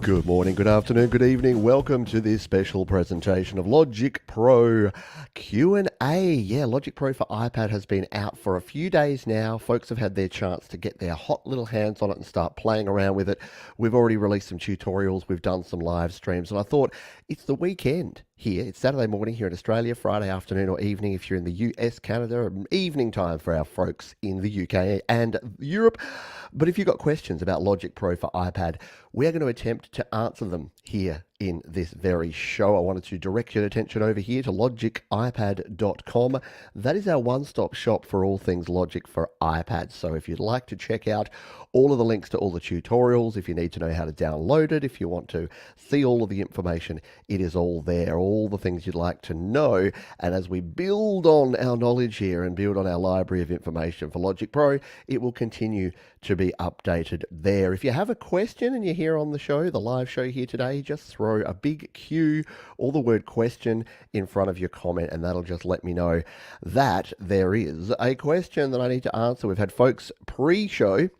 Good morning, good afternoon, good evening. Welcome to this special presentation of Logic Pro Q&A. Yeah, Logic Pro for iPad has been out for a few days now. Folks have had their chance to get their hot little hands on it and start playing around with it. We've already released some tutorials. We've done some live streams, and I thought it's the weekend here. It's Saturday morning here in Australia, Friday afternoon or evening if you're in the US, Canada, evening time for our folks in the UK and Europe. But if you've got questions about Logic Pro for iPad, we're going to attempt to answer them here in this very show. I wanted to direct your attention over here to logicipad.com. That is our one-stop shop for all things Logic for iPad. So if you'd like to check out all of the links to all the tutorials, if you need to know how to download it, if you want to see all of the information, it is all there, all the things you'd like to know. And as we build on our knowledge here and build on our library of information for Logic Pro, it will continue to be updated there. If you have a question and you're here on the show, the live show here today, just throw a big Q or the word question in front of your comment, and that'll just let me know that there is a question that I need to answer. We've had folks pre-show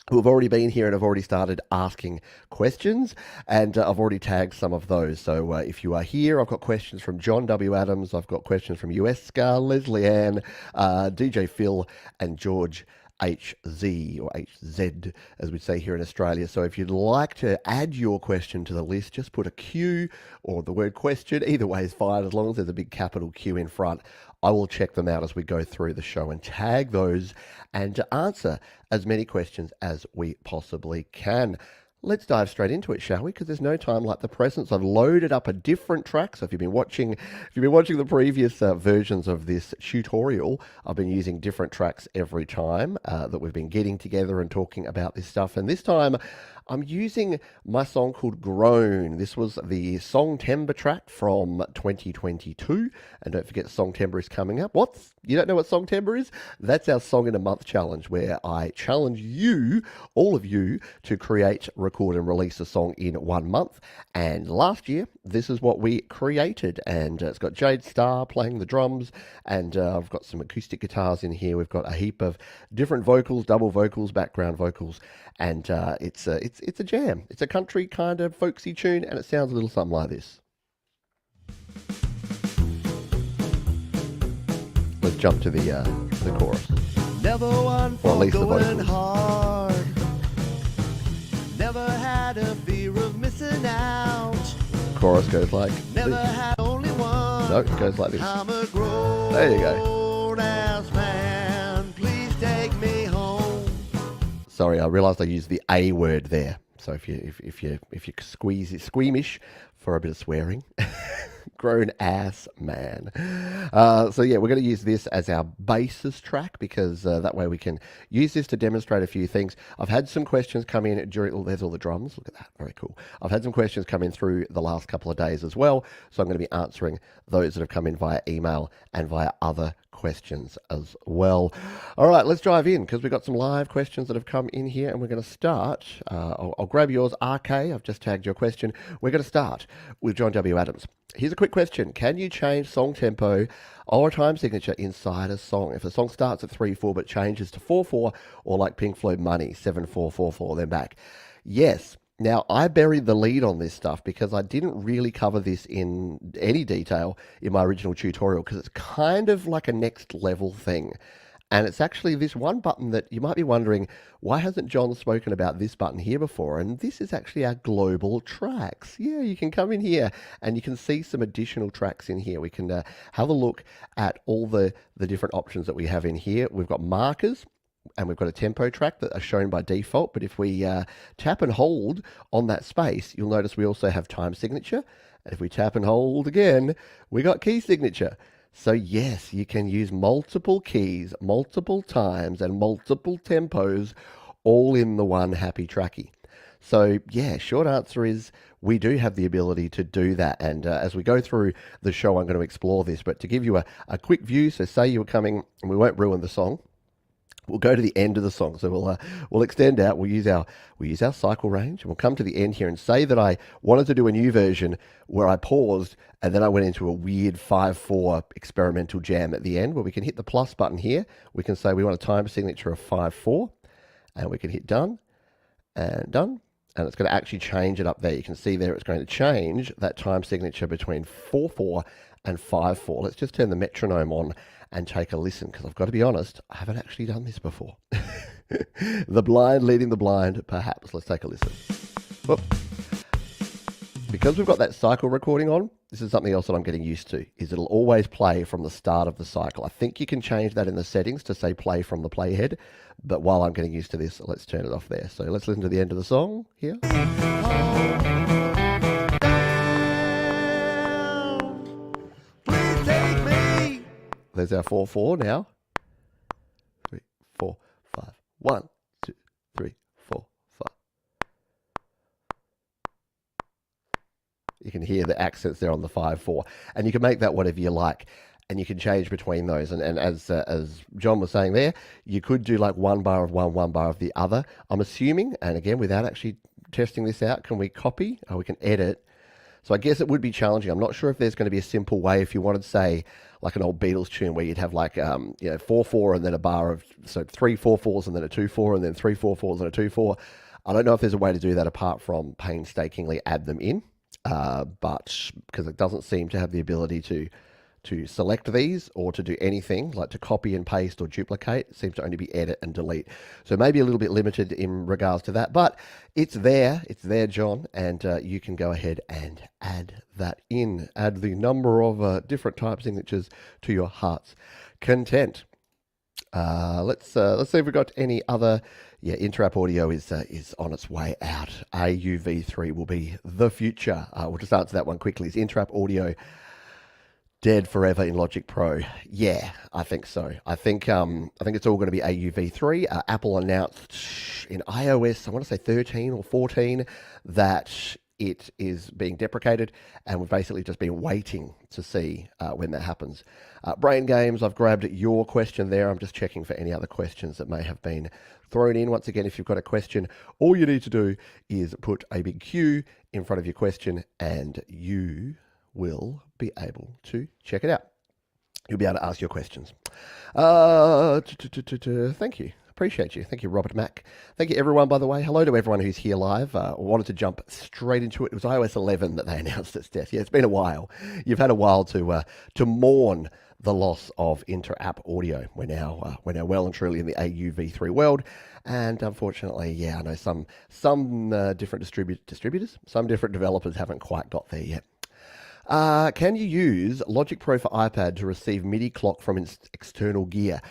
who have already been here and have already started asking questions, and I've already tagged some of those. So if you are here, I've got questions from John W. Adams, I've got questions from US Scar, Leslie Ann, DJ Phil, and George HZ or HZ, as we say here in Australia. So if you'd like to add your question to the list, just put a Q or the word question. Either way is fine, as long as there's a big capital Q in front. I will check them out as we go through the show and tag those and to answer as many questions as we possibly can. Let's dive straight into it, shall we? Because there's no time like the present. So I've loaded up a different track. So if you've been watching the previous versions of this tutorial, I've been using different tracks every time that we've been getting together and talking about this stuff. And this time I'm using my song called Groan. This was the Songtember track from 2022. And don't forget, Songtember is coming up. What? You don't know what Songtember is? That's our Song in a Month challenge, where I challenge you, all of you, to create, record and release a song in 1 month. And last year, this is what we created. And it's got Jade Starr playing the drums, and I've got some acoustic guitars in here. We've got a heap of different vocals, double vocals, background vocals, and it's a jam. It's a country kind of folksy tune, and it sounds a little something like this. Let's jump to the chorus. Never one Or at for least the going vocals. hard. Never had a fear of missing out. Chorus goes like Never this. had only one. No, it goes like this. I'm a grown There you go. ass man. Please take me home. Sorry, I realised I used the A word there. So if you squeamish for a bit of swearing, grown ass man. So yeah, we're going to use this as our basis track because that way we can use this to demonstrate a few things. I've had some questions come in during. Oh, there's all the drums. Look at that, very cool. I've had some questions come in through the last couple of days as well. So I'm going to be answering those that have come in via email and via other questions as well. All right, let's dive in because we've got some live questions that have come in here, and we're going to start. I'll grab yours, RK. I've just tagged your question. We're going to start with John W. Adams. Here's a quick question. Can you change song tempo or a time signature inside a song? If the song starts at 3/4 but changes to 4/4, or like Pink Floyd Money, 7/4/4/4, then back? Yes. Now, I buried the lead on this stuff because I didn't really cover this in any detail in my original tutorial because it's kind of like a next level thing. And it's actually this one button that you might be wondering, why hasn't John spoken about this button here before? And this is actually our global tracks. Yeah, you can come in here and you can see some additional tracks in here. We can have a look at all the different options that we have in here. We've got markers, and we've got a tempo track that are shown by default. But if we tap and hold on that space, you'll notice we also have time signature. And if we tap and hold again, we got key signature. So yes, you can use multiple keys, multiple times, and multiple tempos all in the one happy trackie. So yeah, short answer is we do have the ability to do that. And as we go through the show, I'm going to explore this. But to give you a quick view, so say you were coming, and we won't ruin the song. We'll go to the end of the song. So we'll extend out. We'll use our cycle range, and we'll come to the end here and say that I wanted to do a new version where I paused and then I went into a weird 5/4 experimental jam at the end, where we can hit the plus button here. We can say we want a time signature of 5/4, and we can hit done and done and it's going to actually change it up there. You can see there it's going to change that time signature between 4/4 and 5/4. Let's just turn the metronome on and take a listen, because I've got to be honest, I haven't actually done this before. The blind leading the blind, perhaps. Let's take a listen. Whoop. Because we've got that cycle recording on, this is something else that I'm getting used to, is it'll always play from the start of the cycle. I think you can change that in the settings to say play from the playhead, but while I'm getting used to this, let's turn it off there. So let's listen to the end of the song here. Please take me. There's our 4/4 now. 3, 4, 5. 1, 2, 3, 4, 5. You can hear the accents there on the 5/4, and you can make that whatever you like, and you can change between those. And as John was saying there, you could do like one bar of one bar of the other. I'm assuming, and again, without actually testing this out, can we copy? Oh, we can edit. So I guess it would be challenging. I'm not sure if there's going to be a simple way if you wanted, say, like an old Beatles tune where you'd have like 4/4 and then a bar of 3 4/4s and then a 2/4 and then 3 4/4s and a 2/4. I don't know if there's a way to do that apart from painstakingly add them in, but because it doesn't seem to have the ability to select these or to do anything like to copy and paste or duplicate. It seems to only be edit and delete. So maybe a little bit limited in regards to that, but it's there, John, and you can go ahead and add that in. Add the number of different type signatures to your heart's content. Let's see if we've got any other. Yeah, Interapp Audio is on its way out. AUV3 will be the future. We'll just answer that one quickly. Is Interapp Audio dead forever in Logic Pro? Yeah, I think so. I think it's all going to be AUV3. Apple announced in iOS, I want to say 13 or 14, that it is being deprecated, and we've basically just been waiting to see when that happens. Brain Games, I've grabbed your question there. I'm just checking for any other questions that may have been thrown in. Once again, if you've got a question, all you need to do is put a big Q in front of your question, and you will be able to check it out. You'll be able to ask your questions. Thank you. Appreciate you. Thank you, Robert Mack. Thank you, everyone, by the way. Hello to everyone who's here live. Wanted to jump straight into it. It was iOS 11 that they announced its death. Yeah, it's been a while. You've had a while to mourn the loss of Interapp Audio. We're now well and truly in the AUV3 world. And unfortunately, yeah, I know some different distributors, some different developers haven't quite got there yet. Can you use Logic Pro for iPad to receive MIDI clock from external gear?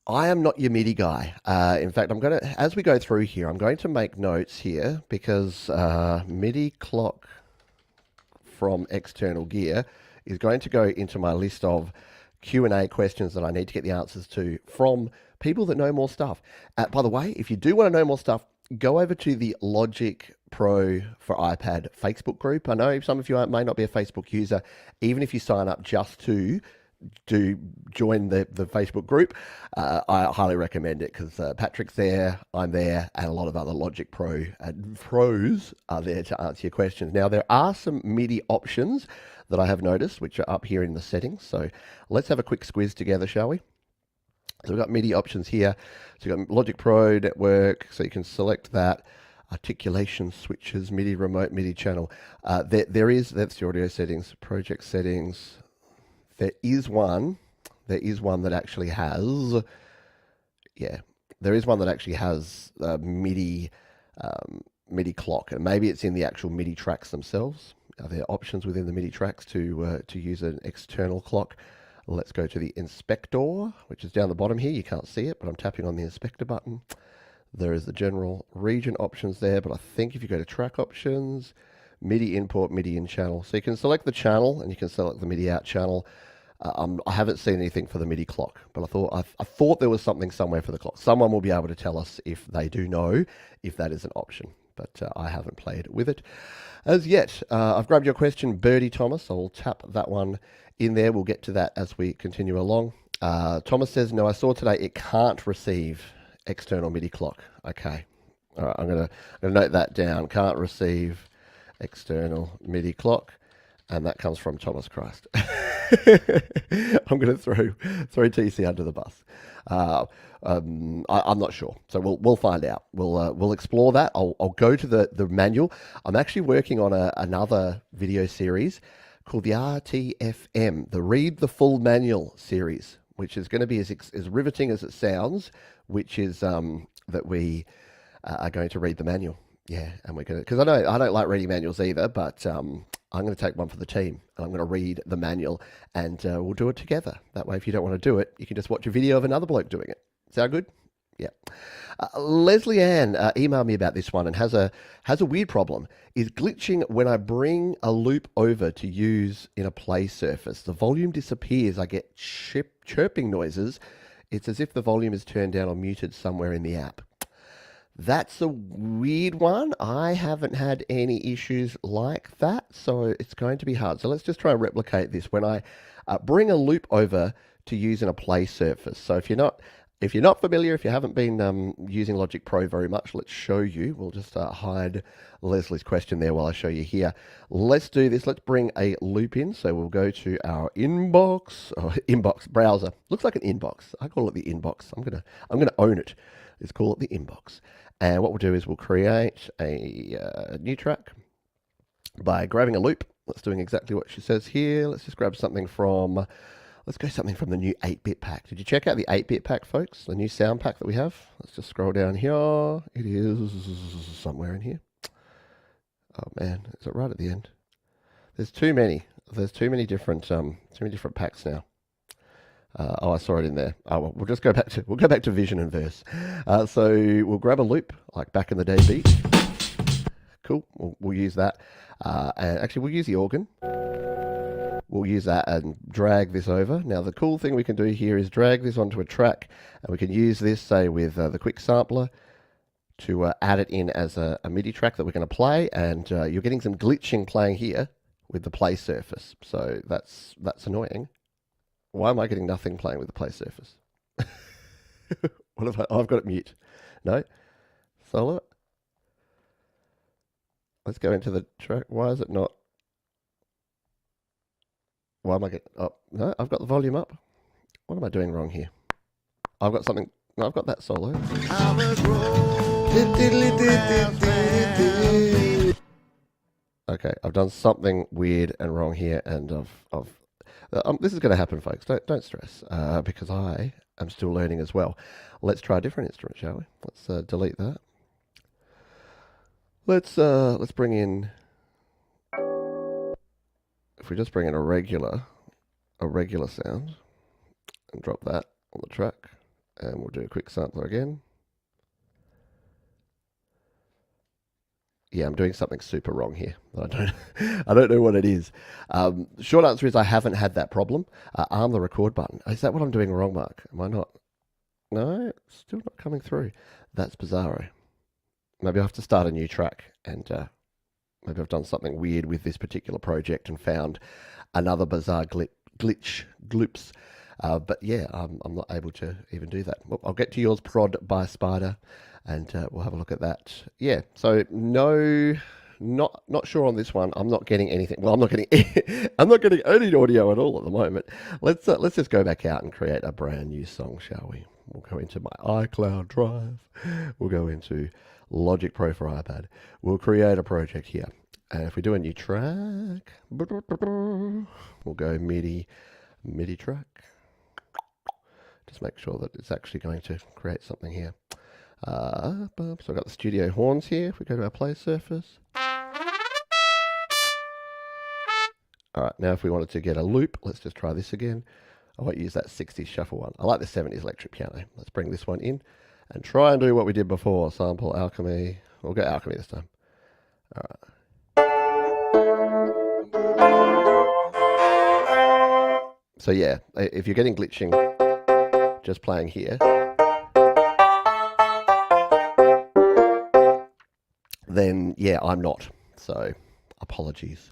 I am not your MIDI guy. In fact, as we go through here, I'm going to make notes here because MIDI clock from external gear is going to go into my list of Q&A questions that I need to get the answers to from people that know more stuff. By the way, if you do want to know more stuff, go over to the Logic Pro for iPad Facebook group. I know some of you may not be a Facebook user. Even if you sign up just to join the Facebook group, I highly recommend it because Patrick's there, I'm there, and a lot of other Logic Pro pros are there to answer your questions. Now, there are some MIDI options that I have noticed, which are up here in the settings. So let's have a quick squiz together, shall we? So we've got MIDI options here. So you've got Logic Pro Network, so you can select that. Articulation switches, MIDI remote, MIDI channel. That's the audio settings, project settings. There is one that actually has, MIDI clock, and maybe it's in the actual MIDI tracks themselves. Are there options within the MIDI tracks to use an external clock? Let's go to the inspector, which is down the bottom here. You can't see it, but I'm tapping on the inspector button. There is the general region options there, but I think if you go to track options, MIDI import, MIDI in channel. So you can select the channel and you can select the MIDI out channel. I haven't seen anything for the MIDI clock, but I thought there was something somewhere for the clock. Someone will be able to tell us if they do know if that is an option, but I haven't played with it as yet. I've grabbed your question, Birdie Thomas. I'll tap that one in there. We'll get to that as we continue along. Thomas says, no, I saw today it can't receive external MIDI clock. Okay. All right, I'm gonna note that down. Can't receive external MIDI clock. And that comes from Thomas Christ. I'm going to throw TC under the bus. Uh, I'm not sure, so we'll find out. We'll explore that. I'll go to the manual. I'm actually working on another video series called the RTFM, the Read the Full Manual series, which is going to be as riveting as it sounds, which is that we are going to read the manual. Yeah, and we're going to, because I don't like reading manuals either, but I'm going to take one for the team, and I'm going to read the manual, and we'll do it together. That way, if you don't want to do it, you can just watch a video of another bloke doing it. Sound good? Yeah. Leslie Ann emailed me about this one and has a weird problem. Is glitching when I bring a loop over to use in a play surface. The volume disappears. I get chirping noises. It's as if the volume is turned down or muted somewhere in the app. That's a weird one. I haven't had any issues like that, so it's going to be hard. So let's just try and replicate this when I bring a loop over to use in a play surface. So if you're not familiar, if you haven't been using Logic Pro very much, let's show you. We'll just hide Leslie's question there while I show you here. Let's do this. Let's bring a loop in. So we'll go to our inbox browser. Looks like an inbox. I call it the inbox. I'm gonna own it. Let's call it the inbox. And what we'll do is we'll create a new track by grabbing a loop. That's doing exactly what she says here. Let's just grab something from. Let's go something from the new 8-bit pack. Did you check out the 8-bit pack, folks? The new sound pack that we have? Let's just scroll down here. It is somewhere in here. Oh man, is it right at the end? There's too many. There's too many different packs now. I saw it in there. Oh, well, we'll go back to Vision and Verse. So we'll grab a loop like back in the day beat. Cool. We'll use that. And actually, we'll use the organ. We'll use that and drag this over. Now, the cool thing we can do here is drag this onto a track, and we can use this, say, with the quick sampler to add it in as a MIDI track that we're going to play, and you're getting some glitching playing here with the play surface. So that's annoying. Why am I getting nothing playing with the play surface? What have I've got it mute. No? Solo it? Let's go into the track. Why is it not? Why am I getting up? No, I've got the volume up. What am I doing wrong here? I've got something. No, I've got that solo. Okay, I've done something weird and wrong here, and this is going to happen, folks. Don't stress, because I am still learning as well. Let's try a different instrument, shall we? Let's delete that. Let's bring in. If we just bring in a regular sound and drop that on the track, and we'll do a quick sampler again. Yeah, I'm doing something super wrong here. I don't know what it is. Short answer is I haven't had that problem. Arm the record button. Is that what I'm doing wrong, Mark? Am I not? No, still not coming through. That's bizarro. Maybe I have to start a new track, and maybe I've done something weird with this particular project and found another bizarre gloops. But yeah, I'm not able to even do that. Well, I'll get to yours, Prod by Spider, and we'll have a look at that. Yeah, so no, not sure on this one. I'm not getting anything. Well, I'm not getting any audio at all at the moment. Let's just go back out and create a brand new song, shall we? We'll go into my iCloud drive. We'll go into Logic Pro for iPad. We'll create a project here. And if we do a new track, we'll go MIDI track. Just make sure that it's actually going to create something here. So I've got the studio horns here. If we go to our play surface. All right, now if we wanted to get a loop, let's just try this again. I won't use that 60s shuffle one. I like the 70s electric piano. Let's bring this one in and try and do what we did before. Sample Alchemy. We'll go Alchemy this time. All right. So yeah, if you're getting glitching just playing here, then yeah, I'm not. So apologies.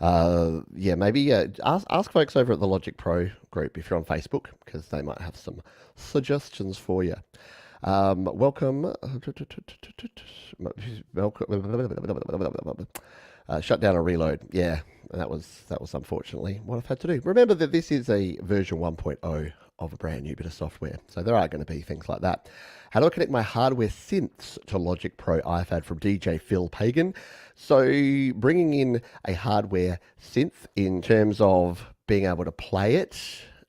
Yeah, maybe ask folks over at the Logic Pro group if you're on Facebook, because they might have some suggestions for you. Welcome. Shut down and reload. Yeah, that was unfortunately what I've had to do. Remember that this is a version 1.0 of a brand new bit of software, so there are going to be things like that. How do I connect my hardware synths to Logic Pro iPad from DJ Phil Pagan? So bringing in a hardware synth in terms of being able to play it.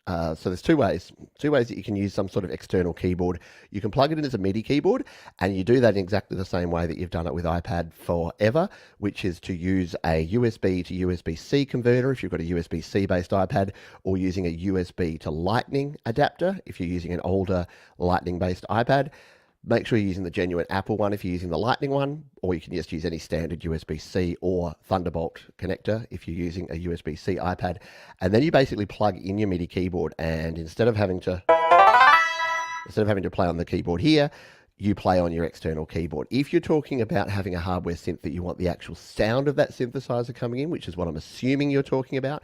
So there's two ways that you can use some sort of external keyboard. You can plug it in as a MIDI keyboard, and you do that in exactly the same way that you've done it with iPad forever, which is to use a USB to USB-C converter if you've got a USB-C based iPad, or using a USB to Lightning adapter if you're using an older Lightning based iPad. Make sure you're using the genuine Apple one if you're using the Lightning one, or you can just use any standard USB-C or Thunderbolt connector if you're using a USB-C iPad. And then you basically plug in your MIDI keyboard, and instead of having to play on the keyboard here, you play on your external keyboard. If you're talking about having a hardware synth that you want the actual sound of that synthesizer coming in, which is what I'm assuming you're talking about,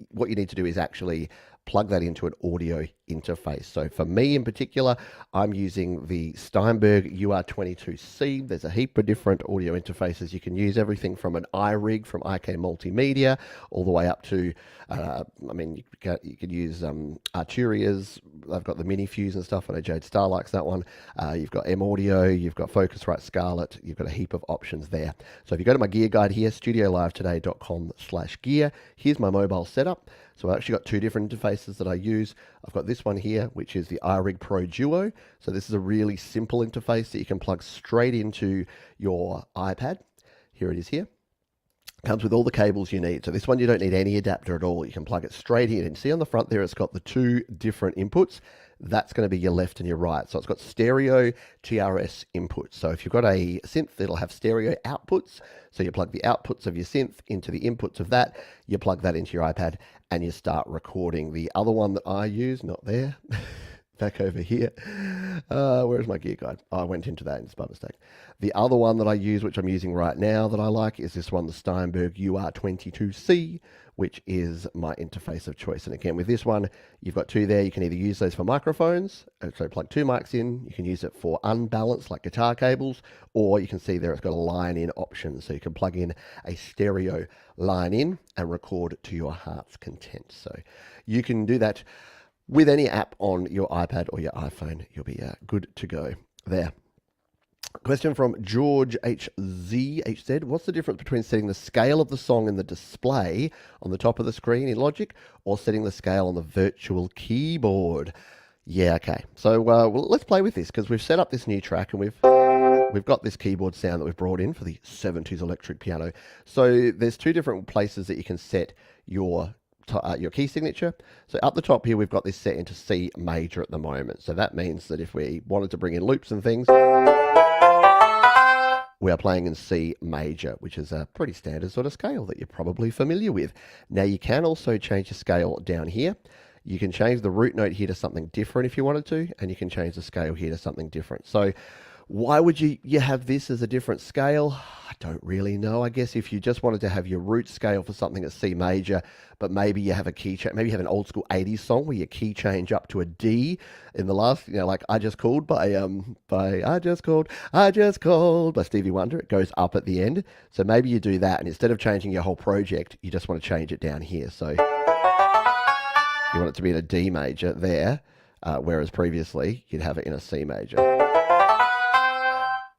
what you need to do is actually plug that into an audio interface. So for me in particular, I'm using the Steinberg UR22C. There's a heap of different audio interfaces you can use, everything from an iRig from IK Multimedia all the way up to, you could use Arturia's. They've got the Mini Fuse and stuff. I know Jade Star likes that one. You've got M Audio, you've got Focusrite Scarlett. You've got a heap of options there. So if you go to my gear guide here, studiolivetoday.com/gear, here's my mobile setup. So I've actually got two different interfaces that I use. I've got this one here, which is the iRig Pro Duo. So this is a really simple interface that you can plug straight into your iPad. Here it is here. Comes with all the cables you need. So this one you don't need any adapter at all. You can plug it straight in. And see on the front there, it's got the two different inputs. That's going to be your left and your right. So it's got stereo TRS inputs. So if you've got a synth, it'll have stereo outputs. So you plug the outputs of your synth into the inputs of that. You plug that into your iPad and you start recording. The other one that I use, not there, back over here. Where's my gear guide? Oh, I went into that, it's by mistake. The other one that I use, which I'm using right now that I like, is this one, the Steinberg UR22C, which is my interface of choice. And again, with this one, you've got two there. You can either use those for microphones, so plug two mics in. You can use it for unbalanced, like guitar cables, or you can see there it's got a line-in option. So you can plug in a stereo line-in and record to your heart's content. So you can do that with any app on your iPad or your iPhone. You'll be good to go there. Question from George HZ. What's the difference between setting the scale of the song in the display on the top of the screen in Logic or setting the scale on the virtual keyboard? Yeah, okay. So let's play with this, because we've set up this new track and we've got this keyboard sound that we've brought in for the 70s electric piano. So there's two different places that you can set your key signature. So up the top here, we've got this set into C major at the moment. So that means that if we wanted to bring in loops and things, we are playing in C major, which is a pretty standard sort of scale that you're probably familiar with. Now you can also change the scale down here. You can change the root note here to something different if you wanted to, and you can change the scale here to something different. So why would you have this as a different scale? I don't really know. I guess if you just wanted to have your root scale for something at C major, but maybe you have a key change, maybe you have an old school 80s song where your key change up to a D in the last, like I Just Called by I Just Called by Stevie Wonder. It goes up at the end. So maybe you do that, and instead of changing your whole project, you just want to change it down here. So you want it to be in a D major there, whereas previously you'd have it in a C major.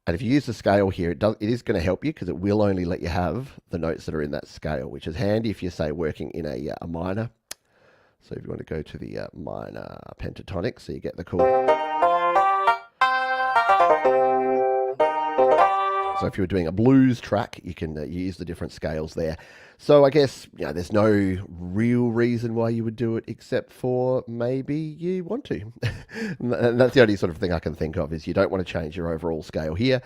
And if you use the scale here, it is going to help you, because it will only let you have the notes that are in that scale, which is handy if you're, say, working in a minor. So if you want to go to the minor pentatonic, so you get the chord. So if you were doing a blues track, you can use the different scales there. So I guess there's no real reason why you would do it, except for maybe you want to. And that's the only sort of thing I can think of, is you don't want to change your overall scale here,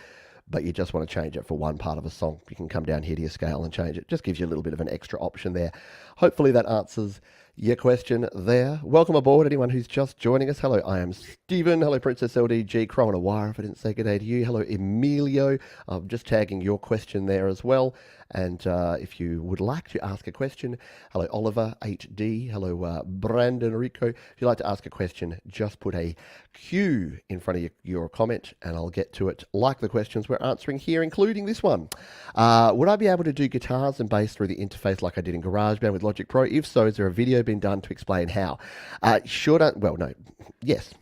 but you just want to change it for one part of a song. You can come down here to your scale and change it. Just gives you a little bit of an extra option there. Hopefully that answers your question there. Welcome aboard, anyone who's just joining us. Hello, I am Stephen. Hello, Princess LDG. Crow on a wire, if I didn't say good day to you. Hello, Emilio. I'm just tagging your question there as well. And if you would like to ask a question, hello Oliver HD, hello Brandon Rico. If you'd like to ask a question, just put a Q in front of your comment and I'll get to it like the questions we're answering here, including this one. Would I be able to do guitars and bass through the interface like I did in GarageBand with Logic Pro? If so, is there a video been done to explain how? No. Yes.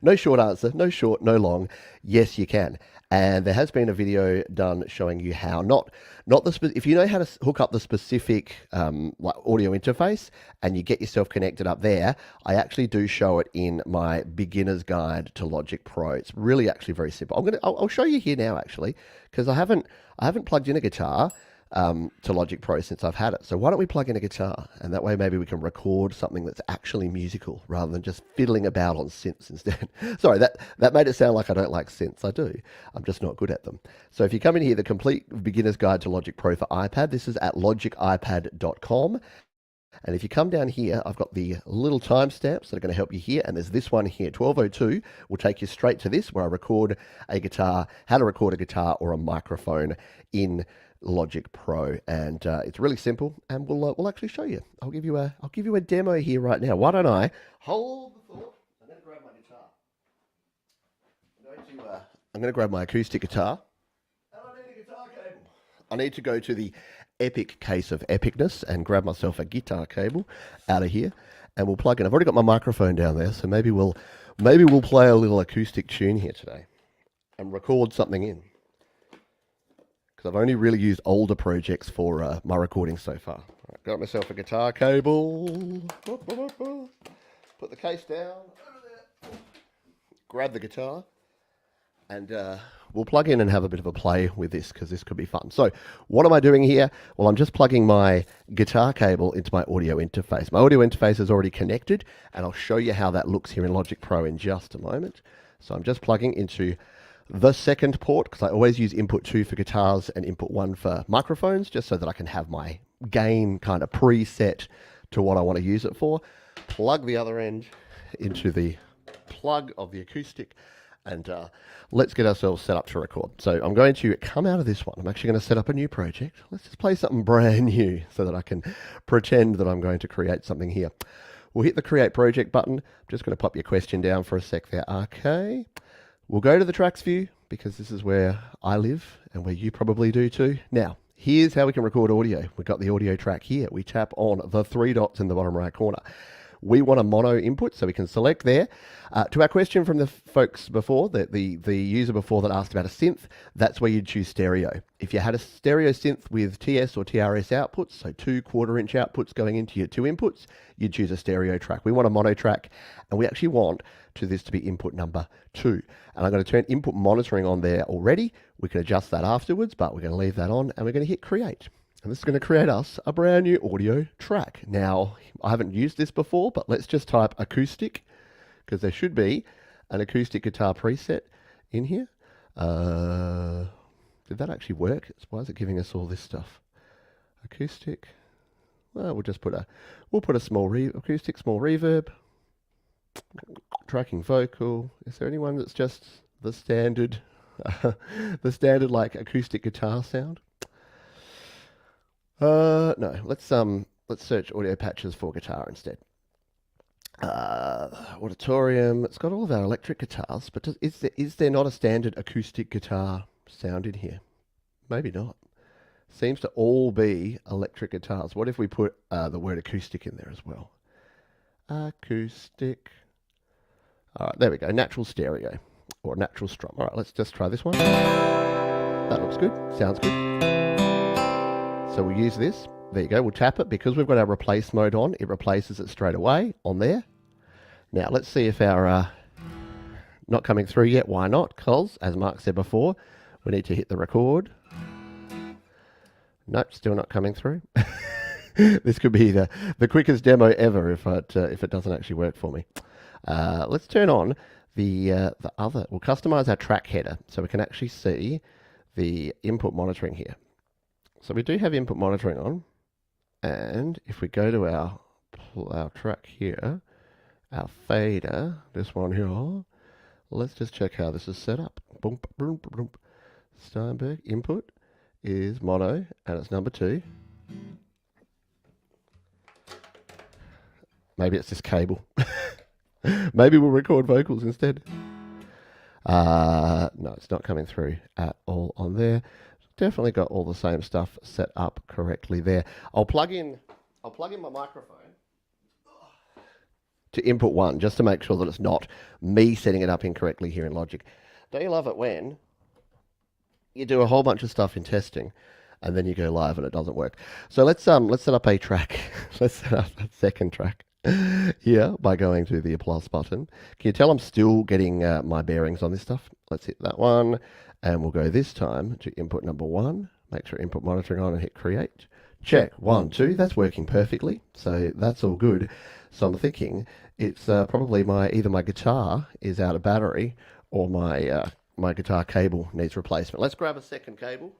No short answer, no short, no long. Yes, you can. And there has been a video done showing you how. Not if you know how to hook up the specific like audio interface and you get yourself connected up there, I actually do show it in my beginner's guide to Logic Pro. It's really actually very simple. I'll show you here now actually, because I haven't plugged in a guitar to Logic Pro since I've had it. So why don't we plug in a guitar, and that way maybe we can record something that's actually musical rather than just fiddling about on synths instead. Sorry, that made it sound like I don't like synths. I do. I'm just not good at them. So if you come in here, the complete beginner's guide to Logic Pro for iPad, this is at logicipad.com. And if you come down here, I've got the little timestamps that are going to help you here. And there's this one here, 12:02, will take you straight to this, where I record a guitar, how to record a guitar or a microphone in Logic Pro. And it's really simple, and we'll actually show you. I'll give you a demo here right now. Why don't I hold the thought? I'm going to grab my guitar. I'm going to grab my acoustic guitar. And I need a guitar cable. I need to go to the epic case of epicness and grab myself a guitar cable out of here, and we'll plug in. I've already got my microphone down there, so maybe we'll play a little acoustic tune here today and record something in, because I've only really used older projects for my recording so far. Right, got myself a guitar cable. Put the case down. Grab the guitar. And we'll plug in and have a bit of a play with this, because this could be fun. So what am I doing here? Well, I'm just plugging my guitar cable into my audio interface. My audio interface is already connected, and I'll show you how that looks here in Logic Pro in just a moment. So I'm just plugging into the second port, because I always use input 2 for guitars and input 1 for microphones, just so that I can have my gain kind of preset to what I want to use it for. Plug the other end into the plug of the acoustic, and let's get ourselves set up to record. So I'm going to come out of this one. I'm actually going to set up a new project. Let's just play something brand new so that I can pretend that I'm going to create something here. We'll hit the Create Project button. I'm just going to pop your question down for a sec there. Okay. We'll go to the tracks view, because this is where I live and where you probably do too. Now, here's how we can record audio. We've got the audio track here. We tap on the 3 dots in the bottom right corner. We want a mono input, so we can select there. To our question from the folks before, the user before that asked about a synth, that's where you'd choose stereo. If you had a stereo synth with TS or TRS outputs, so 2 1/4-inch outputs going into your 2 inputs, you'd choose a stereo track. We want a mono track, and we actually want this to be input number 2. And I'm going to turn input monitoring on there already. We can adjust that afterwards, but we're going to leave that on, and we're going to hit create. And this is going to create us a brand new audio track. Now, I haven't used this before, but let's just type acoustic, because there should be an acoustic guitar preset in here. Did that actually work? Why is it giving us all this stuff? Acoustic. Well, we'll just put a small acoustic, small reverb. Tracking vocal. Is there anyone that's just the standard, like acoustic guitar sound? No. Let's search audio patches for guitar instead. Auditorium. It's got all of our electric guitars, but is there not a standard acoustic guitar sound in here? Maybe not. Seems to all be electric guitars. What if we put the word acoustic in there as well? Acoustic. All right, there we go. Natural stereo or natural strum. All right, let's just try this one. That looks good. Sounds good. So we'll use this. There you go. We'll tap it. Because we've got our replace mode on, it replaces it straight away on there. Now, let's see if our not coming through yet. Why not? Because, as Mark said before, we need to hit the record. Nope, still not coming through. This could be the quickest demo ever if it doesn't actually work for me. Let's turn on the other. We'll customize our track header so we can actually see the input monitoring here. So we do have input monitoring on, and if we go to our track here, our fader, this one here, let's just check how this is set up. Boom, boom, boom. Steinberg input is mono, and it's number 2. Maybe it's this cable. Maybe we'll record vocals instead. No, it's not coming through at all on there. Definitely got all the same stuff set up correctly there. I'll plug in my microphone to input 1 just to make sure that it's not me setting it up incorrectly here in Logic. Don't you love it when you do a whole bunch of stuff in testing and then you go live and it doesn't work? So let's set up a track. Let's set up a second track here by going to the plus button. Can you tell I'm still getting my bearings on this stuff? Let's hit that one, and we'll go this time to input number 1. Make sure input monitoring on and hit create. Check 1, 2. That's working perfectly, so that's all good. So I'm thinking it's probably either my guitar is out of battery or my my guitar cable needs replacement. Let's grab a second cable.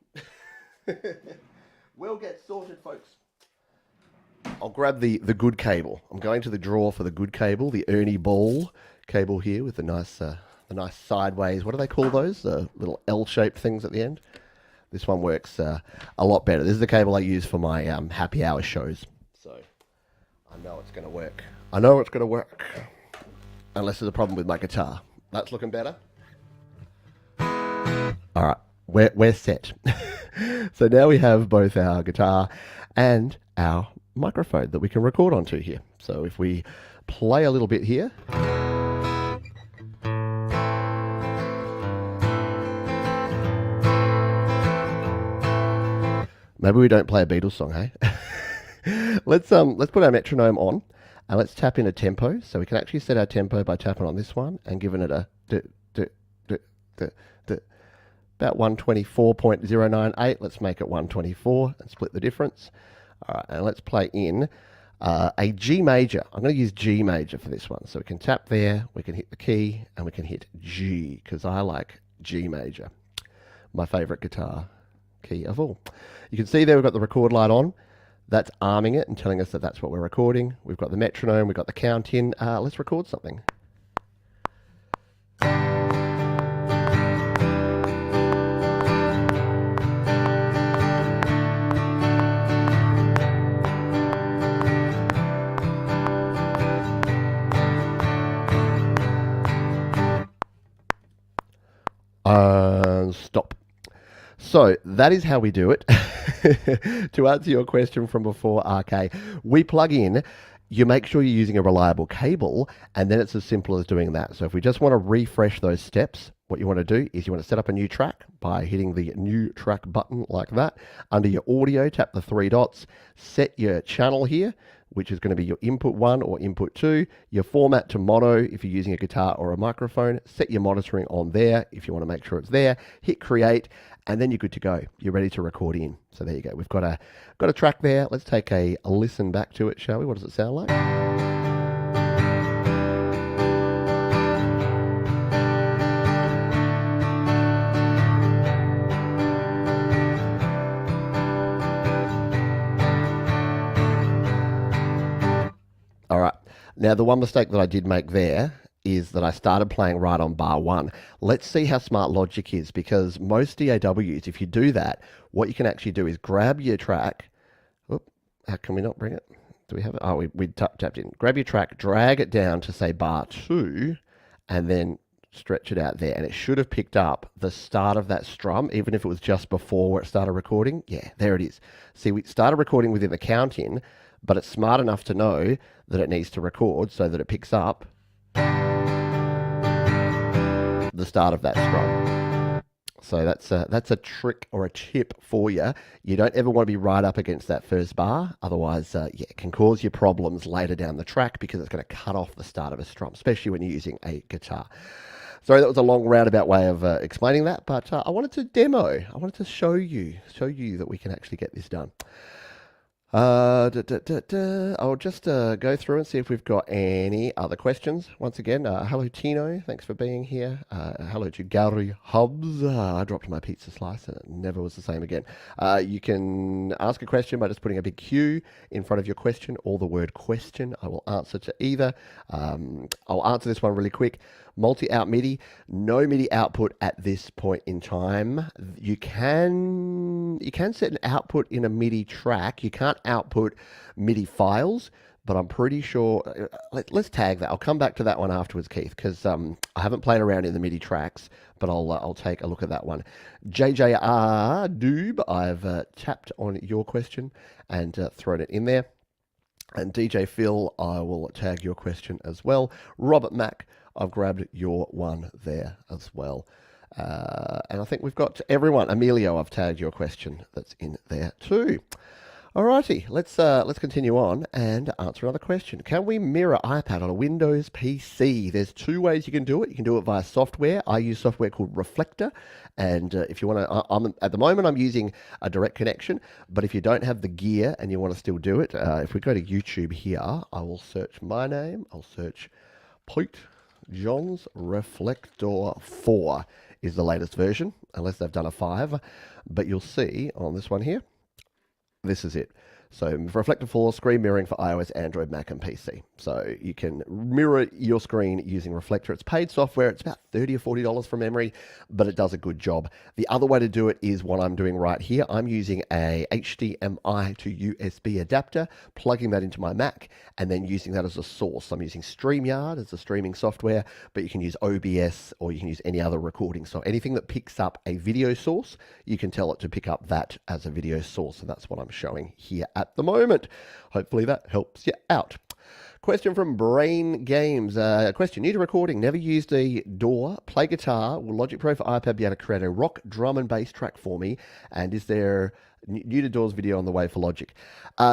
We'll get sorted, folks. I'll grab the good cable. I'm going to the drawer for the good cable, the Ernie Ball cable here with the nice sideways. What do they call those? The little L-shaped things at the end. This one works a lot better. This is the cable I use for my happy hour shows. So I know it's going to work. I know it's going to work. Unless there's a problem with my guitar. That's looking better. All right, we're set. So now we have both our guitar and our microphone that we can record onto here. So if we play a little bit here. Maybe we don't play a Beatles song, hey? Let's put our metronome on and let's tap in a tempo. So we can actually set our tempo by tapping on this one and giving it a about 124.098. Let's make it 124 and split the difference. All right, and let's play in a G major. I'm going to use G major for this one. So we can tap there, we can hit the key, and we can hit G, because I like G major. My favorite guitar key of all. You can see there we've got the record light on. That's arming it and telling us that that's what we're recording. We've got the metronome, we've got the count in. Let's record something. Stop. So that is how we do it. To answer your question from before, RK, we plug in, you make sure you're using a reliable cable, and then it's as simple as doing that. So if we just want to refresh those steps, what you want to do is you want to set up a new track by hitting the new track button like that. Under your audio, tap the 3 dots, set your channel here, which is going to be your input 1 or input 2, your format to mono if you're using a guitar or a microphone, set your monitoring on there if you want to make sure it's there, hit create, and then you're good to go. You're ready to record in. So there you go. We've got a track there. Let's take a listen back to it, shall we? What does it sound like? All right. Now, the one mistake that I did make there is that I started playing right on bar 1. Let's see how smart Logic is, because most DAWs, if you do that, what you can actually do is grab your track. Oop, how can we not bring it? Do we have it? Oh, we tapped in. Grab your track, drag it down to, say, bar 2, and then stretch it out there. And it should have picked up the start of that strum, even if it was just before where it started recording. Yeah, there it is. See, we started recording within the count in, but it's smart enough to know that it needs to record so that it picks up the start of that strum. So that's a trick or a tip for you. You don't ever want to be right up against that first bar. Otherwise, it can cause you problems later down the track because it's going to cut off the start of a strum, especially when you're using a guitar. Sorry, that was a long roundabout way of explaining that, but I wanted to demo. I wanted to show you that we can actually get this done. I'll just go through and see if we've got any other questions. Once again, hello Tino, thanks for being here. Hello to Gary Hobbs. I dropped my pizza slice and it never was the same again. You can ask a question by just putting a big Q in front of your question or the word question. I will answer to either. I'll answer this one really quick. Multi-out MIDI, no MIDI output at this point in time. You can set an output in a MIDI track. You can't output MIDI files, but I'm pretty sure. Let's tag that. I'll come back to that one afterwards, Keith, because I haven't played around in the MIDI tracks, but I'll take a look at that one. JJR Doob, I've tapped on your question and thrown it in there. And DJ Phil, I will tag your question as well. Robert Mack, I've grabbed your one there as well. And I think we've got everyone. Emilio, I've tagged your question that's in there too. Alrighty, let's continue on and answer another question. Can we mirror iPad on a Windows PC? There's two ways you can do it. You can do it via software. I use software called Reflector, and if you want to, at the moment I'm using a direct connection. But if you don't have the gear and you want to still do it, if we go to YouTube here, I will search my name. I'll search Pete John's Reflector 4 is the latest version, unless they've done a 5. But you'll see on this one here. This is it. So Reflector 4, screen mirroring for iOS, Android, Mac, and PC. So you can mirror your screen using Reflector. It's paid software. It's about $30 or $40 from memory, but it does a good job. The other way to do it is what I'm doing right here. I'm using a HDMI to USB adapter, plugging that into my Mac, and then using that as a source. I'm using StreamYard as a streaming software, but you can use OBS or you can use any other recording. So anything that picks up a video source, you can tell it to pick up that as a video source. And that's what I'm showing here at the moment. Hopefully that helps you out. Question from Brain Games. Question, new to recording, never used a DAW, play guitar. Will Logic Pro for iPad be able to create a rock, drum and bass track for me? And is there new to DAW's video on the way for Logic?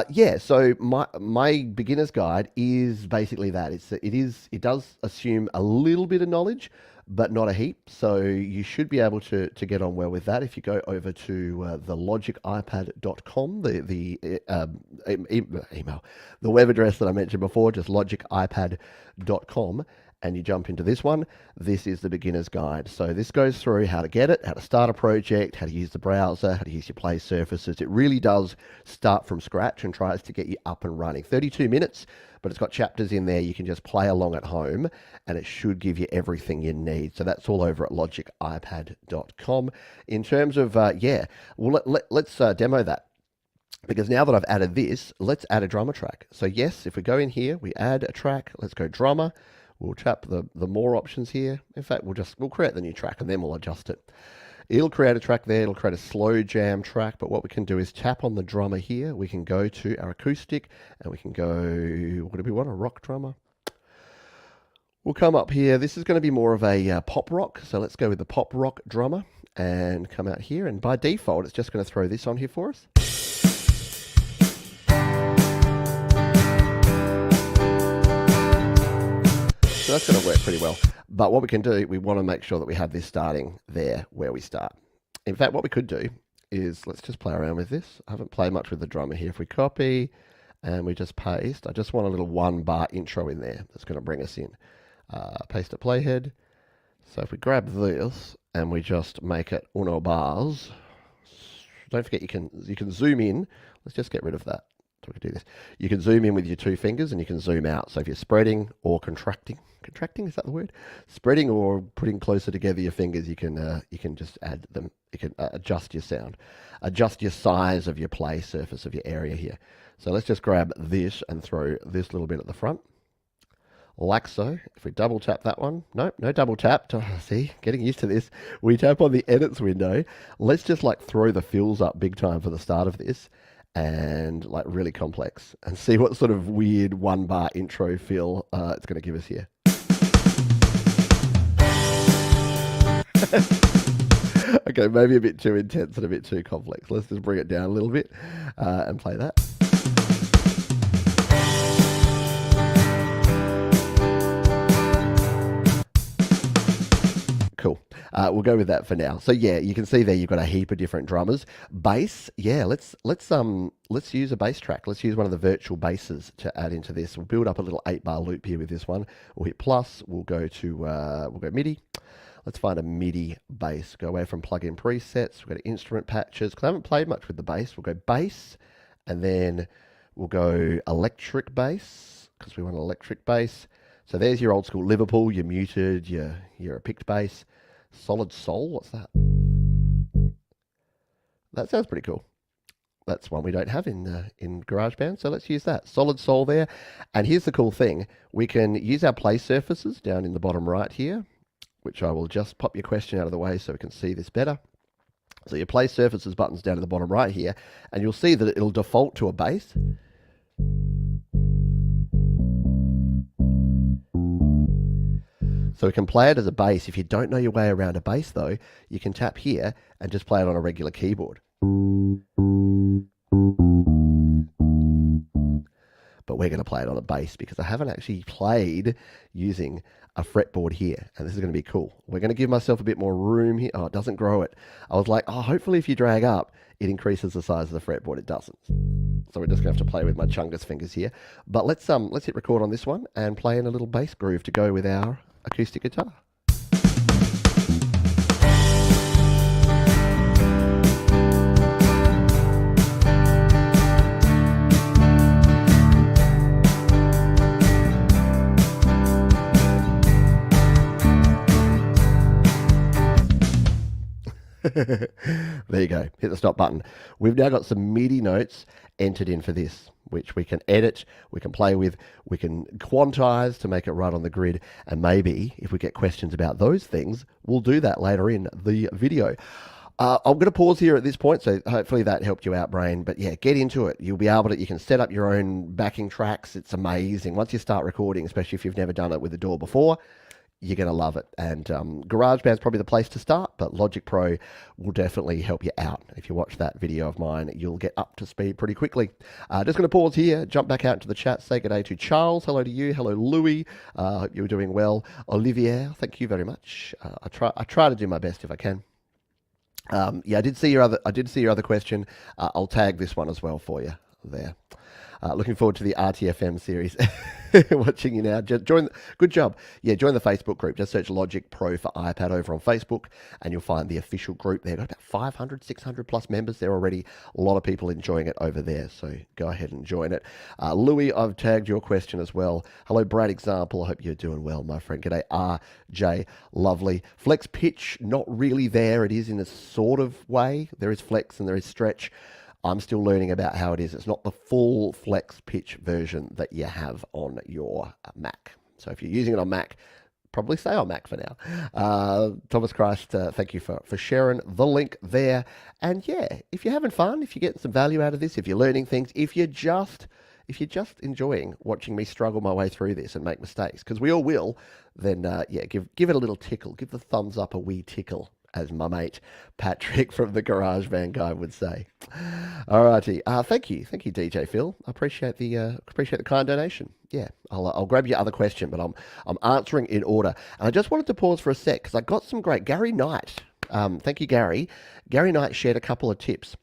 Yeah, so my beginner's guide is basically that. It does assume a little bit of knowledge, but not a heap. So you should be able to get on well with that. If you go over to the logicipad.com, the email, the web address that I mentioned before, just logicipad.com, and you jump into this one, this is the beginner's guide. So this goes through how to get it, how to start a project, how to use the browser, how to use your play surfaces. It really does start from scratch and tries to get you up and running. 32 minutes, but it's got chapters in there. You can just play along at home and it should give you everything you need. So that's all over at logicipad.com. In terms of, let's demo that. Because now that I've added this, let's add a drummer track. So yes, if we go in here, we add a track, let's go drummer. We'll tap the more options here. In fact, we'll create the new track and then we'll adjust it. It'll create a track there. It'll create a slow jam track. But what we can do is tap on the drummer here. We can go to our acoustic and we can go, what do we want? A rock drummer. We'll come up here. This is going to be more of a pop rock. So let's go with the pop rock drummer and come out here. And by default, it's just going to throw this on here for us. So that's going to work pretty well. But what we can do, we want to make sure that we have this starting there where we start. In fact, what we could do is, let's just play around with this. I haven't played much with the drummer here. If we copy and we just paste, I just want a little 1-bar intro in there that's going to bring us in. Paste a playhead. So if we grab this and we just make it uno bars, don't forget you can zoom in. Let's just get rid of that. So we can do this. You can zoom in with your 2 fingers and you can zoom out. So if you're spreading or contracting, is that the word? Spreading or putting closer together your fingers, you can just add them. You can adjust your sound, adjust your size of your play surface of your area here. So let's just grab this and throw this little bit at the front. Like so. If we double tap that one, no double tap. See, getting used to this. We tap on the edits window. Let's just like throw the fills up big time for the start of this. And like really complex, and see what sort of weird 1-bar intro feel it's going to give us here. Okay, maybe a bit too intense and a bit too complex. Let's just bring it down a little bit and play that. Cool. We'll go with that for now. So yeah, you can see there you've got a heap of different drummers. Bass, yeah. Let's use a bass track. Let's use one of the virtual basses to add into this. We'll build up a little 8-bar loop here with this one. We'll hit plus. We'll go MIDI. Let's find a MIDI bass. Go away from plugin presets. We'll go to instrument patches. Because I haven't played much with the bass. We'll go bass, and then we'll go electric bass because we want an electric bass. So there's your old school Liverpool, your muted, your picked bass. Solid Soul, what's that? That sounds pretty cool. That's one we don't have in GarageBand, so let's use that. Solid Soul there. And here's the cool thing. We can use our play surfaces down in the bottom right here, which I will just pop your question out of the way so we can see this better. So your play surfaces button's down in the bottom right here, and you'll see that it'll default to a bass. So we can play it as a bass. If you don't know your way around a bass though, you can tap here and just play it on a regular keyboard. But we're going to play it on a bass because I haven't actually played using a fretboard here, and this is going to be cool. We're going to give myself a bit more room here. Oh, it doesn't grow it. I was like, oh, hopefully if you drag up, it increases the size of the fretboard. It doesn't. So we're just going to have to play with my chungus fingers here. But let's hit record on this one and play in a little bass groove to go with our acoustic guitar. There you go. Hit the stop button. We've now got some MIDI notes entered in for this, which we can edit, we can play with, we can quantize to make it right on the grid, and maybe if we get questions about those things, we'll do that later in the video. I'm going to pause here at this point, so hopefully that helped you out, brain. But yeah, get into it. You'll be able to, you can set up your own backing tracks. It's amazing. Once you start recording, especially if you've never done it with a DAW before, you're going to love it. And GarageBand's probably the place to start, but Logic Pro will definitely help you out. If you watch that video of mine, you'll get up to speed pretty quickly. Just going to pause here, jump back out into the chat, say good day to Charles. Hello to you. Hello, Louis. Hope you're doing well. Olivier, thank you very much. I try to do my best if I can. Yeah, I did see your other question. I'll tag this one as well for you there. Looking forward to the RTFM series. Watching you now. Good job. Yeah, join the Facebook group. Just search Logic Pro for iPad over on Facebook, and you'll find the official group there. Got about 500, 600 plus members there already. A lot of people enjoying it over there, so go ahead and join it. Louis, I've tagged your question as well. Hello, Brad Example. I hope you're doing well, my friend. G'day, RJ. Lovely. Flex pitch, not really there. It is in a sort of way. There is flex and there is stretch. I'm still learning about how it is. It's not the full flex pitch version that you have on your Mac. So if you're using it on Mac, probably stay on Mac for now. Thomas Christ, thank you for sharing the link there. And yeah, if you're having fun, if you're getting some value out of this, if you're learning things, if you're just enjoying watching me struggle my way through this and make mistakes, because we all will, then yeah, give it a little tickle. Give the thumbs up a wee tickle, as my mate Patrick from the GarageBand guy would say. Alrighty, thank you, DJ Phil. I appreciate the kind donation. Yeah, I'll grab your other question, but I'm answering in order. And I just wanted to pause for a sec because I got some great Gary Knight. Thank you, Gary. Gary Knight shared a couple of tips.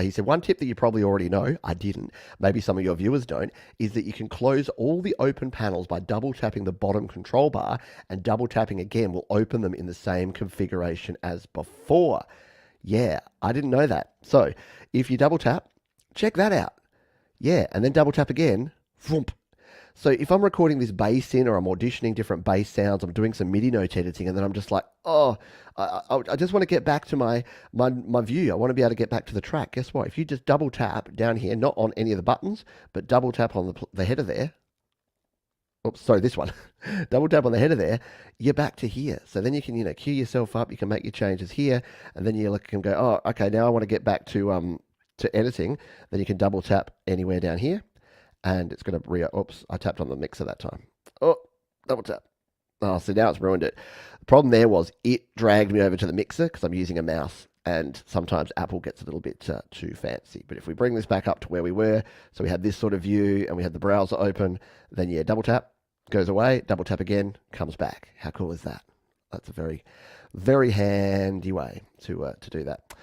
He said one tip that you probably already know, I didn't, maybe some of your viewers don't, is that you can close all the open panels by double tapping the bottom control bar, and double tapping again will open them in the same configuration as before. Yeah, I didn't know that. So if you double tap, check that out. Yeah, and then double tap again, vroom. So if I'm recording this bass in, or I'm auditioning different bass sounds, I'm doing some MIDI note editing, and then I'm just like, oh, I just want to get back to my view. I want to be able to get back to the track. Guess what? If you just double tap down here, not on any of the buttons, but double tap on the header there. Oops, sorry, this one. Double tap on the header there, you're back to here. So then you can, cue yourself up. You can make your changes here, and then you can go, oh, okay, now I want to get back to editing. Then you can double tap anywhere down here. And it's going to oops, I tapped on the mixer that time. Oh, double tap. Oh, so now it's ruined it. The problem there was it dragged me over to the mixer because I'm using a mouse, and sometimes Apple gets a little bit too fancy. But if we bring this back up to where we were, so we had this sort of view and we had the browser open, then yeah, double tap, goes away, double tap again, comes back. How cool is that? That's a very, Very handy way to do that.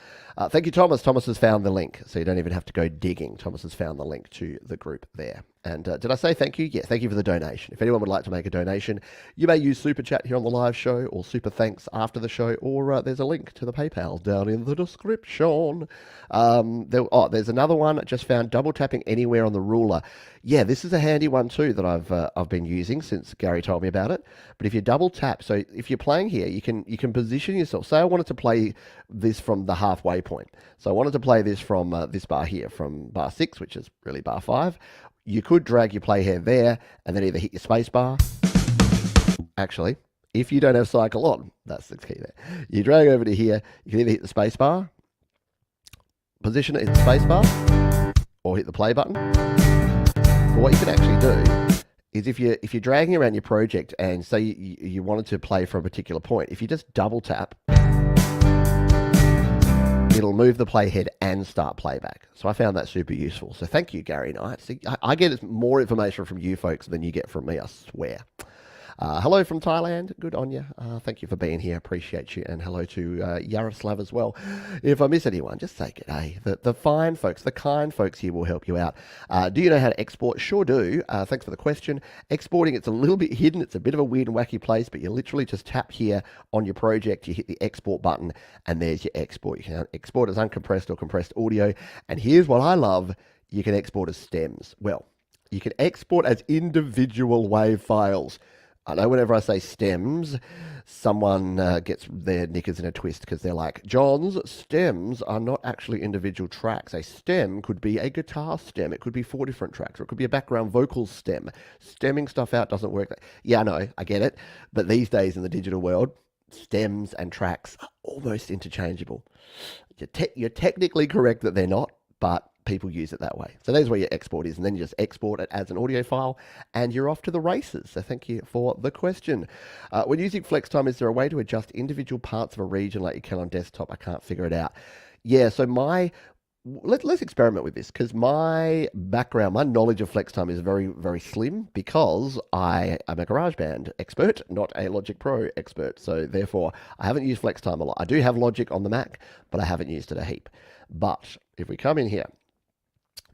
Thank you, Thomas. Thomas has found the link, so you don't even have to go digging. Thomas has found the link to the group there. And did I say thank you? Yeah, thank you for the donation. If anyone would like to make a donation, you may use Super Chat here on the live show, or Super Thanks after the show, or there's a link to the PayPal down in the description. There's another one. I just found double tapping anywhere on the ruler. Yeah, this is a handy one too that I've been using since Gary told me about it. But if you double tap, so if you're playing here, you can position yourself. Say I wanted to play this from the halfway point. So I wanted to play this from this bar here, from bar 6, which is really bar 5. You could drag your playhead there and then either hit your space bar. Actually, if you don't have cycle on, that's the key there. You drag over to here, you can either hit the space bar, position it, hit the space bar, or hit the play button. But what you can actually do is if you're dragging around your project and say you wanted to play from a particular point, if you just double tap, it'll move the playhead and start playback. So I found that super useful. So thank you, Gary Knight. See, I get more information from you folks than you get from me, I swear. Hello from Thailand. Good on you. Thank you for being here. Appreciate you. And hello to Yaroslav as well. If I miss anyone, just say g'day. The fine folks, the kind folks here will help you out. Do you know how to export? Sure do. Thanks for the question. Exporting, it's a little bit hidden. It's a bit of a weird and wacky place, but you literally just tap here on your project. You hit the export button, and there's your export. You can export as uncompressed or compressed audio. And here's what I love. You can export as stems. Well, you can export as individual WAV files. I know whenever I say stems, someone gets their knickers in a twist because they're like, John's stems are not actually individual tracks. A stem could be a guitar stem. It could be 4 different tracks, or it could be a background vocal stem. Stemming stuff out doesn't work. Yeah, I know, I get it. But these days in the digital world, stems and tracks are almost interchangeable. You're technically correct that they're not, but people use it that way. So there's where your export is, and then you just export it as an audio file, and you're off to the races. So thank you for the question. When using FlexTime, is there a way to adjust individual parts of a region like you can on desktop? I can't figure it out. Yeah, so let's experiment with this, because my background, my knowledge of FlexTime is very, very slim, because I am a GarageBand expert, not a Logic Pro expert. So therefore, I haven't used FlexTime a lot. I do have Logic on the Mac, but I haven't used it a heap. But if we come in here,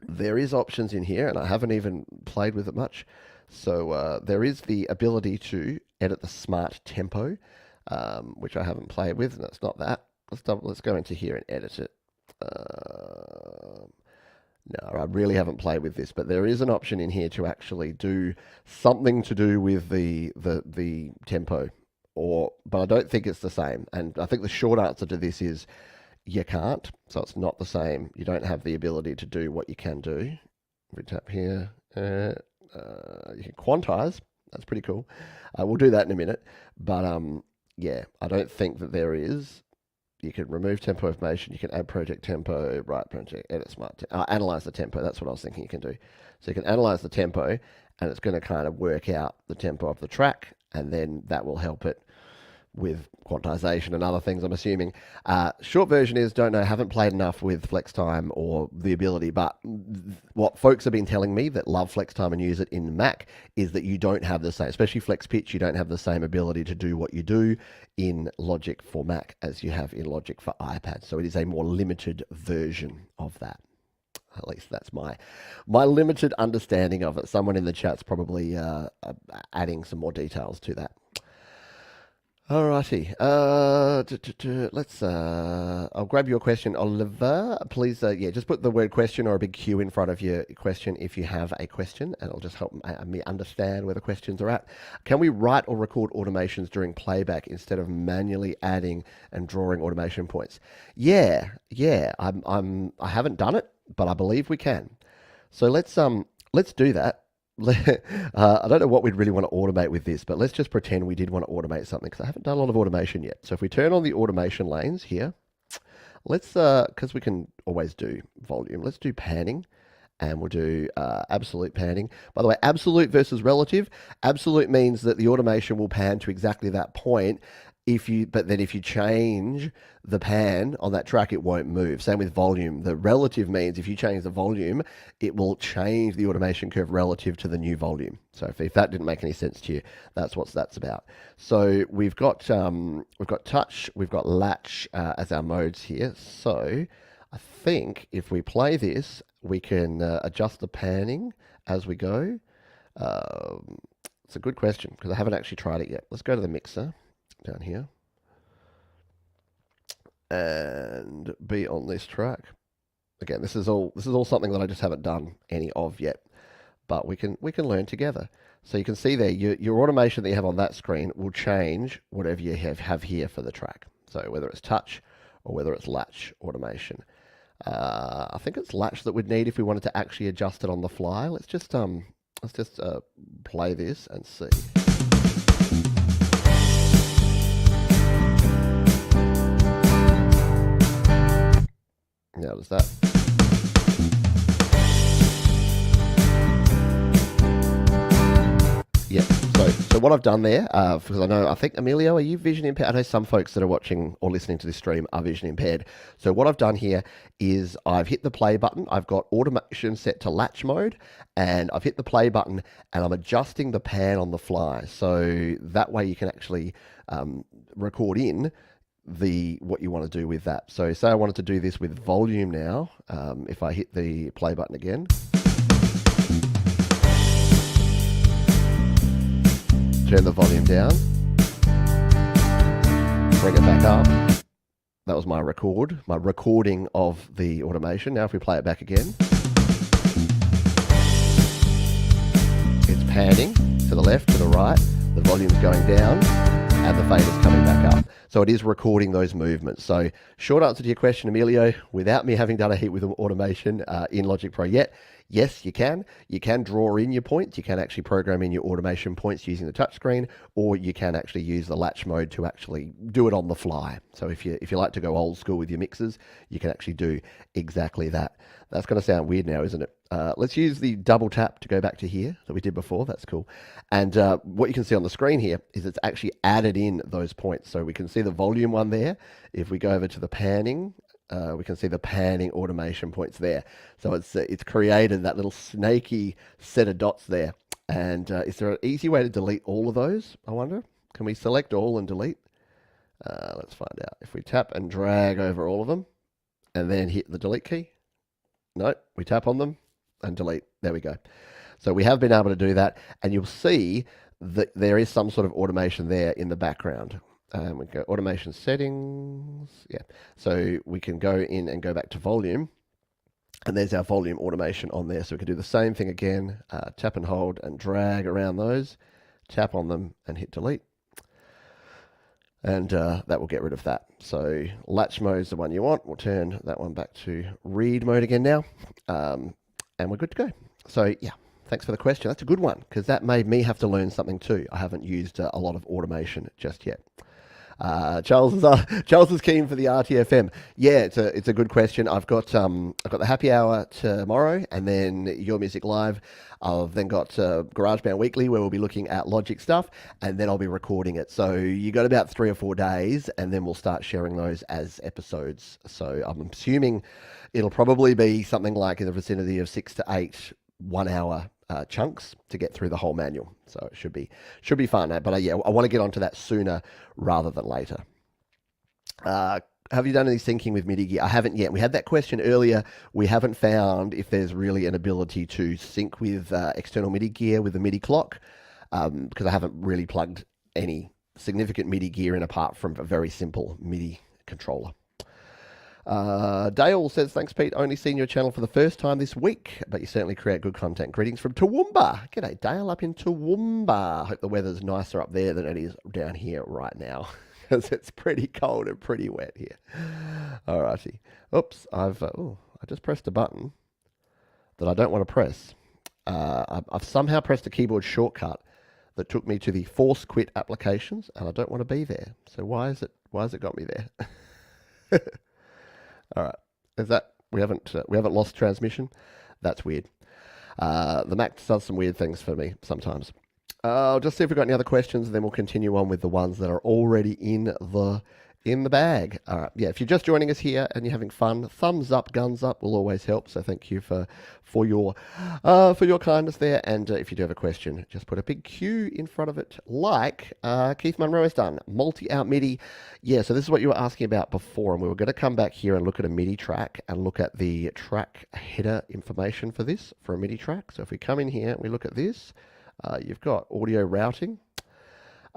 there is options in here, and I haven't even played with it much. So there is the ability to edit the smart tempo, which I haven't played with, and it's not that. Let's go into here and edit it. No, I really haven't played with this, but there is an option in here to actually do something to do with the tempo, but I don't think it's the same. And I think the short answer to this is you can't, so it's not the same. You don't have the ability to do what you can do. We tap here. You can quantize. That's pretty cool. We'll do that in a minute. But yeah, I don't think that there is. You can remove tempo information. You can add project tempo, write project, edit smart, analyze the tempo. That's what I was thinking you can do. So you can analyze the tempo, and it's going to kind of work out the tempo of the track, and then that will help it with quantization and other things, I'm assuming. Short version is, don't know, haven't played enough with FlexTime or the ability, but what folks have been telling me that love FlexTime and use it in Mac is that you don't have the same, especially Flex Pitch, you don't have the same ability to do what you do in Logic for Mac as you have in Logic for iPad. So it is a more limited version of that. At least that's my limited understanding of it. Someone in the chat's probably adding some more details to that. Alrighty, let's, I'll grab your question, Oliver. Please, just put the word question or a big Q in front of your question if you have a question, and it'll just help me understand where the questions are at. Can we write or record automations during playback instead of manually adding and drawing automation points? Yeah, I haven't done it, but I believe we can. So let's do that. I don't know what we'd really want to automate with this, but let's just pretend we did want to automate something, because I haven't done a lot of automation yet. So if we turn on the automation lanes here, let's, because we can always do volume, let's do panning, and we'll do absolute panning. By the way, absolute versus relative. Absolute means that the automation will pan to exactly that point, But then if you change the pan on that track, it won't move. Same with volume. The relative means if you change the volume, it will change the automation curve relative to the new volume. So if that didn't make any sense to you, that's what that's about. So we've got touch, we've got latch as our modes here. So I think if we play this, we can adjust the panning as we go. It's a good question because I haven't actually tried it yet. Let's go to the mixer down here and be on this track. Again, this is all something that I just haven't done any of yet, but we can learn together. So you can see there your automation that you have on that screen will change whatever you have here for the track. So whether it's touch or whether it's latch automation. I think it's latch that we'd need if we wanted to actually adjust it on the fly. Let's just play this and see. How does that? Yeah. So what I've done there, because I think Emilio, are you vision impaired? I know some folks that are watching or listening to this stream are vision impaired. So what I've done here is I've hit the play button. I've got automation set to latch mode, and I've hit the play button, and I'm adjusting the pan on the fly. So that way you can actually record in what you want to do with that. So say I wanted to do this with volume now. If I hit the play button again, turn the volume down, bring it back up. That was my recording of the automation. Now if we play it back again, it's panning to the left, to the right, the volume's going down, and the fade is coming back up. So it is recording those movements. So short answer to your question, Emilio, without me having done a heap with automation in Logic Pro yet, yes, you can. You can draw in your points. You can actually program in your automation points using the touchscreen, or you can actually use the latch mode to actually do it on the fly. So if you like to go old school with your mixers, you can actually do exactly that. That's going to sound weird now, isn't it? Let's use the double tap to go back to here that we did before. That's cool. And what you can see on the screen here is it's actually added in those points. So we can see the volume one there. If we go over to the panning, we can see the panning automation points there. So it's created that little snaky set of dots there. And is there an easy way to delete all of those, I wonder? Can we select all and delete? Let's find out. If we tap and drag over all of them and then hit the delete key. No, we tap on them and delete. There we go. So we have been able to do that, and you'll see that there is some sort of automation there in the background. We go automation settings. Yeah. So we can go in and go back to volume, and there's our volume automation on there. So we can do the same thing again, tap and hold and drag around those, tap on them and hit delete. And that will get rid of that. So latch mode is the one you want. We'll turn that one back to read mode again now. And we're good to go. So yeah, thanks for the question. That's a good one because that made me have to learn something too. I haven't used a lot of automation just yet. Charles is keen for the RTFM. Yeah, it's a good question. I've got the happy hour tomorrow, and then Your Music Live. I've then got GarageBand Weekly, where we'll be looking at Logic stuff, and then I'll be recording it. So you got about 3 or 4 days, and then we'll start sharing those as episodes. So I'm assuming it'll probably be something like in the vicinity of 6 to 8 1-hour chunks to get through the whole manual. So it should be fun. But yeah, I want to get onto that sooner rather than later. Have you done any syncing with MIDI gear? I haven't yet. We had that question earlier. We haven't found if there's really an ability to sync with external MIDI gear with a MIDI clock, because I haven't really plugged any significant MIDI gear in apart from a very simple MIDI controller. Dale says, thanks, Pete. Only seen your channel for the first time this week, but you certainly create good content. Greetings from Toowoomba. G'day, Dale, up in Toowoomba. Hope the weather's nicer up there than it is down here right now, because it's pretty cold and pretty wet here. Alrighty. Oops, I just pressed a button that I don't want to press. I've somehow pressed a keyboard shortcut that took me to the force quit applications, and I don't want to be there. So why has it got me there? All right, is that we haven't lost transmission? That's weird. The Mac does some weird things for me sometimes. I'll just see if we've got any other questions, and then we'll continue on with the ones that are already in the bag. All right, yeah. If you're just joining us here and you're having fun, thumbs up, guns up will always help. So thank you for your kindness there. And if you do have a question, just put a big Q in front of it, like Keith Munro has done. Multi-out MIDI. Yeah. So this is what you were asking about before, and we were going to come back here and look at a MIDI track and look at the track header information for this for a MIDI track. So if we come in here and we look at this. You've got audio routing,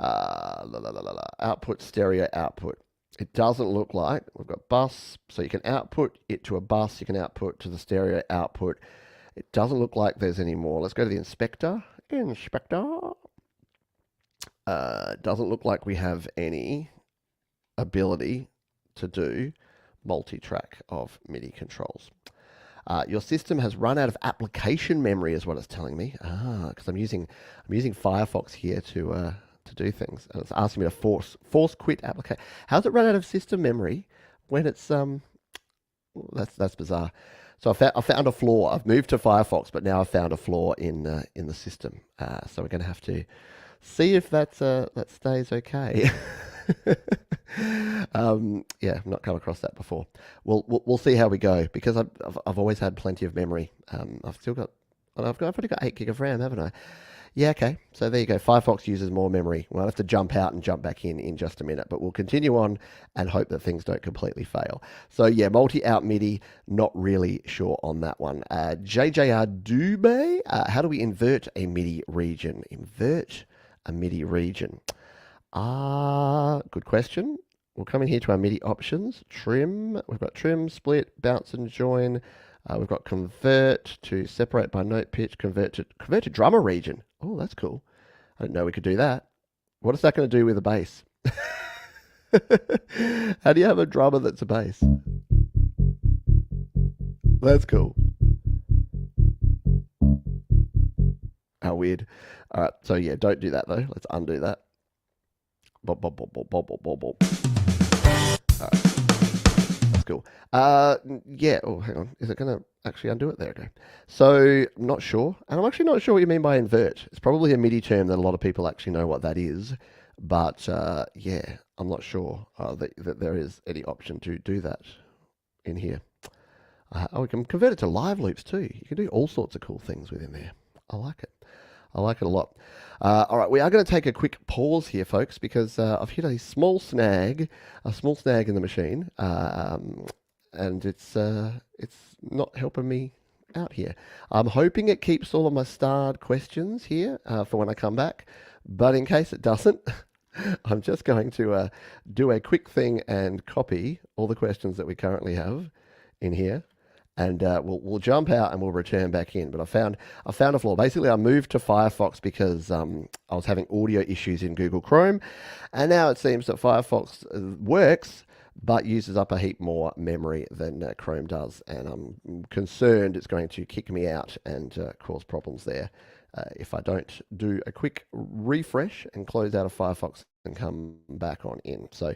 output, stereo output. It doesn't look like we've got bus, so you can output it to a bus, you can output to the stereo output. It doesn't look like there's any more. Let's go to the inspector. Inspector. Doesn't look like we have any ability to do multi-track of MIDI controls. Your system has run out of application memory, is what it's telling me. Because I'm using Firefox here to do things, and it's asking me to force quit application. How's it run out of system memory when it's that's bizarre. So I found a flaw. I've moved to Firefox, but now I've found a flaw in the system. So we're going to have to see if that stays okay. Yeah, I've not come across that before. We'll see how we go, because I've always had plenty of memory. I've already got 8 gig of RAM, haven't I? Yeah, okay. So there you go. Firefox uses more memory. We'll have to jump out and jump back in just a minute, but we'll continue on and hope that things don't completely fail. So yeah, multi-out MIDI, not really sure on that one. JJR Dubé, how do we invert a MIDI region? Invert a MIDI region. Good question. We'll come in here to our MIDI options. Trim. We've got trim, split, bounce and join. We've got convert to separate by note pitch, convert to drummer region. Oh, that's cool. I didn't know we could do that. What is that going to do with a bass? How do you have a drummer that's a bass? That's cool. How weird. All right, so yeah, don't do that though. Let's undo that. Bob, bob, bob, bob, bob, bob, bob, bob. All right. That's cool. Yeah. Oh, hang on. Is it going to actually undo it? There we go. So, I'm not sure. And I'm actually not sure what you mean by invert. It's probably a MIDI term that a lot of people actually know what that is. But, yeah, I'm not sure that there is any option to do that in here. We can convert it to live loops too. You can do all sorts of cool things within there. I like it. I like it a lot. All right, we are going to take a quick pause here, folks, because I've hit a small snag in the machine, and it's not helping me out here. I'm hoping it keeps all of my starred questions here for when I come back, but in case it doesn't, I'm just going to do a quick thing and copy all the questions that we currently have in here. And we'll jump out and we'll return back in. But I found a flaw. Basically, I moved to Firefox because I was having audio issues in Google Chrome, and now it seems that Firefox works but uses up a heap more memory than Chrome does, and I'm concerned it's going to kick me out and cause problems there if I don't do a quick refresh and close out of Firefox and come back on in. So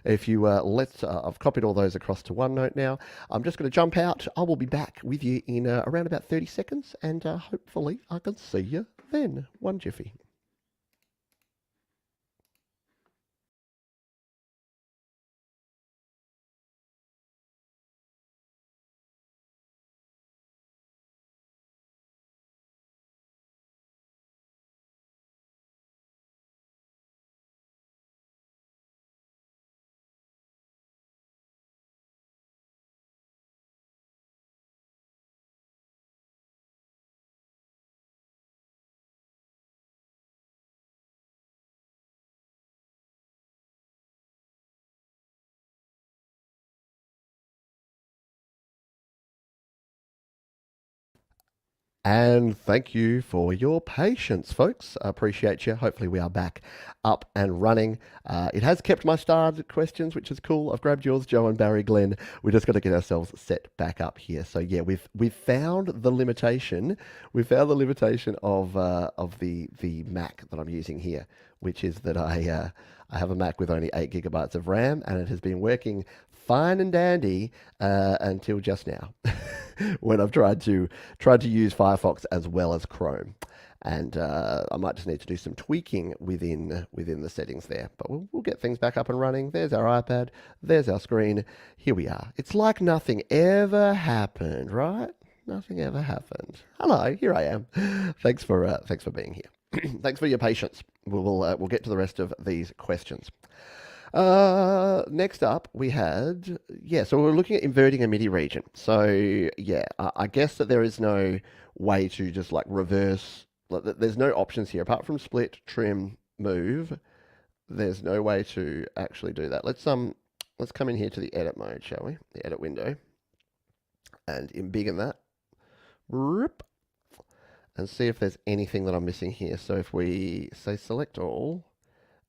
if you I've copied all those across to OneNote now. I'm just going to jump out. I will be back with you in around about 30 seconds, and hopefully I can see you then. One jiffy. And thank you for your patience, folks. I appreciate you. Hopefully, we are back up and running. It has kept my starred questions, which is cool. I've grabbed yours, Joe and Barry Glenn. We just got to get ourselves set back up here. So yeah, we've found the limitation. We found the limitation of the Mac that I'm using here, which is that I have a Mac with only 8 gigabytes of RAM, and it has been working fine and dandy until just now, when I've tried to use Firefox as well as Chrome. and I might just need to do some tweaking within the settings there. But we'll get things back up and running. There's our iPad. There's our screen. Here we are. It's like nothing ever happened, right? Nothing ever happened. Hello, here I am. Thanks for being here. Thanks for your patience. We'll get to the rest of these questions. Next up, we had, so we're looking at inverting a MIDI region. So, I guess that there is no way to just like reverse, there's no options here apart from split, trim, move. There's no way to actually do that. Let's come in here to the edit mode, shall we? The edit window. And embiggen that. And see if there's anything that I'm missing here. So if we say select all,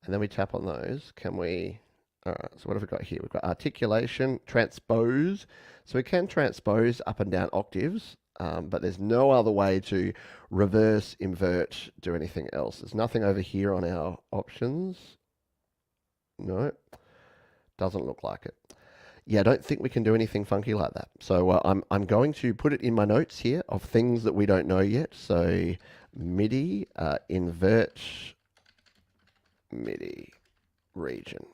and then we tap on those, can we... All right, so what have we got here? We've got articulation, transpose. So we can transpose up and down octaves, but there's no other way to reverse, invert, do anything else. There's nothing over here on our options. No, doesn't look like it. Yeah, I don't think we can do anything funky like that. So I'm going to put it in my notes here of things that we don't know yet. So MIDI, invert MIDI region.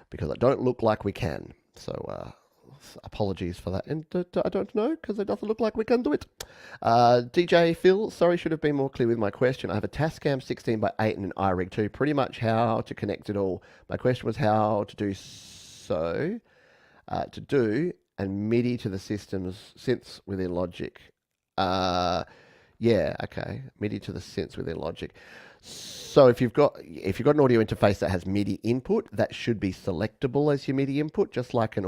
Because I don't look like we can. So apologies for that. And I don't know, because it doesn't look like we can do it. DJ Phil, sorry, should have been more clear with my question. I have a Tascam 16x8 and an iRig 2. Pretty much how to connect it all. My question was how to do and MIDI to the system's synths within Logic. Okay. MIDI to the synths within Logic. So if you've got an audio interface that has MIDI input, that should be selectable as your MIDI input, just like a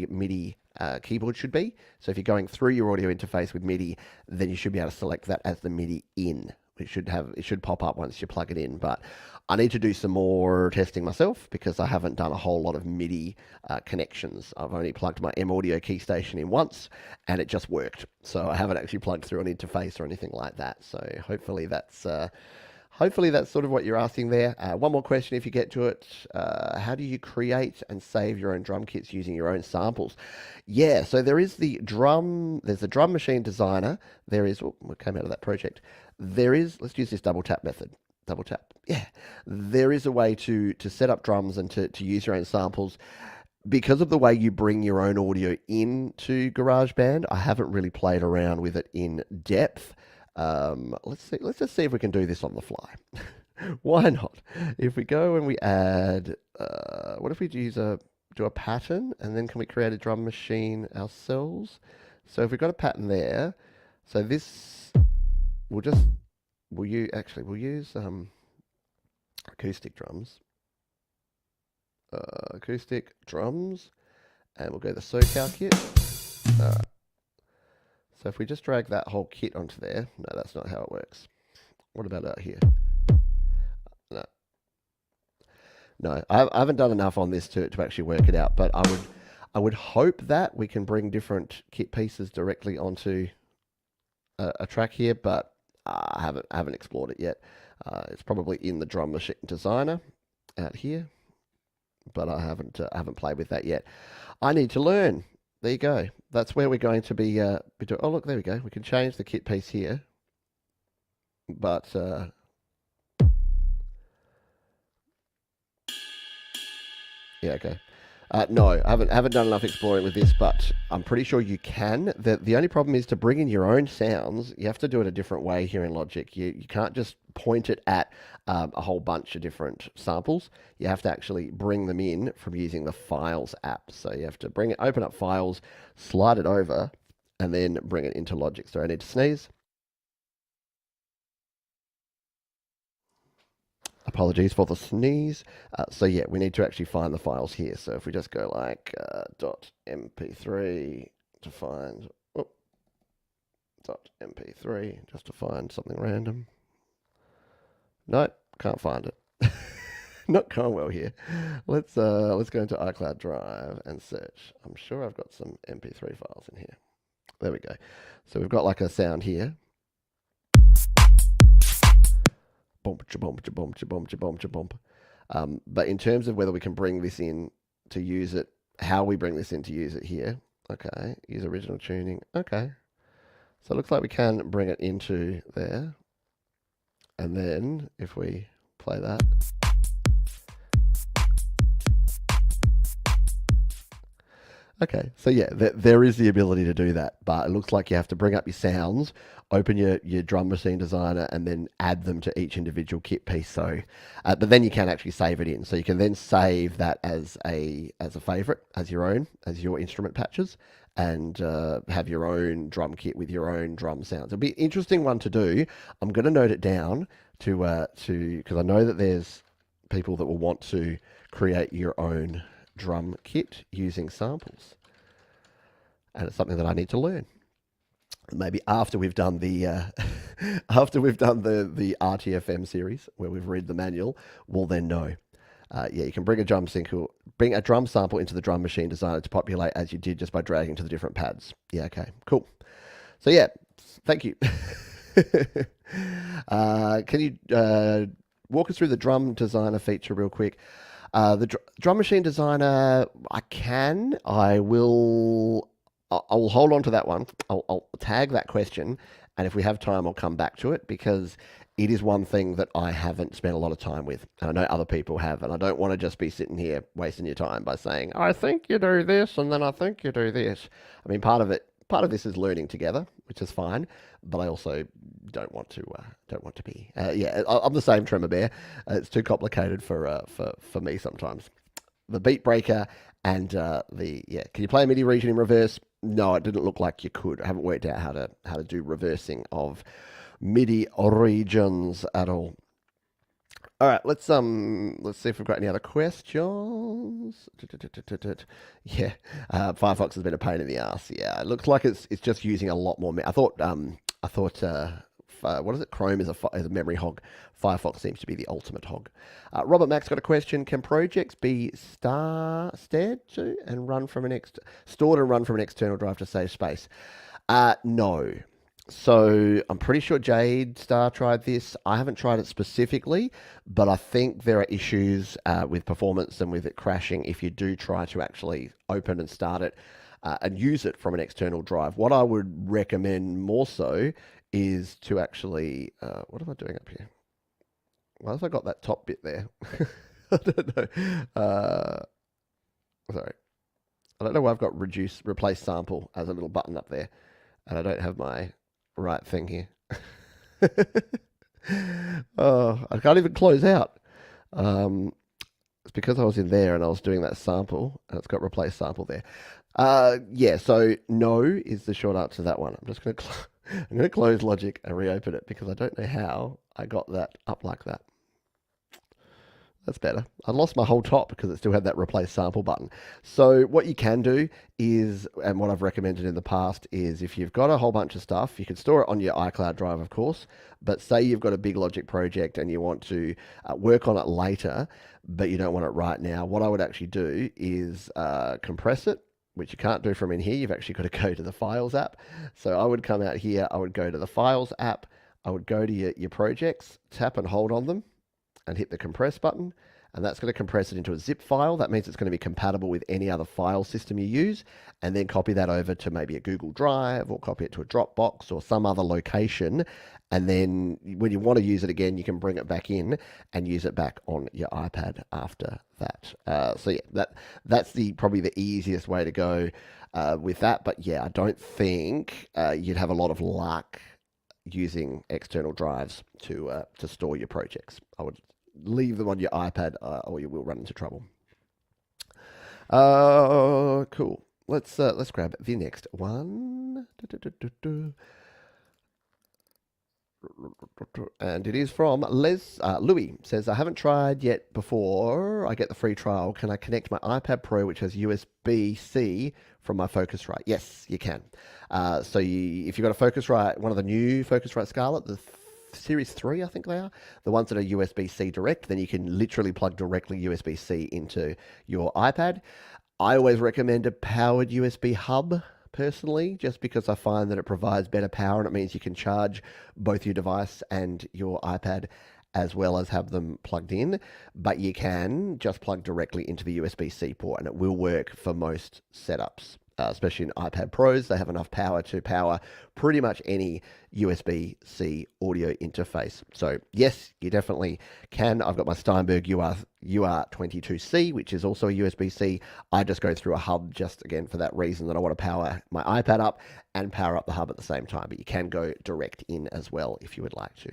MIDI keyboard should be. So if you're going through your audio interface with MIDI, then you should be able to select that as the MIDI in. It should pop up once you plug it in, but I need to do some more testing myself because I haven't done a whole lot of MIDI connections. I've only plugged my M Audio key station in once and it just worked. So I haven't actually plugged through an interface or anything like that. So hopefully that's sort of what you're asking there. One more question if you get to it. How do you create and save your own drum kits using your own samples? Yeah, so there's the drum machine designer. We came out of that project. Let's use this double tap method. Double tap. Yeah. There is a way to set up drums and to use your own samples. Because of the way you bring your own audio into GarageBand, I haven't really played around with it in depth. Let's just see if we can do this on the fly. Why not? If we go and we add, what if we do a pattern and then can we create a drum machine ourselves? So if we've got a pattern there, so this we'll use acoustic drums. And we'll go the SoCal kit. All right. So if we just drag that whole kit onto there, no, that's not how it works. What about out here? No, I haven't done enough on this to actually work it out, but I would hope that we can bring different kit pieces directly onto a track here, but I haven't explored it yet. It's probably in the drum machine designer out here, but I haven't played with that yet. I need to learn. There you go. That's where we're going to be doing. Oh, look, there we go. We can change the kit piece here. But, yeah, okay. No, I haven't done enough exploring with this, but I'm pretty sure you can. The only problem is to bring in your own sounds, you have to do it a different way here in Logic. You can't just point it at a whole bunch of different samples. You have to actually bring them in from using the Files app. So you have to open up Files, slide it over, and then bring it into Logic. So I need to sneeze. Apologies for the sneeze. So yeah, we need to actually find the files here. So if we just go like .mp3 to find .mp3 just to find something random. Nope, can't find it. Not going well here. Let's go into iCloud Drive and search. I'm sure I've got some MP3 files in here. There we go. So we've got like a sound here. But in terms of whether we can bring this in to use it, how we bring this in to use it here. Okay, use original tuning. Okay. So it looks like we can bring it into there. And then if we play that. Okay, so yeah, there is the ability to do that, but it looks like you have to bring up your sounds, open your drum machine designer, and then add them to each individual kit piece. So, but then you can actually save it in. So you can then save that as a favorite, as your own, as your instrument patches, and have your own drum kit with your own drum sounds. It'll be an interesting one to do. I'm going to note it down to because I know that there's people that will want to create your own drum kit using samples, and it's something that I need to learn. Maybe after we've done the after we've done the RTFM series where we've read the manual, we'll then know. Yeah, you can bring a drum sample into the drum machine designer to populate as you did just by dragging to the different pads. Yeah, okay, cool. So yeah, thank you. Can you walk us through the drum designer feature real quick? The drum machine designer, I can. I will. I'll hold on to that one. I'll tag that question, and if we have time, I'll come back to it because it is one thing that I haven't spent a lot of time with, and I know other people have, and I don't want to just be sitting here wasting your time by saying I think you do this, and then I think you do this. I mean, part of this is learning together, which is fine, but I also don't want to be. Yeah, I'm the same, Tremor Bear. It's too complicated for me sometimes. The beat breaker and Can you play a MIDI region in reverse? No, it didn't look like you could. I haven't worked out how to do reversing of MIDI regions at all. All right, let's see if we've got any other questions. Yeah, Firefox has been a pain in the ass. Yeah, it looks like it's just using a lot more. I thought what is it? Chrome is a memory hog. Firefox seems to be the ultimate hog. Robert Max got a question: can projects be stored and run from an external drive to save space? No. So I'm pretty sure Jade Star tried this. I haven't tried it specifically, but I think there are issues with performance and with it crashing if you do try to actually open and start it and use it from an external drive. What I would recommend more so is to actually, what am I doing up here? Why have I got that top bit there? I don't know. Sorry. I don't know why I've got replace sample as a little button up there, and I don't have my right thing here. Oh, I can't even close out. It's because I was in there and I was doing that sample, and it's got replace sample there. Yeah, so no is the short answer to that one. I'm just going to I'm going to close Logic and reopen it because I don't know how I got that up like that. That's better. I lost my whole top because it still had that replace sample button. So what you can do is, and what I've recommended in the past is if you've got a whole bunch of stuff, you can store it on your iCloud drive, of course, but say you've got a big Logic project and you want to work on it later, but you don't want it right now, what I would actually do is compress it, which you can't do from in here. You've actually got to go to the Files app. So I would come out here, I would go to the Files app, I would go to your projects, tap and hold on them, and hit the compress button, and that's going to compress it into a zip file. That means it's going to be compatible with any other file system you use, and then copy that over to maybe a Google Drive or copy it to a Dropbox or some other location. And then when you want to use it again, you can bring it back in and use it back on your iPad after that. So yeah, that's probably the easiest way to go with that. But yeah, I don't think you'd have a lot of luck using external drives to store your projects. I would leave them on your iPad or you will run into trouble. Cool. Let's grab the next one. And it is from Louis. Says, I haven't tried yet before I get the free trial. Can I connect my iPad Pro, which has USB-C, from my Focusrite? Yes, you can. So if you've got a Focusrite, one of the new Focusrite Scarlett, the Series 3, I think they are, the ones that are USB-C direct, then you can literally plug directly USB-C into your iPad. I always recommend a powered USB hub, personally, just because I find that it provides better power and it means you can charge both your device and your iPad as well as have them plugged in, but you can just plug directly into the USB-C port and it will work for most setups. especially in iPad Pros. They have enough power to power pretty much any USB-C audio interface. So yes, you definitely can. I've got my Steinberg UR22C, which is also a USB-C. I just go through a hub just again for that reason that I want to power my iPad up and power up the hub at the same time. But you can go direct in as well if you would like to.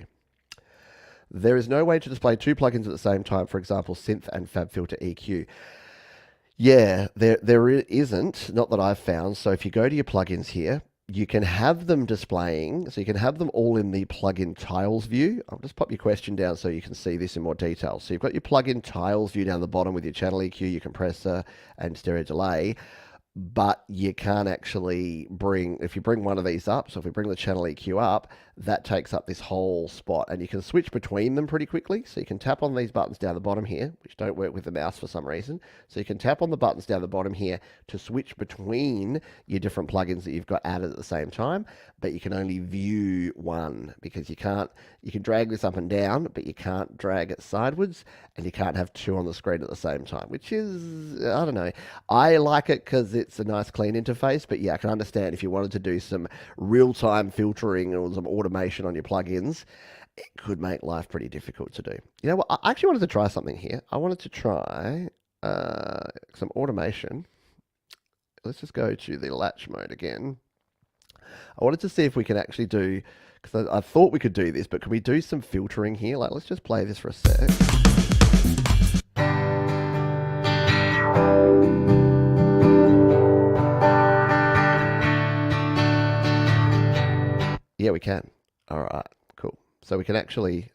There is no way to display two plugins at the same time, for example, Synth and FabFilter EQ. Yeah, there isn't, not that I've found. So if you go to your plugins here, you can have them displaying, so you can have them all in the plugin tiles view. I'll just pop your question down so you can see this in more detail. So you've got your plugin tiles view down the bottom with your channel EQ, your compressor, and stereo delay. But you can't actually bring, if you bring one of these up, so if we bring the channel EQ up, that takes up this whole spot, and you can switch between them pretty quickly. So you can tap on these buttons down the bottom here, which don't work with the mouse for some reason. So you can tap on the buttons down the bottom here to switch between your different plugins that you've got added at the same time, but you can only view one because you can drag this up and down, but you can't drag it sideways, and you can't have two on the screen at the same time, which is, I don't know. I like it because it's a nice clean interface, but yeah, I can understand if you wanted to do some real-time filtering or some automation on your plugins, it could make life pretty difficult to do. You know what? I actually wanted to try something here. I wanted to try some automation. Let's just go to the latch mode again. I wanted to see if we can actually do, because I thought we could do this, but can we do some filtering here? Like, let's just play this for a sec. Yeah, we can. All right, cool. So we can actually,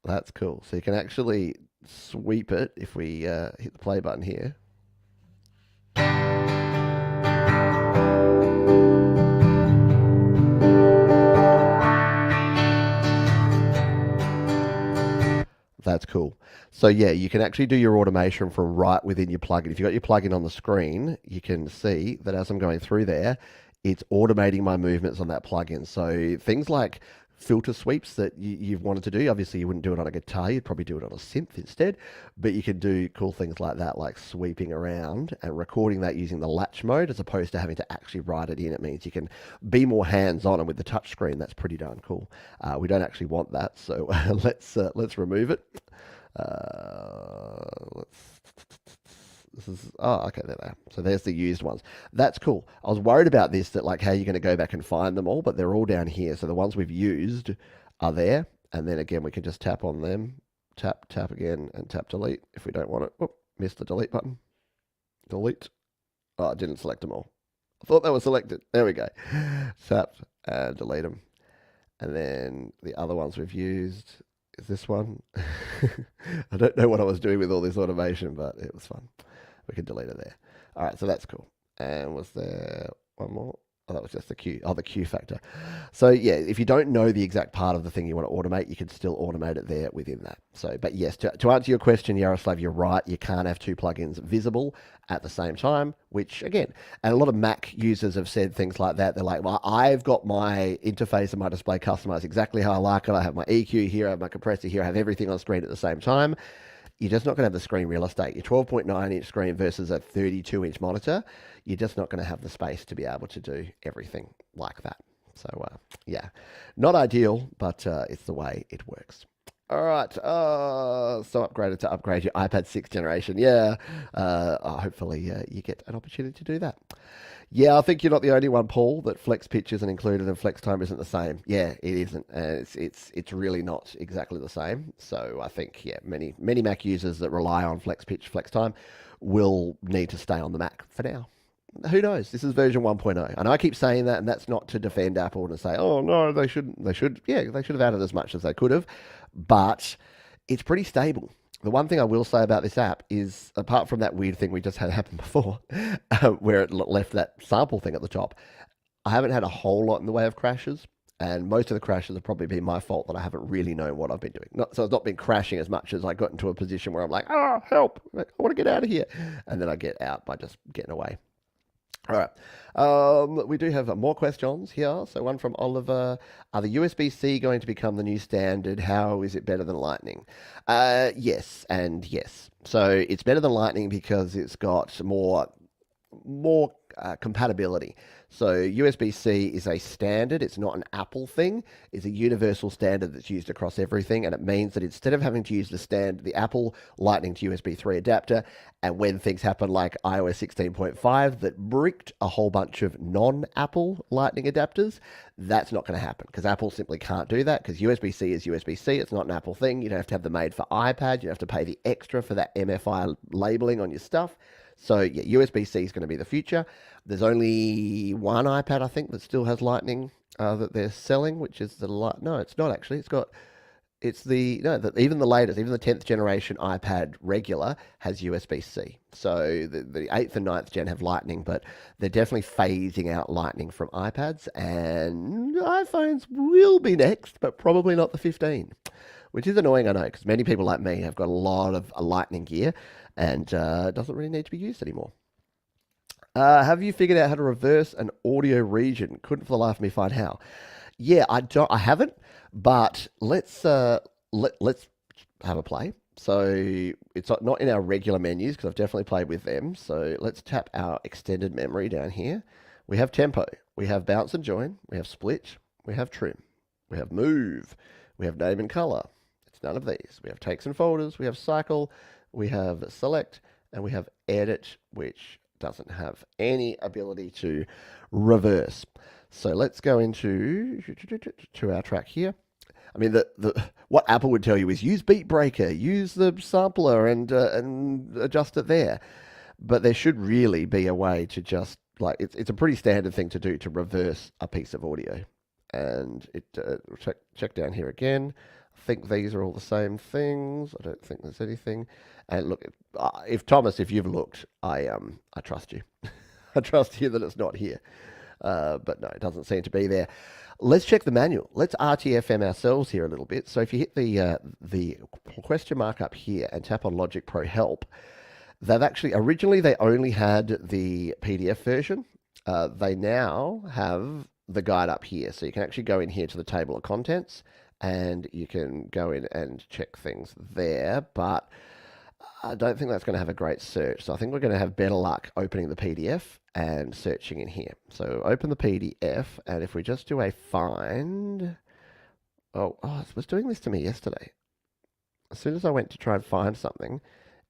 that's cool. So you can actually sweep it if we hit the play button here. That's cool. So yeah, you can actually do your automation from right within your plugin. If you've got your plugin on the screen, you can see that as I'm going through there, it's automating my movements on that plugin. So things like filter sweeps that you've wanted to do, obviously you wouldn't do it on a guitar, you'd probably do it on a synth instead, but you can do cool things like that, like sweeping around and recording that using the latch mode as opposed to having to actually write it in. It means you can be more hands-on, and with the touch screen, that's pretty darn cool. We don't actually want that, so let's remove it. Okay, there they are. So there's the used ones. That's cool. I was worried about this, that like how you're going to go back and find them all, but they're all down here. So the ones we've used are there. And then again, we can just tap on them, tap again, and tap delete if we don't want it. Whoop, missed the delete button. Delete. Oh, I didn't select them all. I thought they were selected. There we go. Tap and delete them. And then the other ones we've used is this one. I don't know what I was doing with all this automation, but it was fun. We can delete it there. All right, so that's cool. And was there one more? Oh, that was just the Q. Oh, the Q factor. So yeah, if you don't know the exact part of the thing you want to automate, you can still automate it there within that. So, but yes, to answer your question, Yaroslav, you're right. You can't have two plugins visible at the same time, which again, and a lot of Mac users have said things like that. They're like, well, I've got my interface and my display customized exactly how I like it. I have my EQ here, I have my compressor here, I have everything on screen at the same time. You're just not going to have the screen real estate. Your 12.9 inch screen versus a 32 inch monitor, you're just not going to have the space to be able to do everything like that. So yeah, not ideal, but it's the way it works. All right, so upgraded to upgrade your iPad 6th generation. Yeah, hopefully you get an opportunity to do that. Yeah, I think you're not the only one, Paul, that flex pitch isn't included and flex time isn't the same. Yeah, it isn't. It's really not exactly the same. So I think, yeah, many Mac users that rely on flex pitch, flex time will need to stay on the Mac for now. Who knows? This is version 1.0. And I keep saying that, and that's not to defend Apple and say, oh, no, they should have added as much as they could have. But it's pretty stable. The one thing I will say about this app is, apart from that weird thing we just had happen before, where it left that sample thing at the top, I haven't had a whole lot in the way of crashes. And most of the crashes have probably been my fault that I haven't really known what I've been doing. So it's not been crashing as much as I got into a position where I'm like, help, I want to get out of here. And then I get out by just getting away. All right. We do have more questions here. So one from Oliver. Are the USB-C going to become the new standard? How is it better than Lightning? Yes and yes. So it's better than Lightning because it's got more more compatibility. So USB-C is a standard. It's not an Apple thing. It's a universal standard that's used across everything, and it means that instead of having to use the Apple Lightning to USB 3 adapter, and when things happen like iOS 16.5 that bricked a whole bunch of non-Apple Lightning adapters, that's not going to happen because Apple simply can't do that because USB-C is USB-C. It's not an Apple thing. You don't have to have them made for iPad. You don't have to pay the extra for that MFI labeling on your stuff. So yeah, USB-C is going to be the future. There's only one iPad, I think, that still has Lightning that they're selling, which is the No, it's not actually. Even the latest, even the 10th generation iPad regular has USB-C. So the 8th and 9th gen have Lightning, but they're definitely phasing out Lightning from iPads, and iPhones will be next, but probably not the 15. Which is annoying, I know, because many people like me have got a lot of Lightning gear and it doesn't really need to be used anymore. Have you figured out how to reverse an audio region? Couldn't for the life of me find how. Yeah, I haven't, but let's have a play. So it's not in our regular menus because I've definitely played with them. So let's tap our extended memory down here. We have tempo, we have bounce and join, we have split, we have trim, we have move, we have name and color. It's none of these. We have takes and folders, we have cycle, we have select, and we have edit, which doesn't have any ability to reverse. So let's go into our track here. I mean, what Apple would tell you is use Beat Breaker, use the sampler, and adjust it there. But there should really be a way to just it's a pretty standard thing to do to reverse a piece of audio. And check down here again. I think these are all the same things. I don't think there's anything. And look, if you've looked, I trust you. I trust you that it's not here. But no, it doesn't seem to be there. Let's check the manual. Let's RTFM ourselves here a little bit. So if you hit the question mark up here and tap on Logic Pro Help, originally they only had the PDF version. They now have the guide up here. So you can actually go in here to the table of contents and you can go in and check things there. But I don't think that's going to have a great search. So I think we're going to have better luck opening the PDF and searching in here. So open the PDF, and if we just do a find... Oh, it was doing this to me yesterday. As soon as I went to try and find something,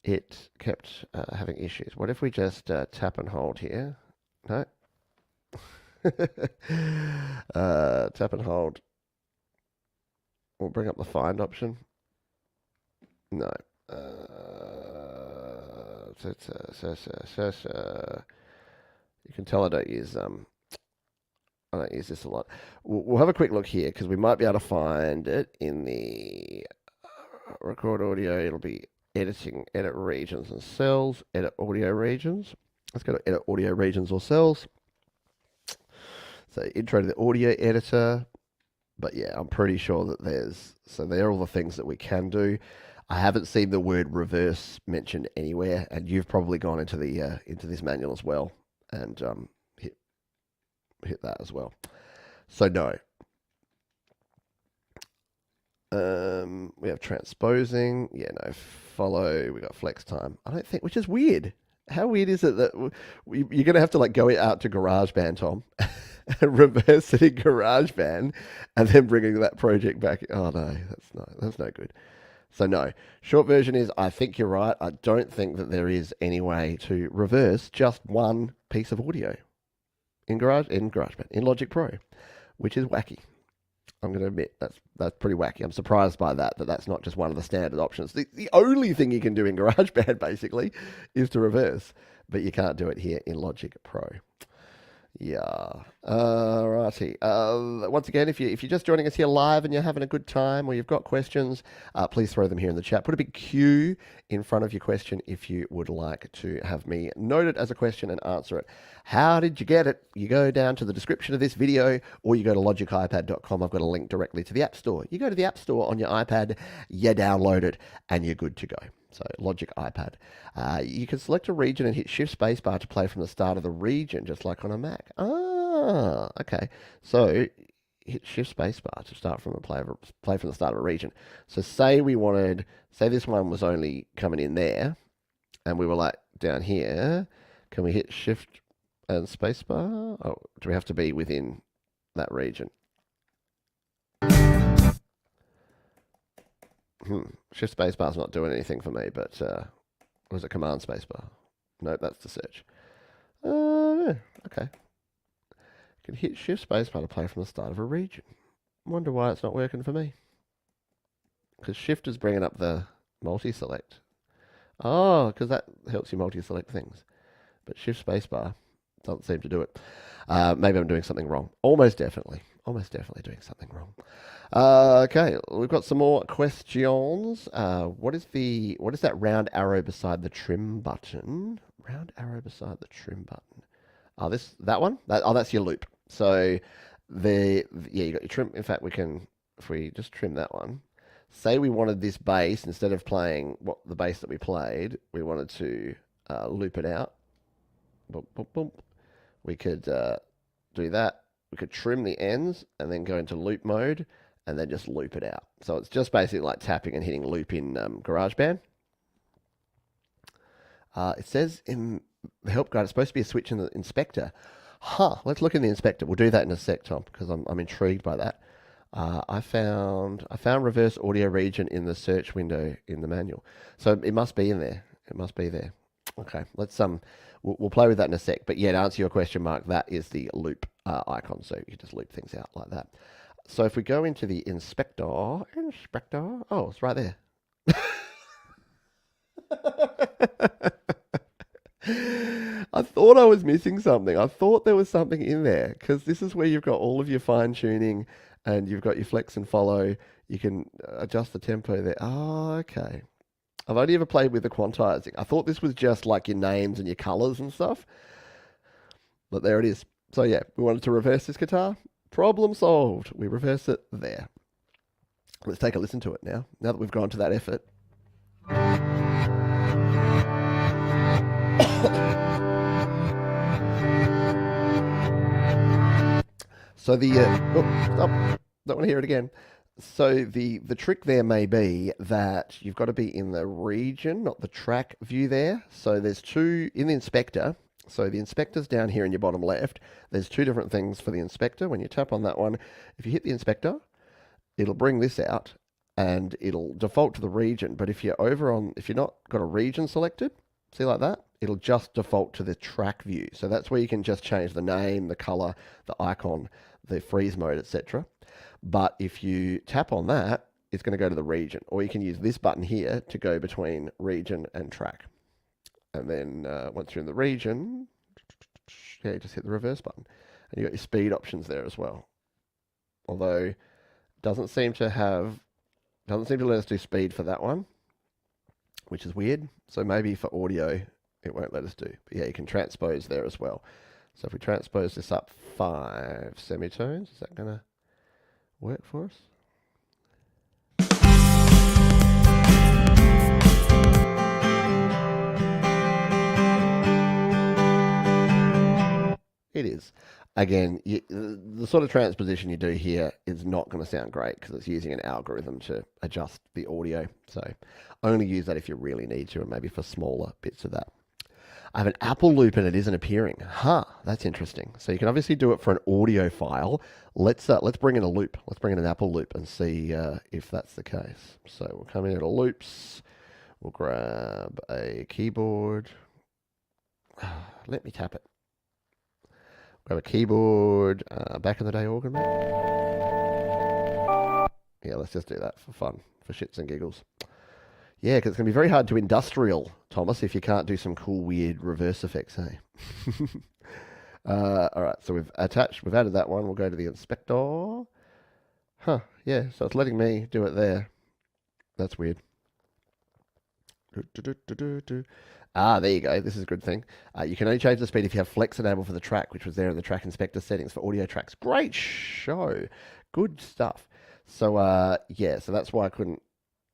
it kept having issues. What if we just tap and hold here? No. Tap and hold. We'll bring up the find option. No. You can tell I don't use this a lot. We'll have a quick look here because we might be able to find it in the record audio. It'll be edit regions and cells, edit audio regions. Let's go to edit audio regions or cells. So intro to the audio editor. But yeah, I'm pretty sure that they're all the things that we can do. I haven't seen the word reverse mentioned anywhere, and you've probably gone into this manual as well and hit that as well. So no. We have transposing. Yeah, no. Follow. We got flex time. I don't think, which is weird. How weird is it that you're going to have to go out to GarageBand, Tom, and reverse it in GarageBand, and then bringing that project back? Oh no, that's no good. So no, short version is I think you're right. I don't think that there is any way to reverse just one piece of audio in GarageBand, in Logic Pro, which is wacky. I'm going to admit that's pretty wacky. I'm surprised by that's not just one of the standard options. The only thing you can do in GarageBand basically is to reverse, but you can't do it here in Logic Pro. Yeah. Righty. Once again, if you're just joining us here live and you're having a good time or you've got questions, please throw them here in the chat. Put a big Q in front of your question if you would like to have me note it as a question and answer it. How did you get it? You go down to the description of this video or you go to logicipad.com. I've got a link directly to the App Store. You go to the App Store on your iPad, you download it, and you're good to go. So Logic iPad. You can select a region and hit Shift Spacebar to play from the start of the region, just like on a Mac. Okay. So hit Shift Spacebar to start from play from the start of a region. So say this one was only coming in there, and we were down here. Can we hit shift and spacebar? Oh, do we have to be within that region? Shift spacebar's not doing anything for me, but was it command spacebar? Nope, that's the search. Yeah, okay. Can hit shift spacebar to play from the start of a region. Wonder why it's not working for me. Because shift is bringing up the multi-select. Oh, because that helps you multi-select things. But shift spacebar doesn't seem to do it. Maybe I'm doing something wrong. Almost definitely doing something wrong. Okay, we've got some more questions. What is that round arrow beside the trim button? Round arrow beside the trim button. Oh, that one? That's your loop. So you got your trim. In fact, if we just trim that one. Say we wanted this bass, instead of playing the bass that we played, we wanted to loop it out. Boom, boom, boom. We could do that. We could trim the ends and then go into loop mode and then just loop it out. So it's just basically like tapping and hitting loop in GarageBand. It says in the help guide, it's supposed to be a switch in the inspector. Let's look in the inspector. We'll do that in a sec, Tom, because I'm intrigued by that. I found reverse audio region in the search window in the manual. So it must be in there. It must be there. Okay, we'll play with that in a sec. But yeah, to answer your question, Mark, that is the loop icon. So you just loop things out like that. So if we go into the inspector, oh, it's right there. I thought I was missing something. I thought there was something in there because this is where you've got all of your fine tuning and you've got your flex and follow. You can adjust the tempo there. Oh, okay. I've only ever played with the quantizing. I thought this was just like your names and your colors and stuff. But there it is. So yeah, we wanted to reverse this guitar. Problem solved. We reverse it there. Let's take a listen to it now that we've gone to that effort. So stop. Don't want to hear it again. So the trick there may be that you've got to be in the region, not the track view there. So there's two in the inspector. So the inspector's down here in your bottom left. There's two different things for the inspector. When you tap on that one, if you hit the inspector, it'll bring this out and it'll default to the region. But if you're not got a region selected, see like that, it'll just default to the track view. So that's where you can just change the name, the color, the icon, the freeze mode, etc. But if you tap on that, it's going to go to the region. Or you can use this button here to go between region and track. And then once you're in the region, you just hit the reverse button. And you've got your speed options there as well. Although, doesn't seem to let us do speed for that one, which is weird. So maybe for audio, it won't let us do. But yeah, you can transpose there as well. So if we transpose this up 5 semitones, is that going to work for us? It is. Again, the sort of transposition you do here is not going to sound great because it's using an algorithm to adjust the audio. So only use that if you really need to, and maybe for smaller bits of that. I have an Apple loop and it isn't appearing. That's interesting. So you can obviously do it for an audio file. Let's bring in a loop. Let's bring in an Apple loop and see if that's the case. So we'll come into loops. We'll grab a keyboard. Let me tap it. Grab a keyboard. Back in the day organ, mate. Yeah, let's just do that for fun, for shits and giggles. Yeah, because it's going to be very hard to industrial, Thomas, if you can't do some cool, weird reverse effects, hey? All right, so we've added that one. We'll go to the inspector. Yeah, so it's letting me do it there. That's weird. There you go. This is a good thing. You can only change the speed if you have flex enabled for the track, which was there in the track inspector settings for audio tracks. Great show. Good stuff. So, yeah, so that's why I couldn't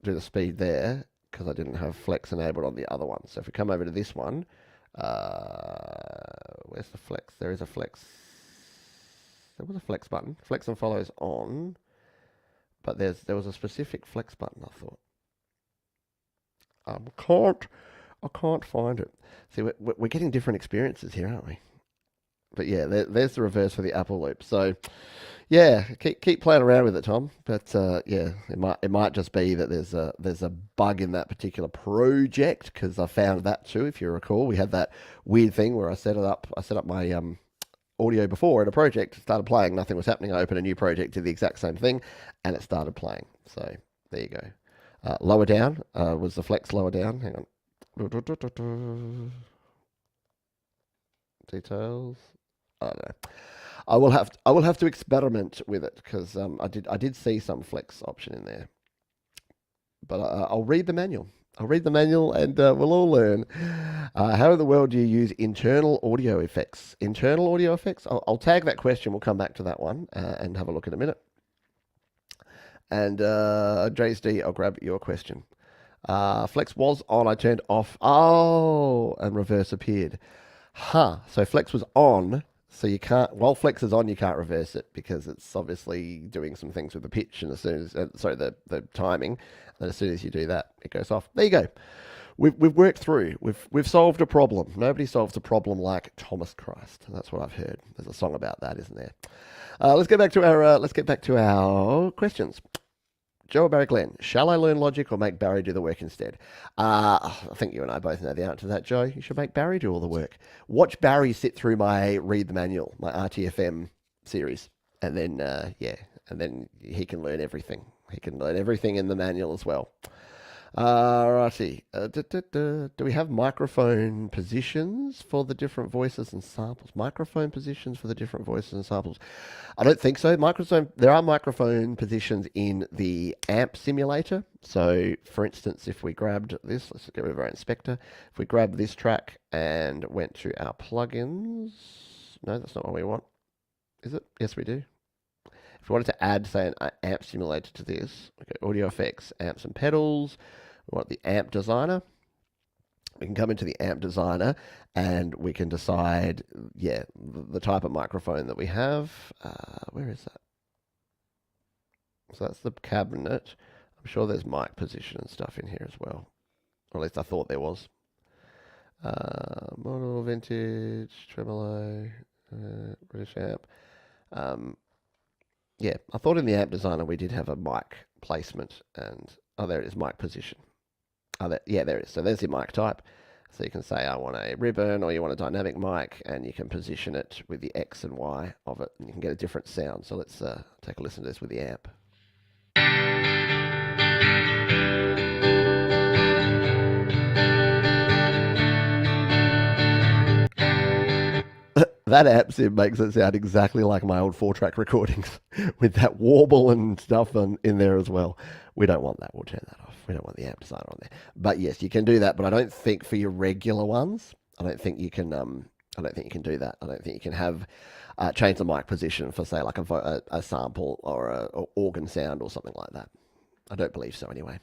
do the speed there, because I didn't have flex enabled on the other one. So if we come over to this one, where's the flex? There is a flex. There was a flex button. Flex and follow is on, but there was a specific flex button, I thought. I can't find it. See, we're getting different experiences here, aren't we? But yeah, there's the reverse for the Apple loop. So yeah, keep playing around with it, Tom. But yeah, it might just be that there's a bug in that particular project because I found that too. If you recall, we had that weird thing where I set it up. I set up my audio before in a project, started playing, nothing was happening. I opened a new project, did the exact same thing, and it started playing. So there you go. Lower down was the flex lower down. Hang on. Details. I don't know. I will have to experiment with it because I did see some flex option in there, but I'll read the manual. I'll read the manual and we'll all learn. How in the world do you use internal audio effects? Internal audio effects? I'll tag that question. We'll come back to that one and have a look in a minute. And Dre's D, I'll grab your question. Flex was on. I turned off. Oh, and reverse appeared. Huh. So Flex was on. So you can't, while Flex is on, you can't reverse it because it's obviously doing some things with the pitch and as soon as, the timing. And as soon as you do that, it goes off. There you go. We've worked through. We've solved a problem. Nobody solves a problem like Thomas Christ. That's what I've heard. There's a song about that, isn't there? Let's get back to our questions. Joe Barry Glenn, shall I learn Logic or make Barry do the work instead? I think you and I both know the answer to that, Joe. You should make Barry do all the work. Watch Barry sit through my Read the Manual, my RTFM series, and then and then he can learn everything. He can learn everything in the manual as well. Righty. Do we have microphone positions for the different voices and samples? Microphone positions for the different voices and samples? I don't think so. There are microphone positions in the amp simulator. So, for instance, if we grabbed this, let's get rid of our inspector. If we grab this track and went to our plugins, no, that's not what we want. Is it? Yes, we do. If we wanted to add, say, an amp simulator to this, okay, audio effects, amps and pedals. We want the amp designer. We can come into the amp designer and we can decide, the type of microphone that we have. Where is that? So that's the cabinet. I'm sure there's mic position and stuff in here as well. Or at least I thought there was. Model, vintage, tremolo, British amp. I thought in the amp designer we did have a mic placement and, there it is, mic position. There it is. So there's your mic type. So you can say I want a ribbon or you want a dynamic mic and you can position it with the X and Y of it and you can get a different sound. So let's take a listen to this with the amp. That amp sim makes it sound exactly like my old 4-track recordings with that warble and stuff in there as well. We don't want that. We'll turn that off. We don't want the amp designer on there. But yes, you can do that. But I don't think for your regular ones, I don't think you can. I don't think you can do that. I don't think you can have change the mic position for say like a sample or a organ sound or something like that. I don't believe so anyway.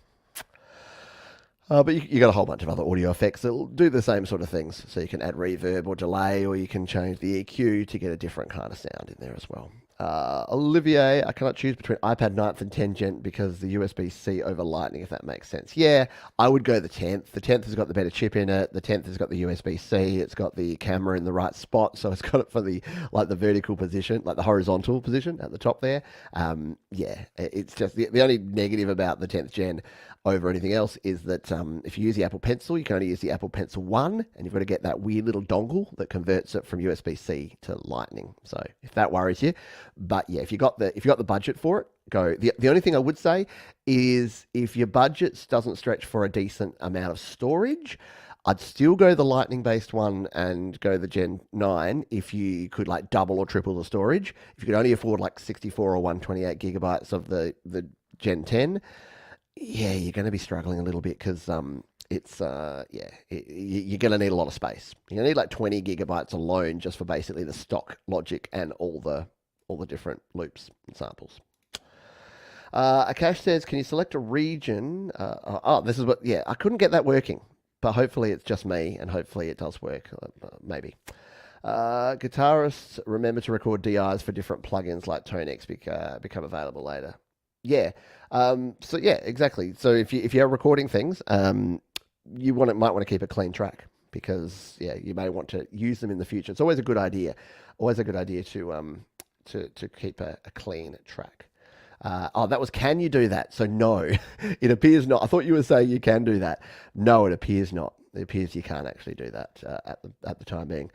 But you got a whole bunch of other audio effects that'll do the same sort of things. So you can add reverb or delay, or you can change the EQ to get a different kind of sound in there as well. Olivier, I cannot choose between iPad 9th and 10 Gen because the USB-C over Lightning, if that makes sense. Yeah, I would go the 10th. The 10th has got the better chip in it. The 10th has got the USB-C. It's got the camera in the right spot. So it's got it for the vertical position, like the horizontal position at the top there. It's just the only negative about the 10th Gen over anything else is that if you use the Apple Pencil, you can only use the Apple Pencil 1, and you've got to get that weird little dongle that converts it from USB-C to Lightning. So if that worries you, but yeah, if you got the budget for it, go. The only thing I would say is if your budget doesn't stretch for a decent amount of storage, I'd still go the Lightning-based one and go the Gen 9 if you could like double or triple the storage. If you could only afford like 64 or 128 gigabytes of the Gen 10, you're going to be struggling a little bit because you're going to need a lot of space. You're going to need like 20 gigabytes alone just for basically the stock Logic and all the different loops and samples. Akash says, can you select a region? This is I couldn't get that working, but hopefully it's just me and hopefully it does work. Maybe. Guitarists, remember to record DIs for different plugins like ToneX become available later. Yeah. Exactly. So if you're recording things, might want to keep a clean track because you may want to use them in the future. It's always a good idea. Always a good idea to keep a clean track. That was, can you do that? So no, it appears not. I thought you were saying you can do that. No, it appears not. It appears you can't actually do that at the time being.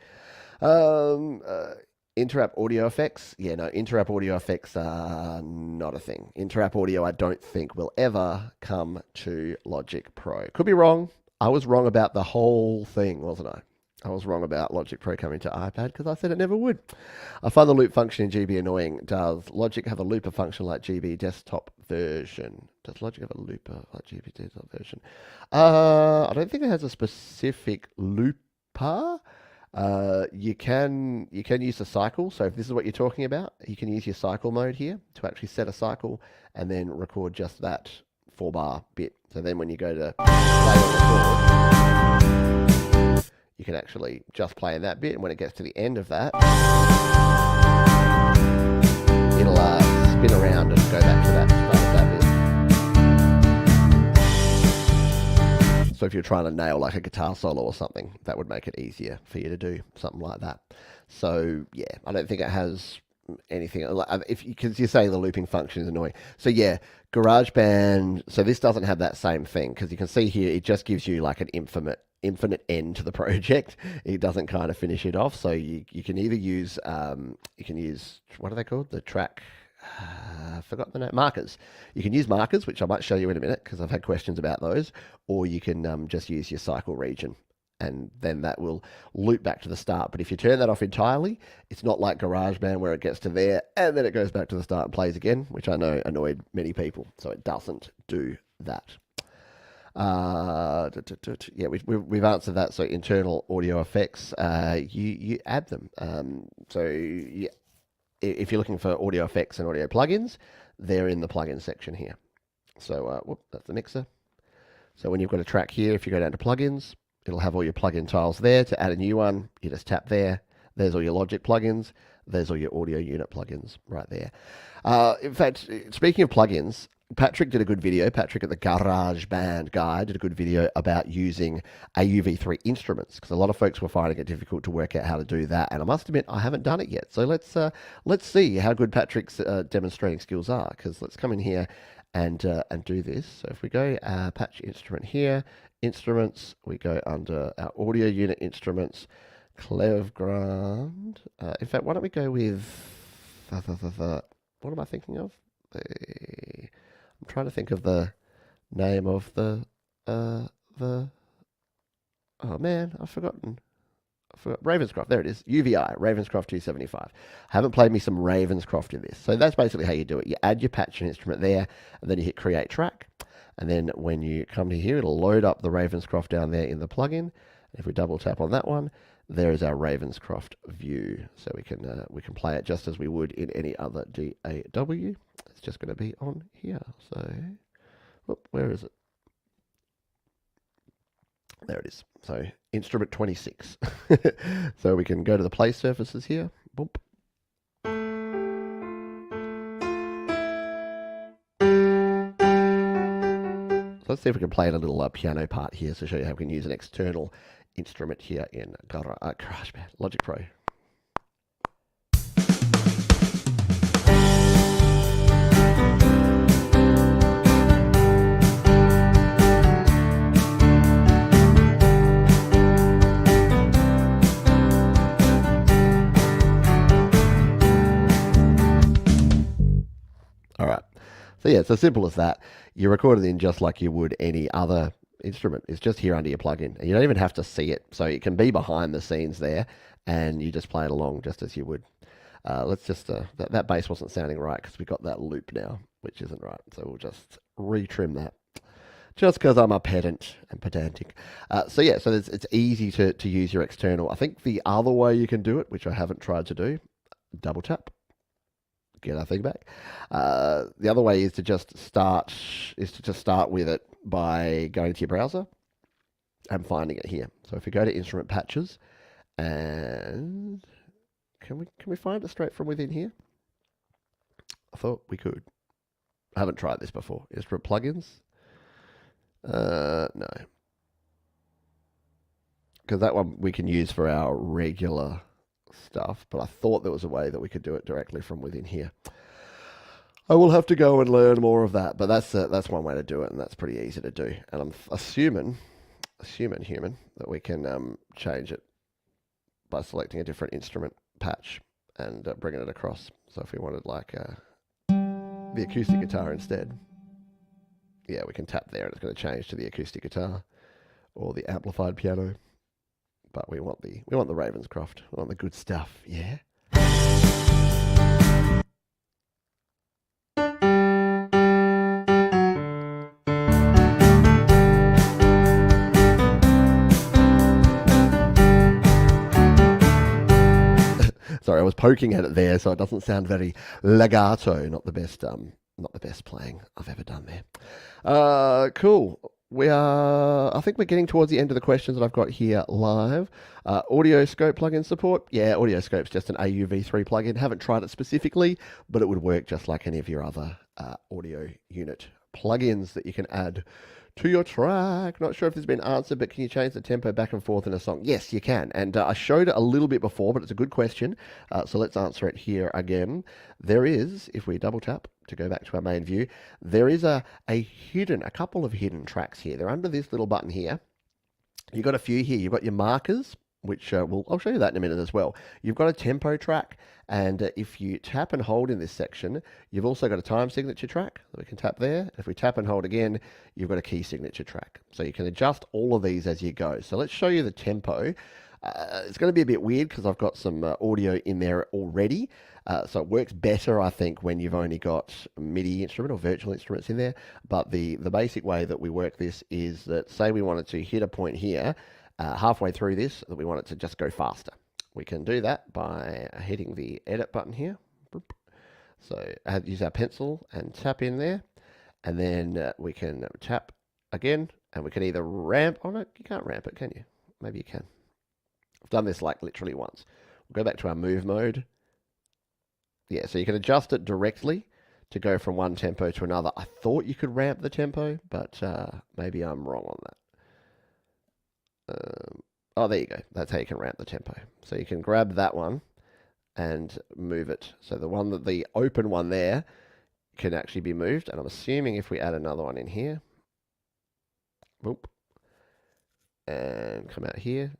Interapp audio effects. Yeah, no, interapp audio effects are not a thing. Interapp audio, I don't think, will ever come to Logic Pro. Could be wrong. I was wrong about the whole thing, wasn't I? I was wrong about Logic Pro coming to iPad because I said it never would. I find the loop function in GB annoying. Does Logic have a looper function like GB desktop version? Does Logic have a looper like GB desktop version? I don't think it has a specific looper. You can use the cycle. So if this is what you're talking about, you can use your cycle mode here to actually set a cycle and then record just that 4-bar bit. So then when you go to play or record, you can actually just play in that bit, and when it gets to the end of that, it'll spin around and go back to that start of that bit. So if you're trying to nail like a guitar solo or something, that would make it easier for you to do something like that. So yeah, I don't think it has anything because you're saying the looping function is annoying. So yeah, GarageBand. So this doesn't have that same thing because you can see here it just gives you like an infinite end to the project. It doesn't kind of finish it off. So you can either use what are they called? The track. I forgot the name. Markers. You can use markers, which I might show you in a minute because I've had questions about those. Or you can just use your cycle region, and then that will loop back to the start. But if you turn that off entirely, it's not like GarageBand where it gets to there and then it goes back to the start and plays again, which I know annoyed many people. So it doesn't do that. Yeah, we've answered that. So internal audio effects, you add them. If you're looking for audio effects and audio plugins, they're in the plugin section here. So that's the mixer. So when you've got a track here, if you go down to plugins, it'll have all your plugin tiles there. To add a new one, you just tap there. There's all your Logic plugins. There's all your audio unit plugins right there. In fact, speaking of plugins, Patrick did a good video. Patrick at the GarageBand Guide did a good video about using AUV3 instruments because a lot of folks were finding it difficult to work out how to do that. And I must admit, I haven't done it yet. So let's see how good Patrick's demonstrating skills are. Because let's come in here and do this. So if we go patch instrument here, instruments, we go under our audio unit instruments, Clevegrand. In fact, why don't we go with what am I thinking of? I'm trying to think of the name of the oh man, I've forgotten. Ravenscroft, there it is. UVI, Ravenscroft 275. Haven't played me some Ravenscroft in this. So that's basically how you do it. You add your patch and instrument there, and then you hit create track. And then when you come to here, it'll load up the Ravenscroft down there in the plugin. If we double tap on that one, there is our Ravenscroft view. So we can play it just as we would in any other DAW. It's just going to be on here. So, where is it? There it is. So instrument 26. So we can go to the play surfaces here. Boop. So let's see if we can play a little piano part here to show you how we can use an external instrument here in GarageBand, Logic Pro. All right. So yeah, it's as simple as that. You record it in just like you would any other instrument. It's just here under your plugin. And you don't even have to see it. So it can be behind the scenes there and you just play it along just as you would. Let's just, that bass wasn't sounding right because we got that loop now, which isn't right. So we'll just retrim that. Just because I'm a pedant and pedantic. So yeah, so it's easy to use your external. I think the other way you can do it, which I haven't tried to do, double tap. Get our thing back. The other way is to just start with it by going to your browser and finding it here. So if you go to instrument patches, and can we find it straight from within here? I thought we could. I haven't tried this before. Instrument plugins. No. because that one we can use for our regular stuff, but I thought there was a way that we could do it directly from within here. I will have to go and learn more of that, but that's one way to do it, and that's pretty easy to do. And I'm assuming human, that we can change it by selecting a different instrument patch and bringing it across. So if we wanted like the acoustic guitar instead, yeah, we can tap there and it's going to change to the acoustic guitar or the amplified piano. But we want the Ravenscroft. We want the good stuff, yeah. Sorry, I was poking at it there, so it doesn't sound very legato. Not the best playing I've ever done there. Cool. I think we're getting towards the end of the questions that I've got here live. Audio scope plugin support. Yeah, Audio Scope's just an AUV3 plugin. Haven't tried it specifically, but it would work just like any of your other audio unit plugins that you can add to your track. Not sure if this has been answered, but can you change the tempo back and forth in a song? Yes, you can. And I showed it a little bit before, but it's a good question. So let's answer it here again. There is, if we double tap to go back to our main view, there is a couple of hidden tracks here. They're under this little button here. You've got a few here. You've got your markers, which I'll show you that in a minute as well. You've got a tempo track, and if you tap and hold in this section, you've also got a time signature track that we can tap there. If we tap and hold again, you've got a key signature track. So you can adjust all of these as you go. So let's show you the tempo. It's going to be a bit weird because I've got some audio in there already. So it works better, I think, when you've only got MIDI instrument or virtual instruments in there. But the basic way that we work this is that, say we wanted to hit a point here, halfway through this, that we want it to just go faster. We can do that by hitting the edit button here. So use our pencil and tap in there, and then we can tap again, and we can either ramp on it. You can't ramp it, can you? Maybe you can. I've done this like literally once. We'll go back to our move mode. Yeah, so you can adjust it directly to go from one tempo to another. I thought you could ramp the tempo, but maybe I'm wrong on that. Oh, there you go. That's how you can ramp the tempo. So you can grab that one and move it. So the open one there can actually be moved. And I'm assuming if we add another one in here, whoop, and come out here.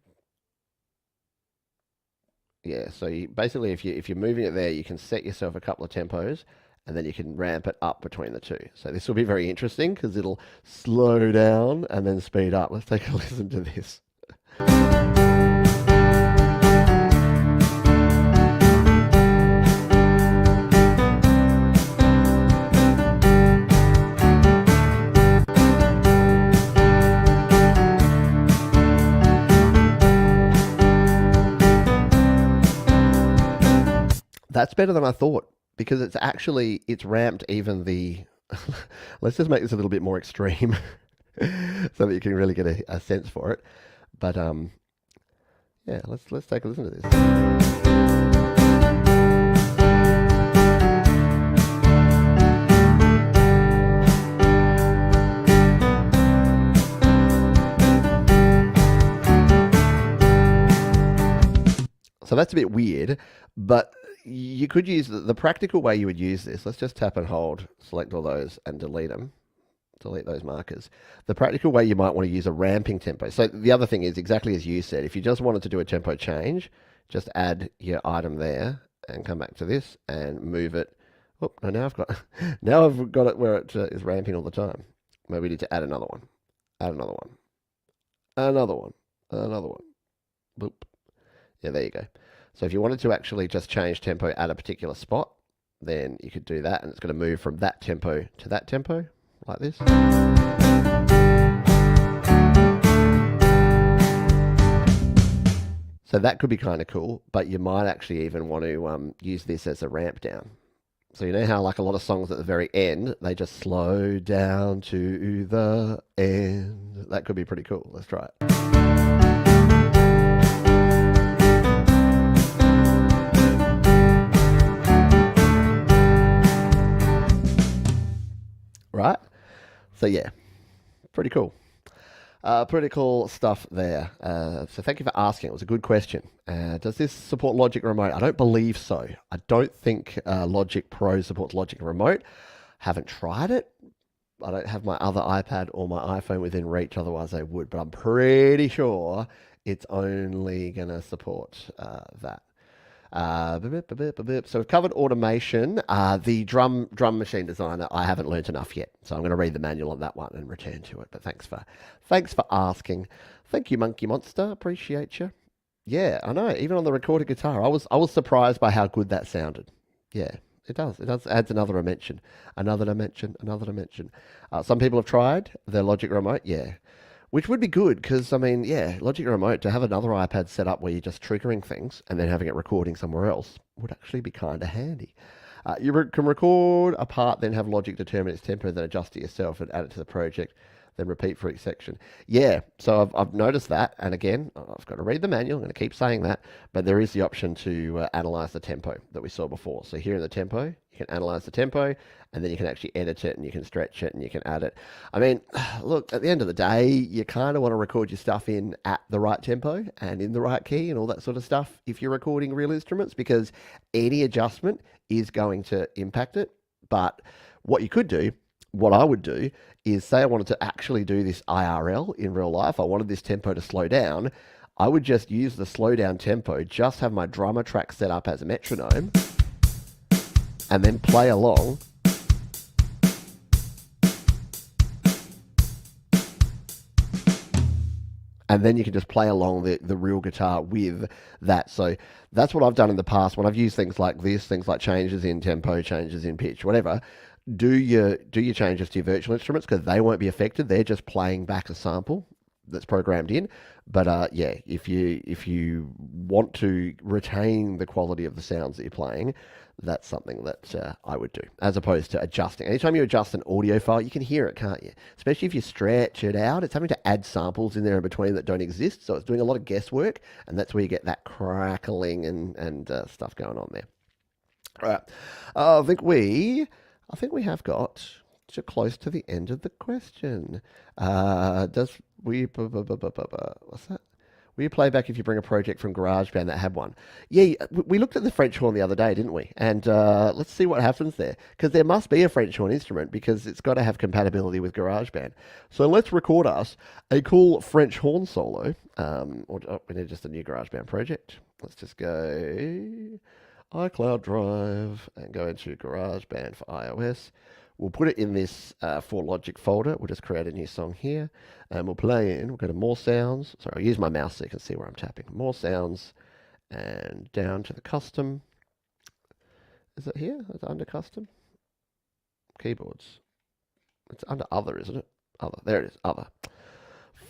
Yeah, so basically if you're moving it there, you can set yourself a couple of tempos, and then you can ramp it up between the two. So this will be very interesting because it'll slow down and then speed up. Let's take a listen to this. That's better than I thought, because it's ramped even the, let's just make this a little bit more extreme so that you can really get a sense for it. But yeah, let's take a listen to this. So that's a bit weird, but you could use the practical way you would use this. Let's just tap and hold, select all those and delete them. Delete those markers. The practical way you might want to use a ramping tempo. So the other thing is exactly as you said. If you just wanted to do a tempo change, just add your item there and come back to this and move it. Oh, no, now I've got it where it is ramping all the time. Maybe we need to add another one. Add another one. Another one. Another one. Boop. Yeah, there you go. So if you wanted to actually just change tempo at a particular spot, then you could do that, and it's going to move from that tempo to that tempo, like this. So that could be kind of cool, but you might actually even want to use this as a ramp down. So you know how like a lot of songs at the very end, they just slow down to the end. That could be pretty cool. Let's try it. Right? So yeah, pretty cool. Pretty cool stuff there. So thank you for asking. It was a good question. Does this support Logic Remote? I don't believe so. I don't think Logic Pro supports Logic Remote. Haven't tried it. I don't have my other iPad or my iPhone within reach, otherwise I would. But I'm pretty sure it's only going to support that. So we've covered automation. The drum machine designer, I haven't learnt enough yet, so I'm going to read the manual on that one and return to it. But thanks for asking. Thank you, Monkey Monster. Appreciate you. Yeah, I know. Even on the recorded guitar, I was surprised by how good that sounded. Yeah, it does. It does adds another dimension, another dimension, another dimension. Some people have tried their Logic Remote. Yeah, which would be good because, I mean, yeah, Logic Remote to have another iPad set up where you're just triggering things and then having it recording somewhere else would actually be kind of handy. Can record a part, then have Logic determine its tempo, then adjust it yourself and add it to the project, then repeat for each section. Yeah, so I've noticed that. And again, I've got to read the manual. I'm going to keep saying that. But there is the option to analyze the tempo that we saw before. So here in the tempo, you can analyze the tempo and then you can actually edit it and you can stretch it and you can add it. I mean, look, at the end of the day, you kind of want to record your stuff in at the right tempo and in the right key and all that sort of stuff if you're recording real instruments because any adjustment is going to impact it. But what you could do, what I would do, is say I wanted to actually do this IRL in real life. I wanted this tempo to slow down. I would just use the slow down tempo, just have my drummer track set up as a metronome, and then play along. And then you can just play along the real guitar with that. So that's what I've done in the past when I've used things like this, things like changes in tempo, changes in pitch, whatever. Do your changes to your virtual instruments because they won't be affected. They're just playing back a sample that's programmed in. But yeah, if you want to retain the quality of the sounds that you're playing, that's something that I would do, as opposed to adjusting. Anytime you adjust an audio file, you can hear it, can't you? Especially if you stretch it out, it's having to add samples in there in between that don't exist. So it's doing a lot of guesswork, and that's where you get that crackling and stuff going on there. All right, I think we have got to close to the end of the question. Does we what's that? Will you play back if you bring a project from GarageBand that had one? Yeah, we looked at the French horn the other day, didn't we? And let's see what happens there. Because there must be a French horn instrument because it's got to have compatibility with GarageBand. So let's record us a cool French horn solo. We need just a new GarageBand project. Let's just go iCloud Drive and go into GarageBand for iOS. We'll put it in this for Logic folder. We'll just create a new song here and we'll play in. We'll go to more sounds. Sorry, I'll use my mouse so you can see where I'm tapping. More sounds and down to the custom. Is it here? Is it under custom? Keyboards. It's under other, isn't it? Other. There it is. Other.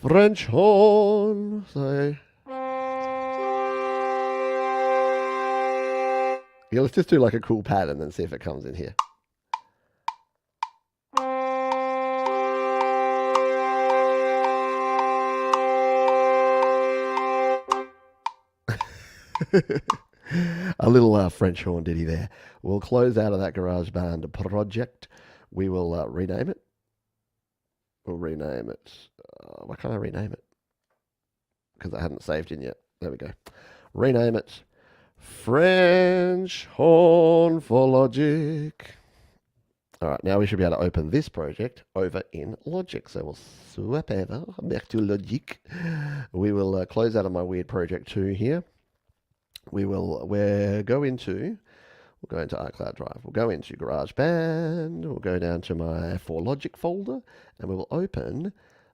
French horn. So yeah, let's just do like a cool pad and then see if it comes in here. A little French horn ditty there. We'll close out of that GarageBand project. We will rename it. We'll rename it. Why can't I rename it? Because I hadn't saved in yet. There we go. Rename it. French horn for Logic. All right, now we should be able to open this project over in Logic. So we'll swap over back to Logic. We will close out of my weird project 2 here. We'll go into iCloud Drive. We'll go into GarageBand. We'll go down to my For Logic folder, and we will open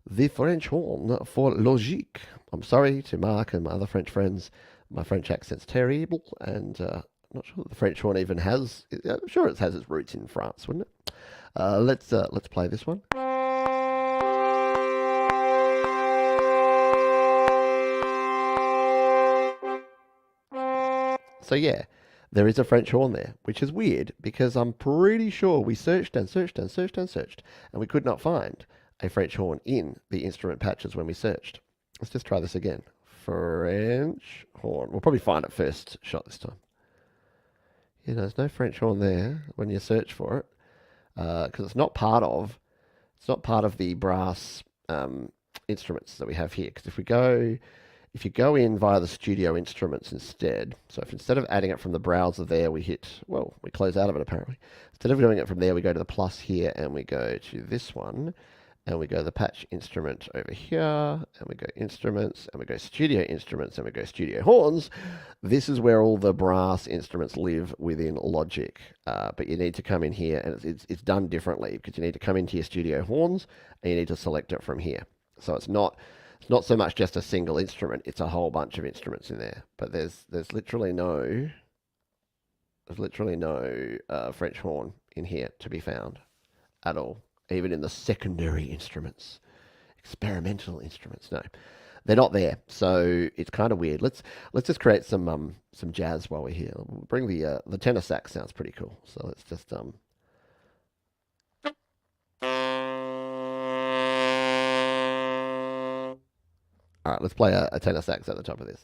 the French horn for Logic. I'm sorry to Mark and my other French friends. My French accent's terrible, and I'm not sure the French horn even has. I'm sure it has its roots in France, wouldn't it? Let's play this one. So yeah, there is a French horn there, which is weird because I'm pretty sure we searched and searched and searched and searched, and we could not find a French horn in the instrument patches when we searched. Let's just try this again. French horn. We'll probably find it first shot this time. Yeah, there's no French horn there when you search for it because it's not part of the brass instruments that we have here. Because if you go in via the studio instruments instead, so if instead of adding it from the browser there, we close out of it apparently. Instead of doing it from there, we go to the plus here and we go to this one and we go the patch instrument over here and we go instruments and we go studio instruments and we go studio horns. This is where all the brass instruments live within Logic. But you need to come in here and it's done differently because you need to come into your studio horns and you need to select it from here. So it's not so much just a single instrument, it's a whole bunch of instruments in there. But there's literally no French horn in here to be found at all. Even in the secondary instruments, experimental instruments, no, they're not there. So it's kind of weird. Let's just create some jazz while we're here. We'll bring the tenor sax. Sounds pretty cool. So let's just All right, let's play a tenor sax at the top of this.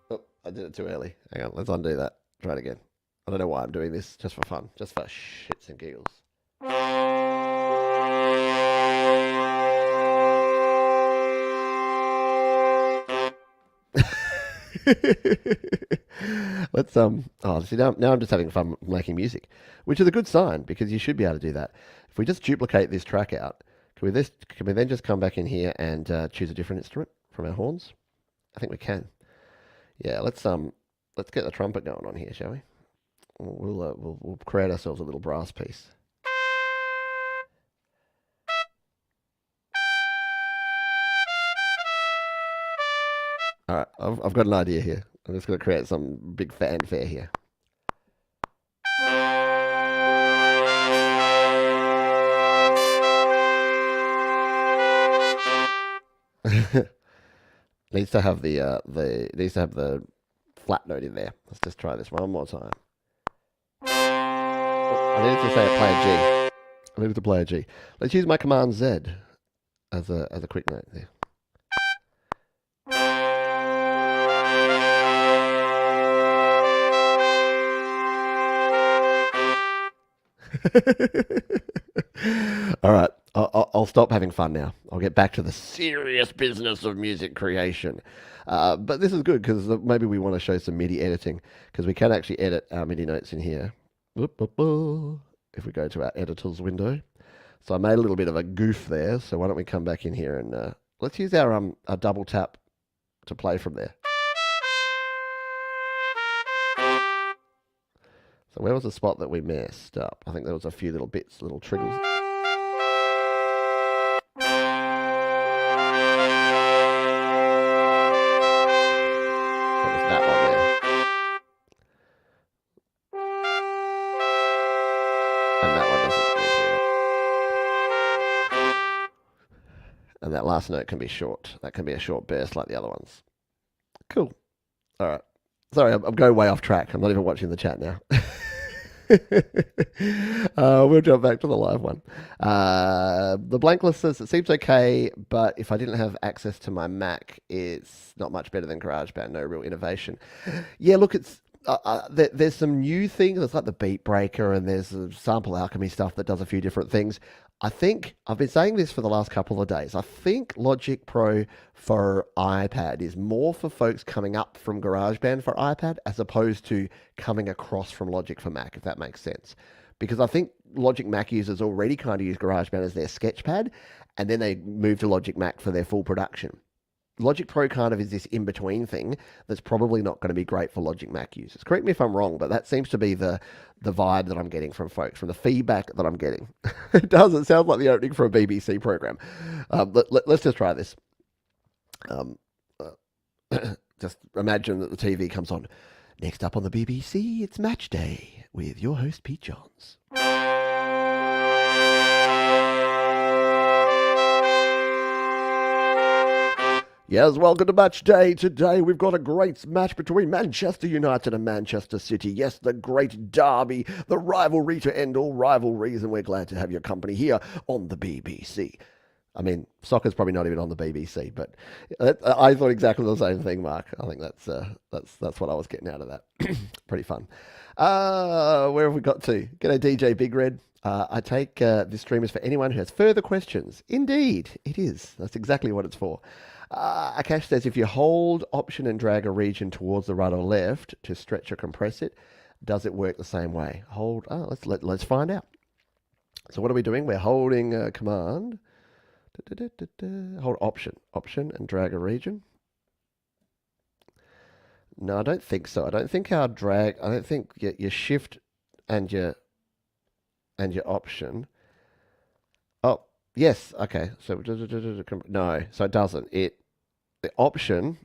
Oh, I did it too early. Hang on, let's undo that. Try it again. I don't know why I'm doing this, just for fun, just for shits and giggles. Let's see now I'm just having fun making music, which is a good sign because you should be able to do that. If we just duplicate this track out, can we then just come back in here and choose a different instrument from our horns? I think we can. Yeah, let's get the trumpet going on here, shall we? We'll create ourselves a little brass piece. All right, I've got an idea here. I'm just going to create some big fanfare here. Needs to have the flat note in there. Let's just try this one more time. I needed to say play a G. I needed to play a G. Let's use my Command Z as a quick note there. All right, I'll stop having fun now. I'll get back to the serious business of music creation. But this is good because maybe we want to show some MIDI editing because we can actually edit our MIDI notes in here. If we go to our editors window. So I made a little bit of a goof there. So why don't we come back in here and let's use our double tap to play from there. So where was the spot that we messed up? I think there was a few little bits, little triggers. So it was that one there. And that one doesn't need it. And that last note can be short. That can be a short burst like the other ones. Cool. All right. Sorry, I'm going way off track. I'm not even watching the chat now. We'll jump back to the live one. The blank list says it seems okay, but if I didn't have access to my Mac, it's not much better than GarageBand. No real innovation. Yeah, look, it's there's some new things. It's like the Beat Breaker, and there's some Sample Alchemy stuff that does a few different things. I think I've been saying this for the last couple of days. I think Logic Pro for iPad is more for folks coming up from GarageBand for iPad as opposed to coming across from Logic for Mac, if that makes sense. Because I think Logic Mac users already kind of use GarageBand as their sketchpad, and then they move to Logic Mac for their full production. Logic Pro kind of is this in-between thing that's probably not going to be great for Logic Mac users. Correct me if I'm wrong, but that seems to be the vibe that I'm getting from folks, from the feedback that I'm getting. It does. It sounds like the opening for a BBC program. Let's just try this. Just imagine that the TV comes on. Next up on the BBC, it's Match Day with your host, Pete Johns. Yes, welcome to Match Day. Today we've got a great match between Manchester United and Manchester City. Yes, the great derby, the rivalry to end all rivalries, and we're glad to have your company here on the BBC. I mean, soccer's probably not even on the BBC, but I thought exactly the same thing, Mark. I think that's what I was getting out of that. Pretty fun. Where have we got to? G'day, DJ Big Red. I take this stream is for anyone who has further questions. Indeed, it is. That's exactly what it's for. Akash says if you hold Option and drag a region towards the right or left to stretch or compress it, does it work the same way? Hold. Let's find out. So what are we doing? We're holding Command. Hold Option and drag a region. No, I don't think so. I don't think our drag. I don't think your Shift and your Option. Oh, yes. Okay. So no, so it doesn't. The Option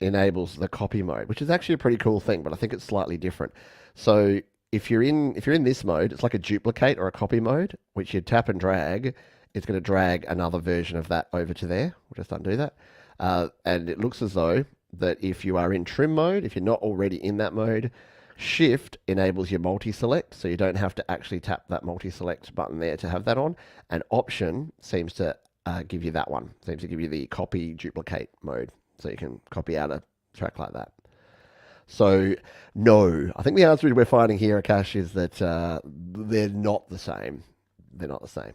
enables the copy mode, which is actually a pretty cool thing, but I think it's slightly different. So if you're in this mode, it's like a duplicate or a copy mode, which you tap and drag. It's going to drag another version of that over to there. We'll just undo that. And it looks as though that if you are in trim mode, if you're not already in that mode, Shift enables your multi-select, so you don't have to actually tap that multi-select button there to have that on. And Option seems to give you that one. Seems to give you the copy duplicate mode, so you can copy out a track like that. So, no. I think the answer we're finding here, Akash, is that they're not the same. They're not the same.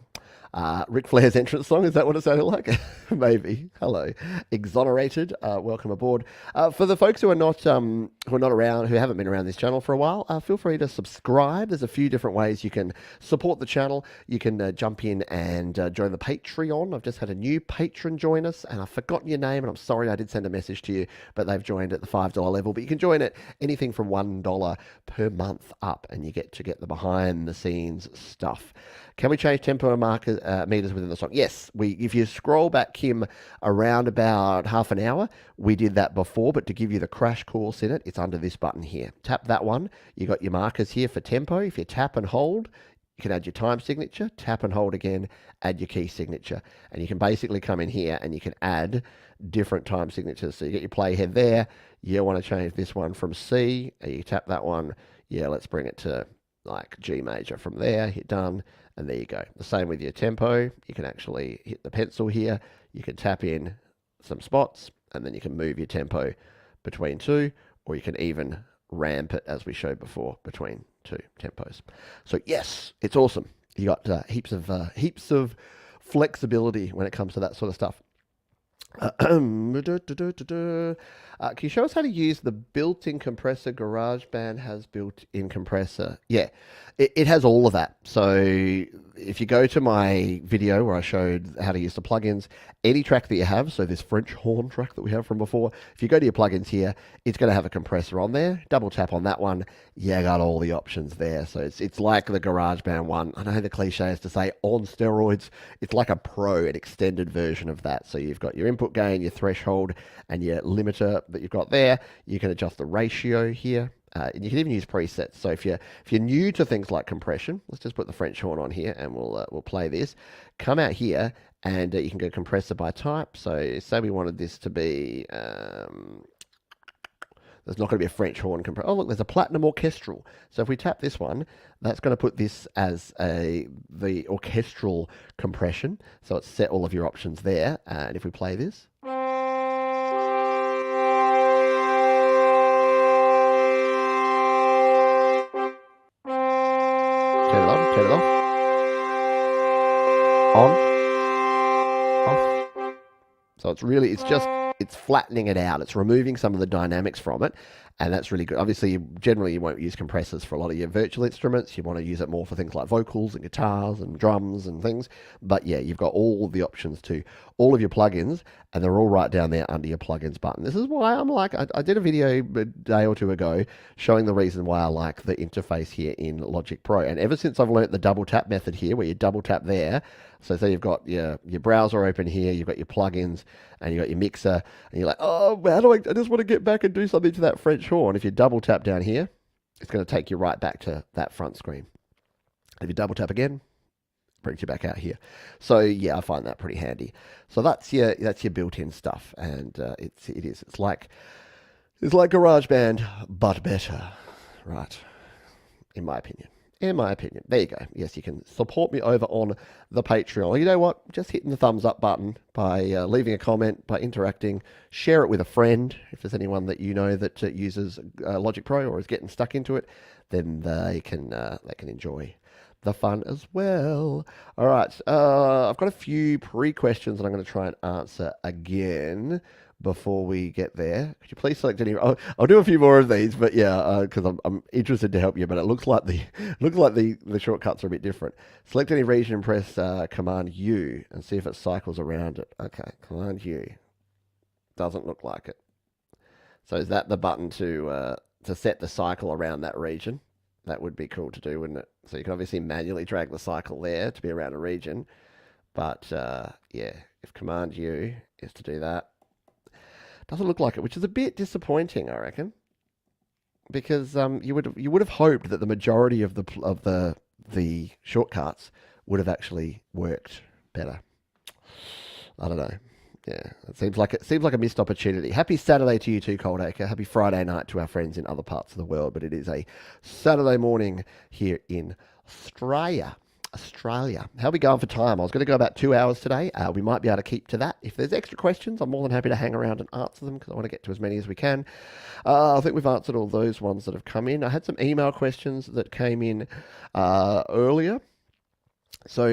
Ric Flair's entrance song, is that what it sounded like? Maybe. Hello. Exonerated. Welcome aboard. For the folks who are not around, who haven't been around this channel for a while, feel free to subscribe. There's a few different ways you can support the channel. You can jump in and join the Patreon. I've just had a new patron join us, and I've forgotten your name, and I'm sorry I did send a message to you, but they've joined at the $5 level. But you can join at anything from $1 per month up, and you get to get the behind-the-scenes stuff. Can we change tempo and meters within the song? Yes. If you scroll back, Kim, around about half an hour, we did that before, but to give you the crash course in it, it's under this button here. Tap that one. You got your markers here for tempo. If you tap and hold, you can add your time signature, tap and hold again, add your key signature. And you can basically come in here and you can add different time signatures. So you get your playhead there. You want to change this one from C, and you tap that one. Yeah, let's bring it to like G major from there, hit done. And there you go. The same with your tempo. You can actually hit the pencil here. You can tap in some spots, and then you can move your tempo between two, or you can even ramp it, as we showed before, between two tempos. So yes, it's awesome. You got heaps of flexibility when it comes to that sort of stuff. Can you show us how to use the built-in compressor GarageBand has built-in compressor? Yeah, it has all of that. So if you go to my video where I showed how to use the plugins, any track that you have, so this French horn track that we have from before, if you go to your plugins here, it's going to have a compressor on there. Double tap on that one. Yeah, got all the options there. So it's like the GarageBand one. I know the cliche is to say on steroids. It's like a pro, an extended version of that. So you've got your input gain, your threshold, and your limiter that you've got there. You can adjust the ratio here. And you can even use presets. So if you're new to things like compression, let's just put the French horn on here, and we'll play this. Come out here, and you can go compressor by type. So say we wanted this to be. There's not going to be a French horn compressor. Oh look, there's a platinum orchestral. So if we tap this one, that's going to put this as the orchestral compression. So it's set all of your options there. And if we play this. Turn it on, turn it off. On, off. So it's flattening it out. It's removing some of the dynamics from it, and that's really good. Obviously, generally you won't use compressors for a lot of your virtual instruments. You want to use it more for things like vocals and guitars and drums and things. But yeah, you've got all the options to all of your plugins, and they're all right down there under your plugins button. This is why I'm like, I did a video a day or two ago showing the reason why I like the interface here in Logic Pro. And ever since I've learnt the double tap method here, where you double tap there, so say you've got your browser open here, you've got your plugins, and you've got your mixer, and you're like, oh, how do I just want to get back and do something to that French horn. If you double tap down here, it's going to take you right back to that front screen. If you double tap again, brings you back out here. So yeah, I find that pretty handy. So that's your built-in stuff, and it's like GarageBand but better, right? In my opinion. In my opinion. There you go. Yes, you can support me over on the Patreon. You know what? Just hitting the thumbs up button by leaving a comment, by interacting, share it with a friend. If there's anyone that you know that uses Logic Pro or is getting stuck into it, then they can enjoy the fun as well. All right, I've got a few pre-questions that I'm going to try and answer again before we get there. Could you please select any? I'll do a few more of these, but yeah, because I'm interested to help you. But it looks like the shortcuts are a bit different. Select any region and press Command U and see if it cycles around it. Okay, Command U. Doesn't look like it. So is that the button to set the cycle around that region? That would be cool to do, wouldn't it? So you can obviously manually drag the cycle there to be around a region. But yeah, if Command U is to do that, doesn't look like it, which is a bit disappointing, I reckon, because you would have hoped that the majority of the shortcuts would have actually worked better. I don't know. Yeah, it seems like a missed opportunity. Happy Saturday to you too, Coldacre. Happy Friday night to our friends in other parts of the world. But it is a Saturday morning here in Australia. How are we going for time? I was going to go about 2 hours today. We might be able to keep to that. If there's extra questions, I'm more than happy to hang around and answer them because I want to get to as many as we can. I think we've answered all those ones that have come in. I had some email questions that came in earlier. So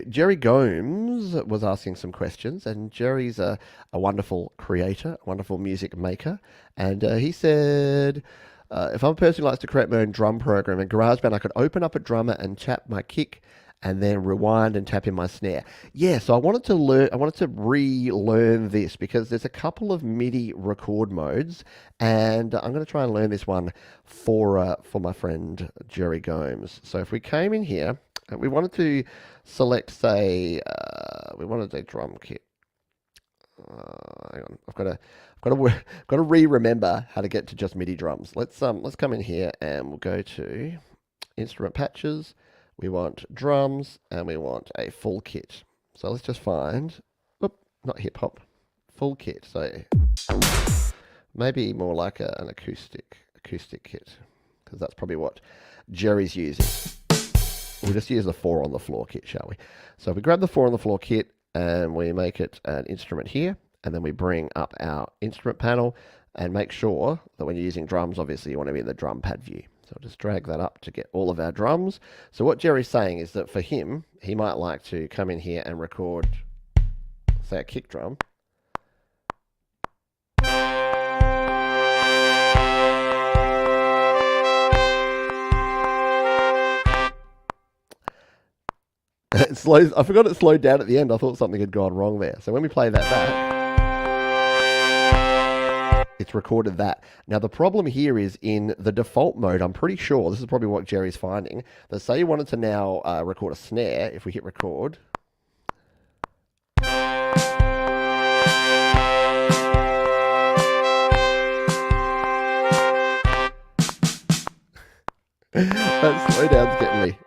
Jerry Gomes was asking some questions, and Jerry's a wonderful creator, a wonderful music maker, and he said, if I'm a person who likes to create my own drum program in GarageBand, I could open up a drummer and tap my kick and then rewind and tap in my snare. Yeah, so I wanted to relearn this because there's a couple of MIDI record modes, and I'm going to try and learn this one for my friend Jerry Gomes. So if we came in here, and we wanted to select, say, we wanted a drum kit. Hang on, I've got to remember how to get to just MIDI drums. Let's come in here and we'll go to instrument patches. We want drums and we want a full kit. So let's just find, not hip hop, full kit. So maybe more like an acoustic kit, because that's probably what Jerry's using. We'll just use the 4 on the floor kit, shall we? So we grab the 4 on the floor kit and we make it an instrument here, and then we bring up our instrument panel and make sure that when you're using drums, obviously you want to be in the drum pad view. So I'll just drag that up to get all of our drums. So what Jerry's saying is that for him, he might like to come in here and record, say, a kick drum. It slows. I forgot it slowed down at the end. I thought something had gone wrong there. So when we play that back, it's recorded that. Now the problem here is in the default mode, I'm pretty sure, this is probably what Jerry's finding, that say you wanted to now record a snare, if we hit record, that slowdown's getting me.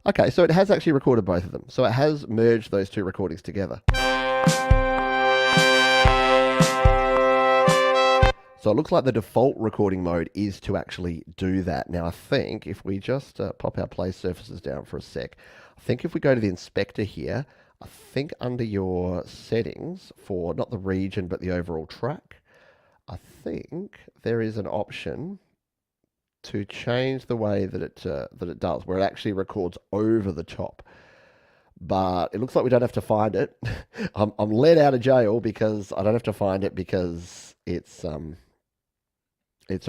Okay, so it has actually recorded both of them. So it has merged those two recordings together. So it looks like the default recording mode is to actually do that. Now I think if we just pop our play surfaces down for a sec, I think if we go to the inspector here, I think under your settings for not the region but the overall track, I think there is an option to change the way that it does, where it actually records over the top. But it looks like we don't have to find it. I'm let out of jail because I don't have to find it because it's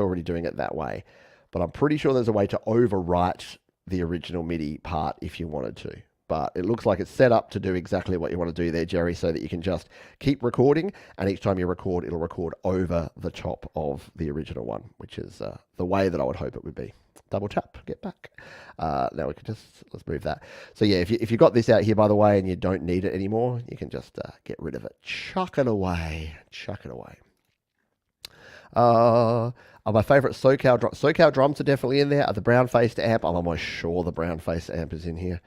already doing it that way. But I'm pretty sure there's a way to overwrite the original MIDI part if you wanted to. But it looks like it's set up to do exactly what you want to do there, Jerry, so that you can just keep recording, and each time you record, it'll record over the top of the original one, which is the way that I would hope it would be. Double tap, get back. Now we can let's move that. So yeah, if you got this out here, by the way, and you don't need it anymore, you can just get rid of it. Chuck it away. My favourite SoCal drums are definitely in there. The brown-faced amp, I'm almost sure the brown-faced amp is in here.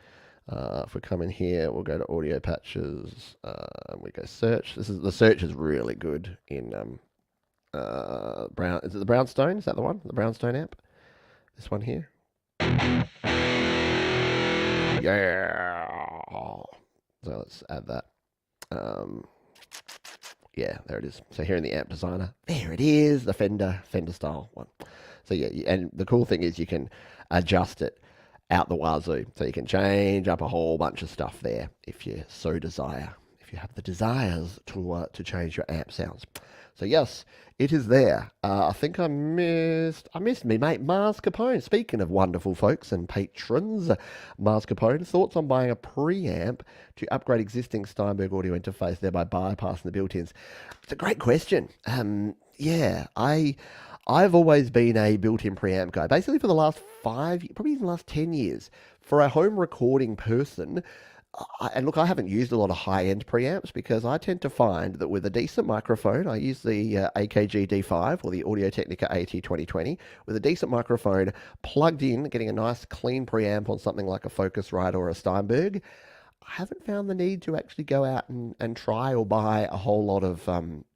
If we come in here, we'll go to audio patches, and we go search. The search is really good in brown. Is it the Brownstone? Is that the one? The Brownstone amp? This one here. Yeah. So let's add that. Um, yeah, there it is. So here in the amp designer, there it is, the Fender style one. So yeah, and the cool thing is you can adjust it out the wazoo. So you can change up a whole bunch of stuff there if you so desire. If you have the desires to change your amp sounds. So yes, it is there. I think I missed me mate Mars Capone. Speaking of wonderful folks and patrons, Mars Capone, thoughts on buying a preamp to upgrade existing Steinberg audio interface, thereby bypassing the built-ins? It's a great question. Yeah, I've always been a built-in preamp guy. Basically, for the last probably even the last 10 years, for a home recording person. And look, I haven't used a lot of high-end preamps because I tend to find that with a decent microphone, I use the AKG D5 or the Audio-Technica AT2020, with a decent microphone plugged in, getting a nice clean preamp on something like a Focusrite or a Steinberg. I haven't found the need to actually go out and try or buy a whole lot of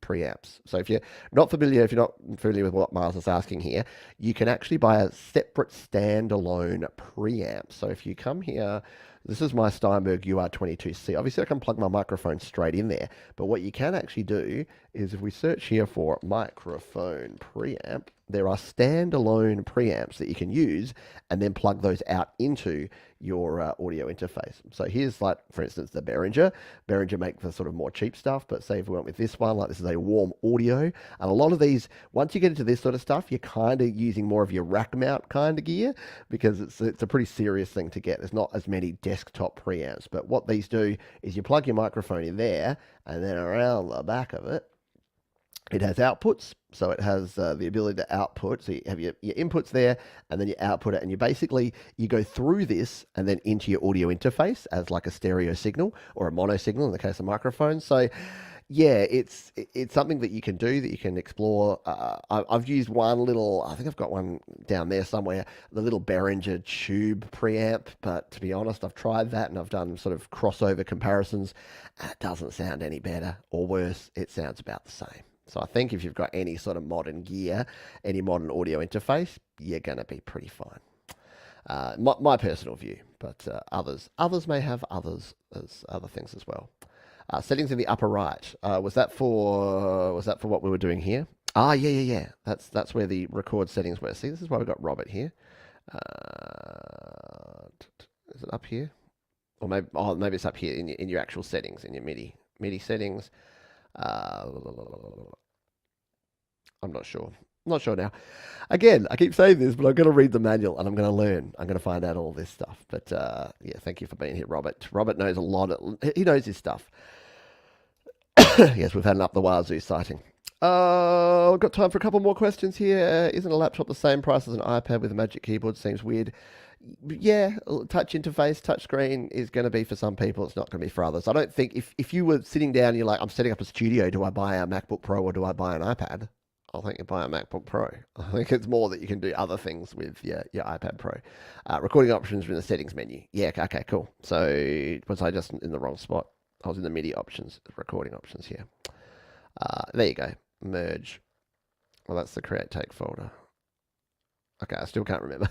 preamps. So if you're not familiar with what Miles is asking here, you can actually buy a separate standalone preamp. So if you come here, this is my Steinberg UR22C. Obviously, I can plug my microphone straight in there. But what you can actually do is if we search here for microphone preamp, there are standalone preamps that you can use and then plug those out into your audio interface. So here's like, for instance, the Behringer. Behringer make the sort of more cheap stuff, but say if we went with this one, like this is a warm audio. And a lot of these, once you get into this sort of stuff, you're kind of using more of your rack mount kind of gear because it's a pretty serious thing to get. There's not as many desktop preamps, but what these do is you plug your microphone in there and then around the back of it, it has outputs, so it has the ability to output. So you have your inputs there, and then you output it, and you go through this and then into your audio interface as like a stereo signal or a mono signal in the case of microphones. So yeah, it's something that you can do, that you can explore. I've used one little, I think I've got one down there somewhere, the little Behringer tube preamp. But to be honest, I've tried that and I've done sort of crossover comparisons, and it doesn't sound any better or worse. It sounds about the same. So I think if you've got any sort of modern gear, any modern audio interface, you're going to be pretty fine. My personal view, but others may have other things as well. Settings in the upper right. Was that for what we were doing here? Yeah. That's where the record settings were. See, this is why we've got Robert here. Is it up here? Or maybe it's up here in your actual settings, in your MIDI settings. I'm not sure. Not sure now. Again, I keep saying this, but I'm going to read the manual and I'm going to learn. I'm going to find out all this stuff. But yeah, thank you for being here, Robert. Robert knows a lot. He knows his stuff. Yes, we've had an up the wazoo sighting. I've got time for a couple more questions here. Isn't a laptop the same price as an iPad with a Magic Keyboard? Seems weird. Yeah, touch interface, touch screen is going to be for some people. It's not going to be for others. I don't think if you were sitting down and you're like, I'm setting up a studio, do I buy a MacBook Pro or do I buy an iPad? I think you buy a MacBook Pro. I think it's more that you can do other things with your iPad Pro. Recording options are in the settings menu. Yeah, okay, cool. So was I just in the wrong spot? I was in the MIDI options, recording options here. There you go. Merge. Well, that's the create take folder. Okay, I still can't remember.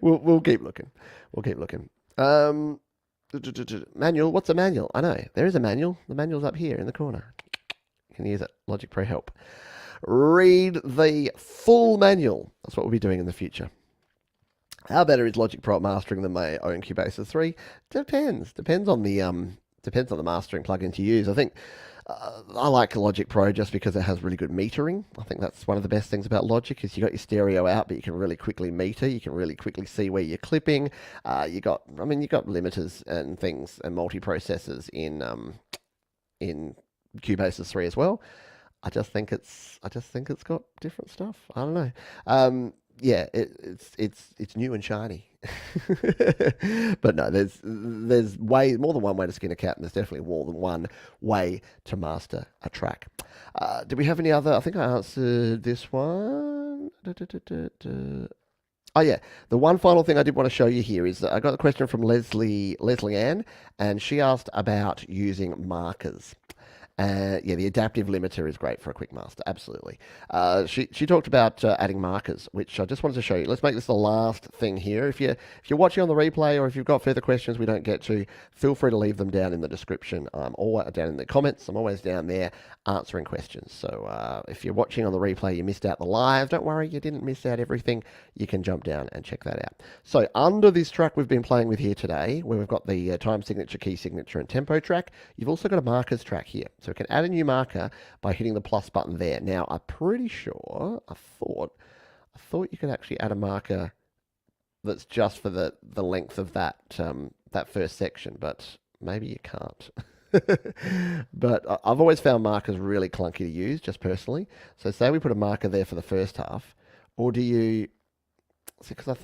We'll keep looking. We'll keep looking. Manual. What's a manual? I know there is a manual. The manual's up here in the corner. You can use it. Logic Pro Help. Read the full manual. That's what we'll be doing in the future. How better is Logic Pro at mastering than my own Cubase 3? Depends. Depends on the mastering plugins you use. I think I like Logic Pro just because it has really good metering. I think that's one of the best things about Logic is you got your stereo out, but you can really quickly meter. You can really quickly see where you're clipping. You got limiters and things and multiprocessors in Cubase 3 as well. I just think it's got different stuff. I don't know. Yeah, it's new and shiny. But no, there's way more than one way to skin a cat, and there's definitely more than one way to master a track. Do we have any other? I think I answered this one. Oh yeah, the one final thing I did want to show you here is that I got a question from Leslie Ann, and she asked about using markers. Yeah, the adaptive limiter is great for a quick master. Absolutely. She talked about adding markers, which I just wanted to show you. Let's make this the last thing here. If you're watching on the replay, or if you've got further questions we don't get to, feel free to leave them down in the description, or down in the comments. I'm always down there answering questions. So if you're watching on the replay, you missed out the live. Don't worry, you didn't miss out everything. You can jump down and check that out. So under this track we've been playing with here today, where we've got the time signature, key signature, and tempo track, you've also got a markers track here. So we can add a new marker by hitting the plus button there. Now, I'm pretty sure, I thought you could actually add a marker that's just for the length of that that first section, but maybe you can't. But I've always found markers really clunky to use, just personally. So say we put a marker there for the first half, or do you... Because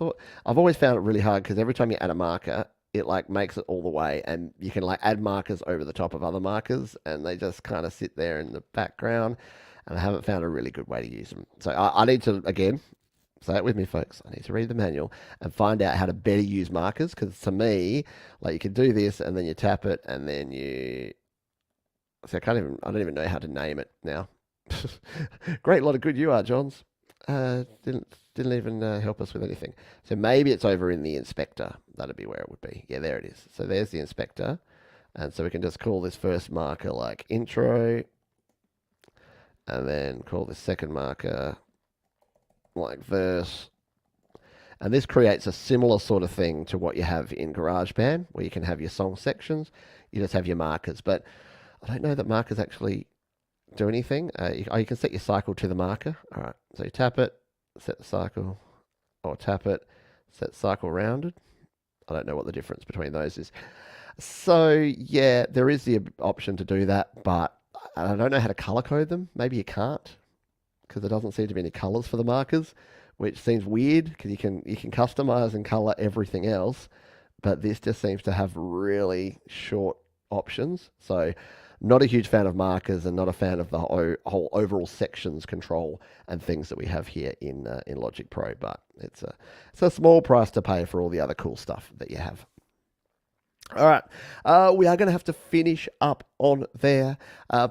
I've always found it really hard, because every time you add a marker, it like makes it all the way, and you can like add markers over the top of other markers, and they just kind of sit there in the background, and I haven't found a really good way to use them. So I need to, again, say it with me, folks, I need to read the manual and find out how to better use markers, because to me, like, you can do this, and then you tap it, and then you... See, I don't even know how to name it now. Great lot of good you are, Johns. Didn't even help us with anything. So maybe it's over in the inspector. That'd be where it would be. Yeah, there it is. So there's the inspector. And so we can just call this first marker like intro. And then call this second marker like verse. And this creates a similar sort of thing to what you have in GarageBand, where you can have your song sections. You just have your markers. But I don't know that markers actually do anything. You can set your cycle to the marker. All right, so you tap it, set the cycle, or tap it, set cycle rounded. I don't know what the difference between those is. So yeah, there is the option to do that, but I don't know how to color code them. Maybe you can't, because there doesn't seem to be any colors for the markers, which seems weird, because you can customize and color everything else, but this just seems to have really short options. So not a huge fan of markers, and not a fan of the whole overall sections control and things that we have here in Logic Pro. But it's a small price to pay for all the other cool stuff that you have. All right, we are going to have to finish up on there,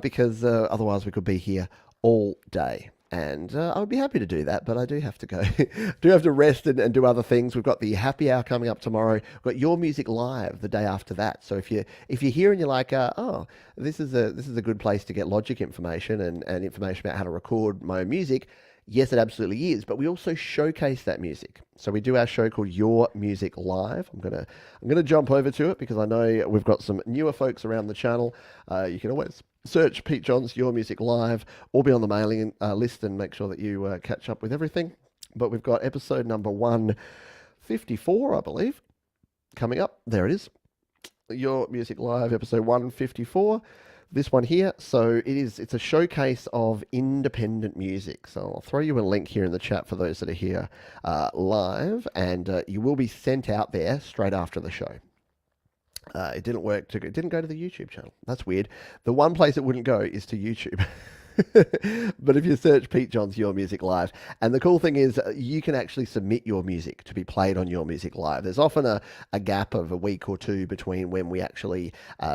because otherwise we could be here all day. And I would be happy to do that, but I do have to go. Do have to rest and do other things. We've got the happy hour coming up tomorrow. We've got Your Music Live the day after that. So if you're here and you're like, oh, this is a good place to get Logic information and information about how to record my own music. Yes, it absolutely is. But we also showcase that music. So we do our show called Your Music Live. I'm gonna jump over to it, because I know we've got some newer folks around the channel. You can always search Pete Johns Your Music Live, or be on the mailing list and make sure that you catch up with everything. But we've got episode number 154, I believe, coming up. There it is. Your Music Live, episode 154. This one here. So it's a showcase of independent music. So I'll throw you a link here in the chat for those that are here live, and you will be sent out there straight after the show. It didn't work. It didn't go to the YouTube channel. That's weird. The one place it wouldn't go is to YouTube. But if you search Pete Johns Your Music Live, and the cool thing is you can actually submit your music to be played on Your Music Live. There's often a gap of a week or two between when we actually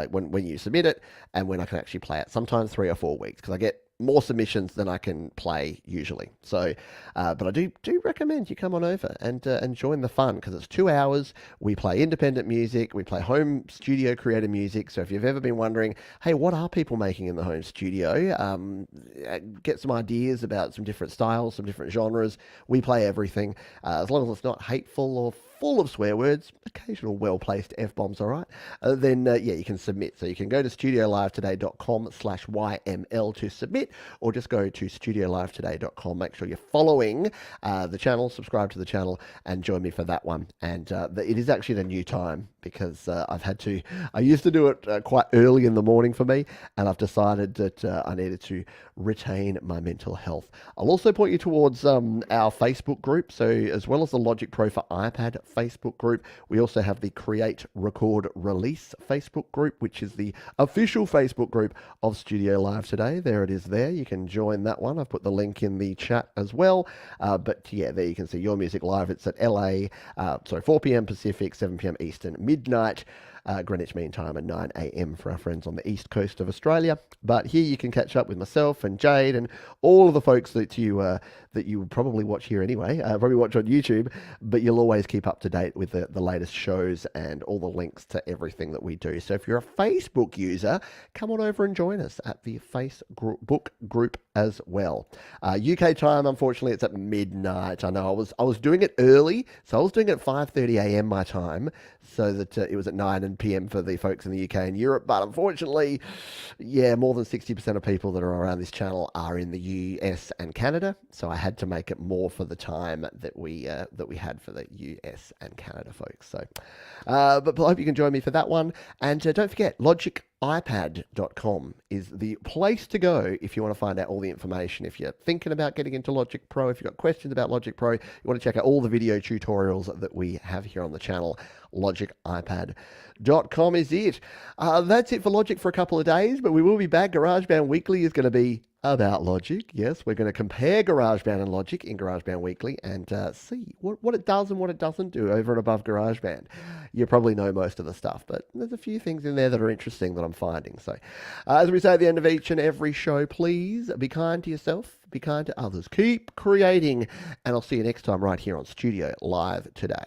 when you submit it and when I can actually play it. Sometimes 3 or 4 weeks, because I get more submissions than I can play usually. So, but I do recommend you come on over and join the fun, because it's 2 hours. We play independent music. We play home studio creator music. So if you've ever been wondering, hey, what are people making in the home studio? Get some ideas about some different styles, some different genres. We play everything, as long as it's not hateful or full of swear words, occasional well-placed F-bombs, all right, then yeah, you can submit. So you can go to studiolivetoday.com/YML to submit, or just go to studiolivetoday.com. Make sure you're following the channel, subscribe to the channel, and join me for that one. And it is actually at a new time, because I used to do it quite early in the morning for me, and I've decided that I needed to retain my mental health. I'll also point you towards our Facebook group. So as well as the Logic Pro for iPad Facebook group, we also have the Create, Record, Release Facebook group, which is the official Facebook group of Studio Live Today. There it is there. You can join that one. I've put the link in the chat as well. But yeah, there you can see Your Music Live. It's at 4 p.m. Pacific, 7 p.m. Eastern, midnight. Greenwich Mean Time, and 9 a.m. for our friends on the east coast of Australia. But here you can catch up with myself and Jade and all of the folks that you would probably watch here anyway, probably watch on YouTube, but you'll always keep up to date with the latest shows and all the links to everything that we do. So if you're a Facebook user, come on over and join us at the Facebook group as well. UK time, unfortunately, it's at midnight. I know I was doing it early, so I was doing it at 5:30 a.m. my time, so that it was at 9 p.m. for the folks in the UK and Europe. But unfortunately, yeah, more than 60% of people that are around this channel are in the US and Canada, so I had to make it more for the time that we had for the US and Canada folks. So, but I hope you can join me for that one. And don't forget, logicipad.com is the place to go if you want to find out all the information. If you're thinking about getting into Logic Pro, if you've got questions about Logic Pro, you want to check out all the video tutorials that we have here on the channel. logicipad.com is it. That's it for Logic for a couple of days, but we will be back. GarageBand Weekly is going to be about Logic. Yes, we're going to compare GarageBand and Logic in GarageBand Weekly and see what it does and what it doesn't do over and above GarageBand. You probably know most of the stuff, but there's a few things in there that are interesting that I'm finding. So, as we say at the end of each and every show, please be kind to yourself, be kind to others, keep creating, and I'll see you next time right here on Studio Live Today.